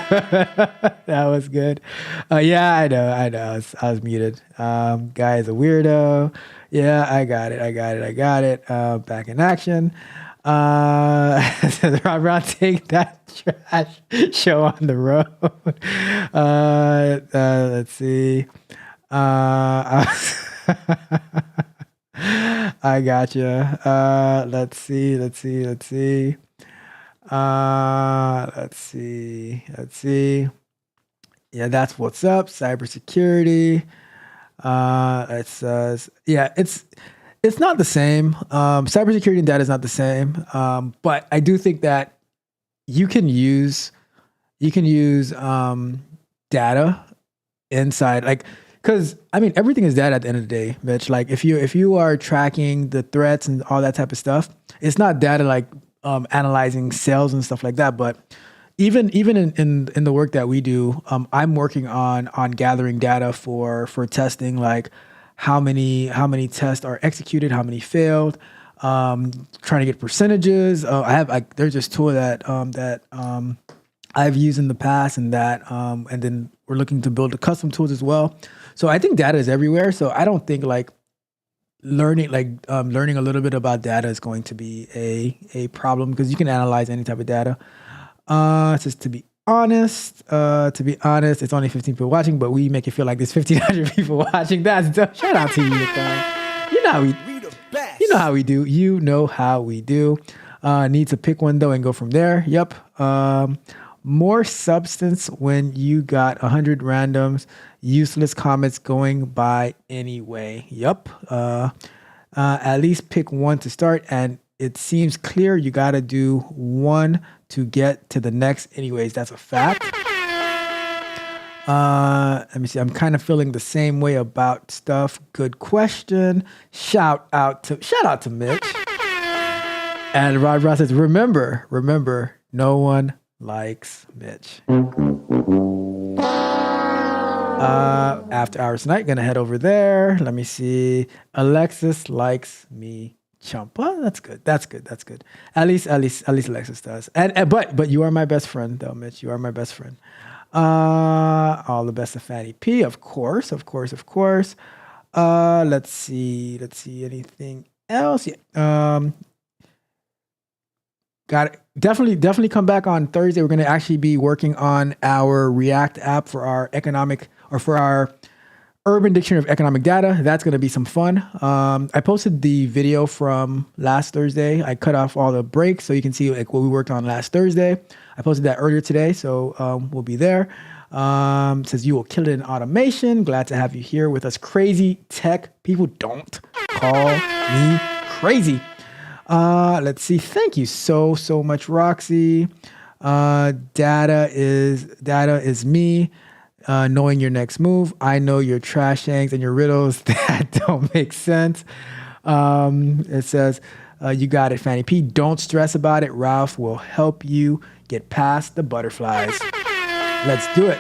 That was good. Yeah, I know. I was muted. Guy is a weirdo. Yeah, I got it. Back in action. Rod Brown, take that trash show on the road. Let's see. I gotcha. Let's see. Let's see. Yeah, that's what's up. Cybersecurity. It says, yeah, it's not the same. Cybersecurity and data is not the same. But I do think that you can use data inside, like, because I mean everything is data at the end of the day, Mitch. Like if you are tracking the threats and all that type of stuff, it's not data like analyzing sales and stuff like that. But even in the work that we do, I'm working on gathering data for testing, like how many tests are executed, how many failed, trying to get percentages. There's this tool that I've used in the past, and then we're looking to build the custom tools as well. So I think data is everywhere. So I don't think like learning a little bit about data is going to be a problem, because you can analyze any type of data. Just to be honest, it's only 15 people watching, but we make it feel like there's 1,500 people watching. That's dope. Shout out to you, guys. You know how we do. You know how we do. Need to pick one though and go from there. Yep. More substance when you got 100 randoms, useless comments going by anyway. Yep. At least pick one to start, and it seems clear you got to do one to get to the next anyways. That's a fact. Let me see. I'm kind of feeling the same way about stuff. Good question. Shout out to Mitch. And Rod Ross says, remember, no one likes Mitch. After hours tonight, gonna head over there. Let me see. Alexis likes me. Champa. That's good. At least Alexis does. And but you are my best friend though, Mitch. You are my best friend. All the best to Fanny P. Of course. Let's see. Anything else? Yeah. Got it. Definitely come back on Thursday. We're going to actually be working on our React app for our Urban Dictionary of Economic Data. That's going to be some fun. I posted the video from last Thursday. I cut off all the breaks so you can see like what we worked on last Thursday. I posted that earlier today, so we'll be there. Says you will kill it in automation. Glad to have you here with us. Crazy tech people, don't call me crazy. Let's see. Thank you so much, Roxy. Data is me. Knowing your next move. I know your trash hangs and your riddles that don't make sense. It says, you got it, Fanny P. Don't stress about it. Ralph will help you get past the butterflies. Let's do it.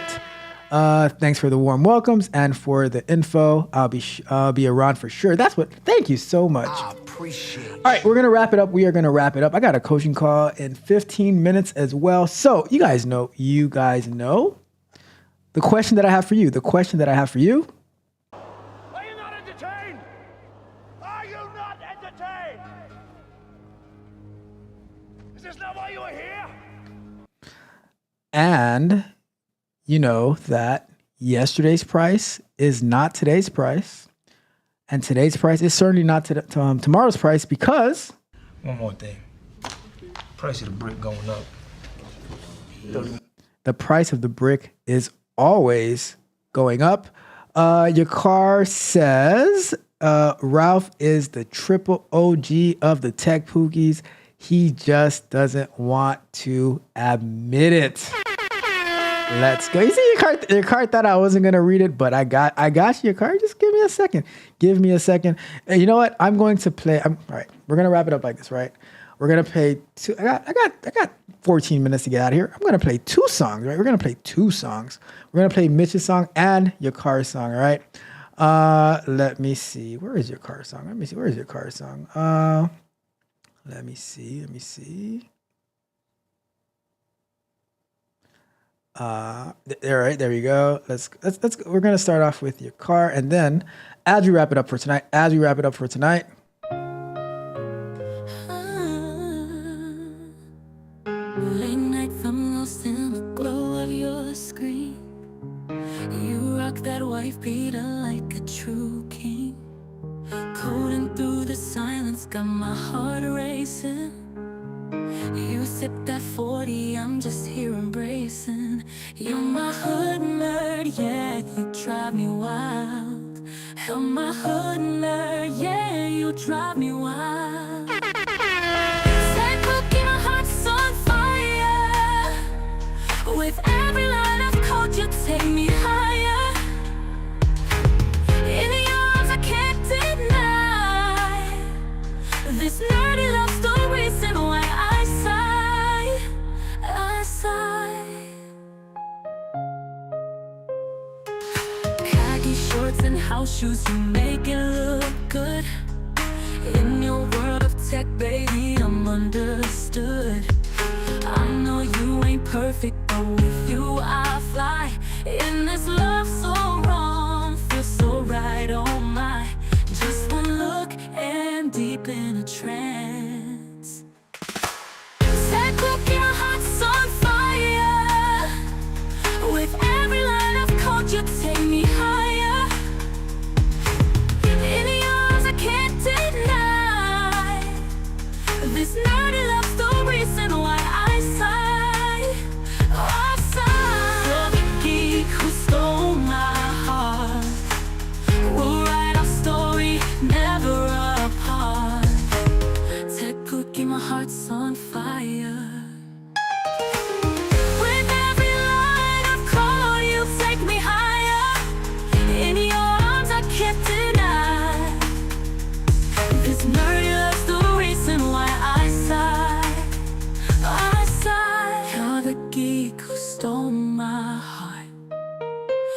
Thanks for the warm welcomes and for the info. I'll be around for sure. Thank you so much. appreciate you. All right, we're gonna wrap it up. We are gonna wrap it up. I got a coaching call in 15 minutes as well. So you guys know. The question that I have for you. Are you not entertained? Are you not entertained? Is this not why you are here? And you know that yesterday's price is not today's price. And today's price is certainly not tomorrow's price, because One more thing. Price of the brick going up. the price of the brick is always going up. Your car says Ralph is the triple OG of the tech pookies. He just doesn't want to admit it. Let's go. You see, your card thought I wasn't gonna read it, but I got you, your card. Just give me a second. And you know what? I'm going to play. All right, we're gonna wrap it up like this, right? We're gonna play two. I got 14 minutes to get out of here. I'm gonna play two songs, right? We're gonna play two songs. We're gonna play Mitch's song and your car song, all right? Let me see. Where is your car song? Let me see. Where is your car song? Let me see. All right, there we go. Let's we're gonna start off with your car, and then as we wrap it up for tonight, Late night, I'm lost in the glow of your screen. You rock that wife beater like a true king. Coding through the silence, got my heart racing. You sip that 40, I'm just here embracing. You're my hood nerd, yeah, you drive me wild. You're my hood nerd, yeah, you drive me wild. Say, cookie, my heart's on fire. With every line of code, you take me higher. In your arms, I can't deny this nerdy love story's and why I sigh. Khaki shorts and house shoes, you make it look good. In your world of tech, baby, I'm understood. I know you ain't perfect, but with you I fly. In this love so wrong, feels so right, oh my. Just one look and deep in a trance. Said, look, your heart's on fire. With every line of code, you take me higher. In your arms, I can't deny this nerdy love story's and why I sigh. You're the geek who stole my heart. We'll write our story, never apart. Tech cookie, my heart's on fire. With every line of code, you take me higher. In your arms, I can't deny this nerdy love story's and why I sigh. You're the geek who stole my heart.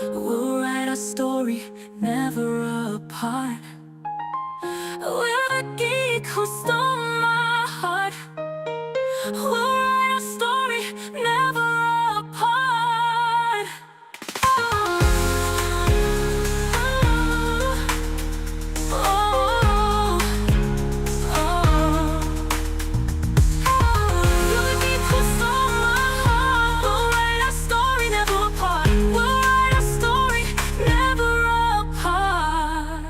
We'll write our story, never apart. We're the geek who stole my heart. We'll write our story, never apart. You're the geek who stole my heart. We'll write our story, never apart. We'll write our story, never apart.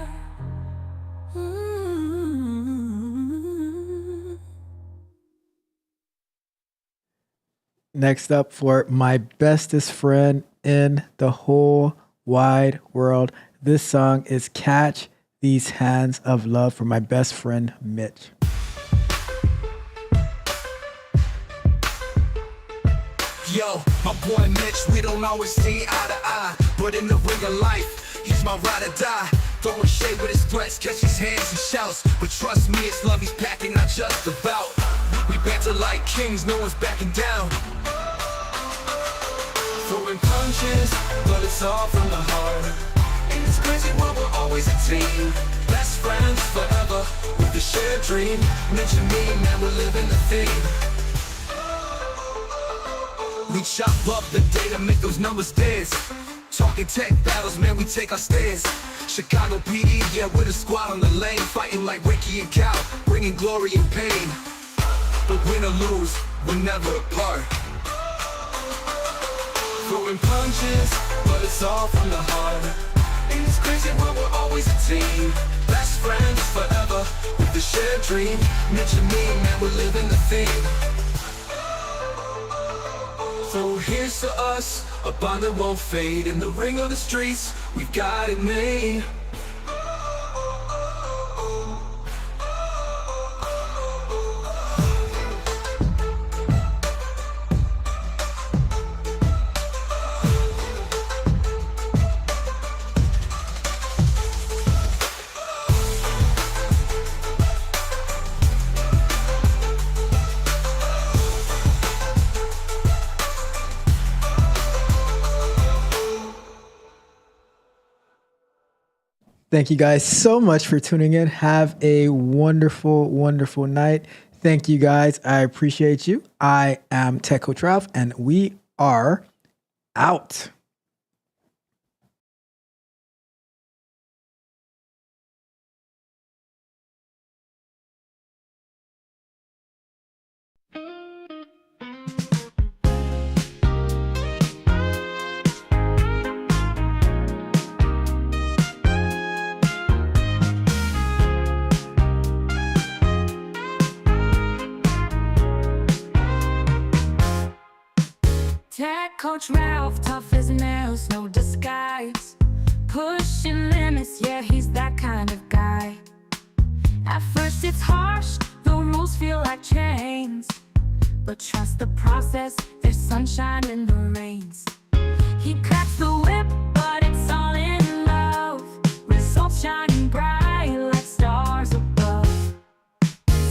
Next up, for my bestest friend in the whole wide world, this song is Catch These Hands of Love for my best friend, Mitch. Yo, my boy Mitch, we don't always see eye to eye, but in the ring of life, he's my ride or die. Throwing shade with his threats, catch his hands and shouts, but trust me, it's love he's packing, not just about. We banter like kings, no one's backing down. Throwing punches, but it's all from the heart. In this crazy world, we're always a team. Best friends forever, with the shared dream. Mention me, man, we're living the theme. We chop up the data, make those numbers dance. Talking tech battles, man, we take our stance. Chicago PD, yeah, we're the squad on the lane. Fighting like Ricky and Cal, bringing glory and pain. But win or lose, we're never apart. Throwing punches, but it's all from the heart. In this crazy world, we're always a team. Best friends forever, with the shared dream. Mention me, man, we're living the theme. So here's to us, a bond that won't fade. In the ring of the streets, we've got it made. Thank you guys so much for tuning in. Have a wonderful, wonderful night. Thank you guys. I appreciate you. I am Tech Coach Ralph, and we are out. Tech Coach Ralph, tough as nails, no disguise. Pushing limits, yeah, he's that kind of guy. At first it's harsh, the rules feel like chains. But trust the process, there's sunshine in the rains. He cracks the whip, but it's all in love. Results shining bright like stars above.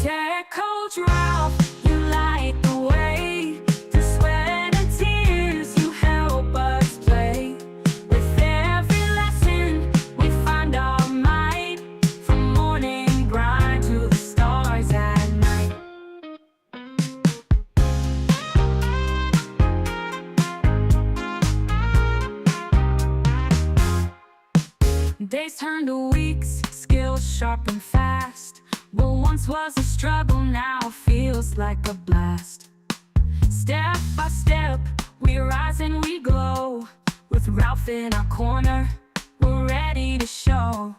Tech Coach Ralph, you light the way. Through sweat and tears, you help us play. With every lesson, we find our might. From morning grind to the stars at night. Days turn to weeks, skills sharp and fast. What once was a struggle now feels like a blast. Step by step, we rise and we glow. With Ralph in our corner, we're ready to show.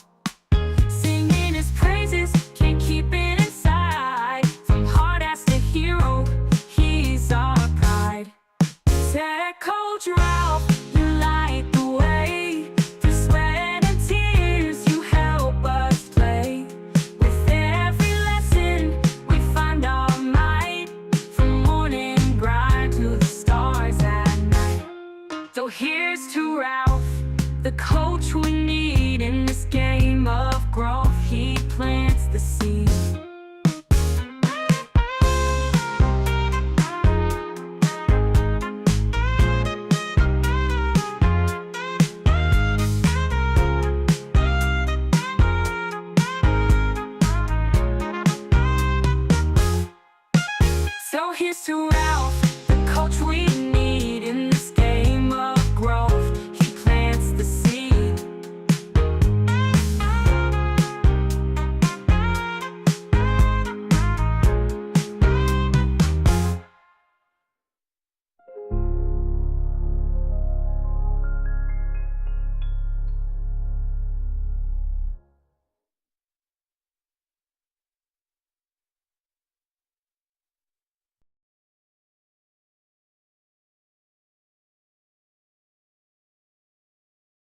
Singing his praises, can't keep it inside. From hard ass to hero, he's our pride. Tech Coach Ralph, you light the way. Through sweat and tears, you help us play. With every lesson, we find our might. From morning grind to the stars at night. So here's to Ralph, the coach we need in this game of growth. He plants the seed.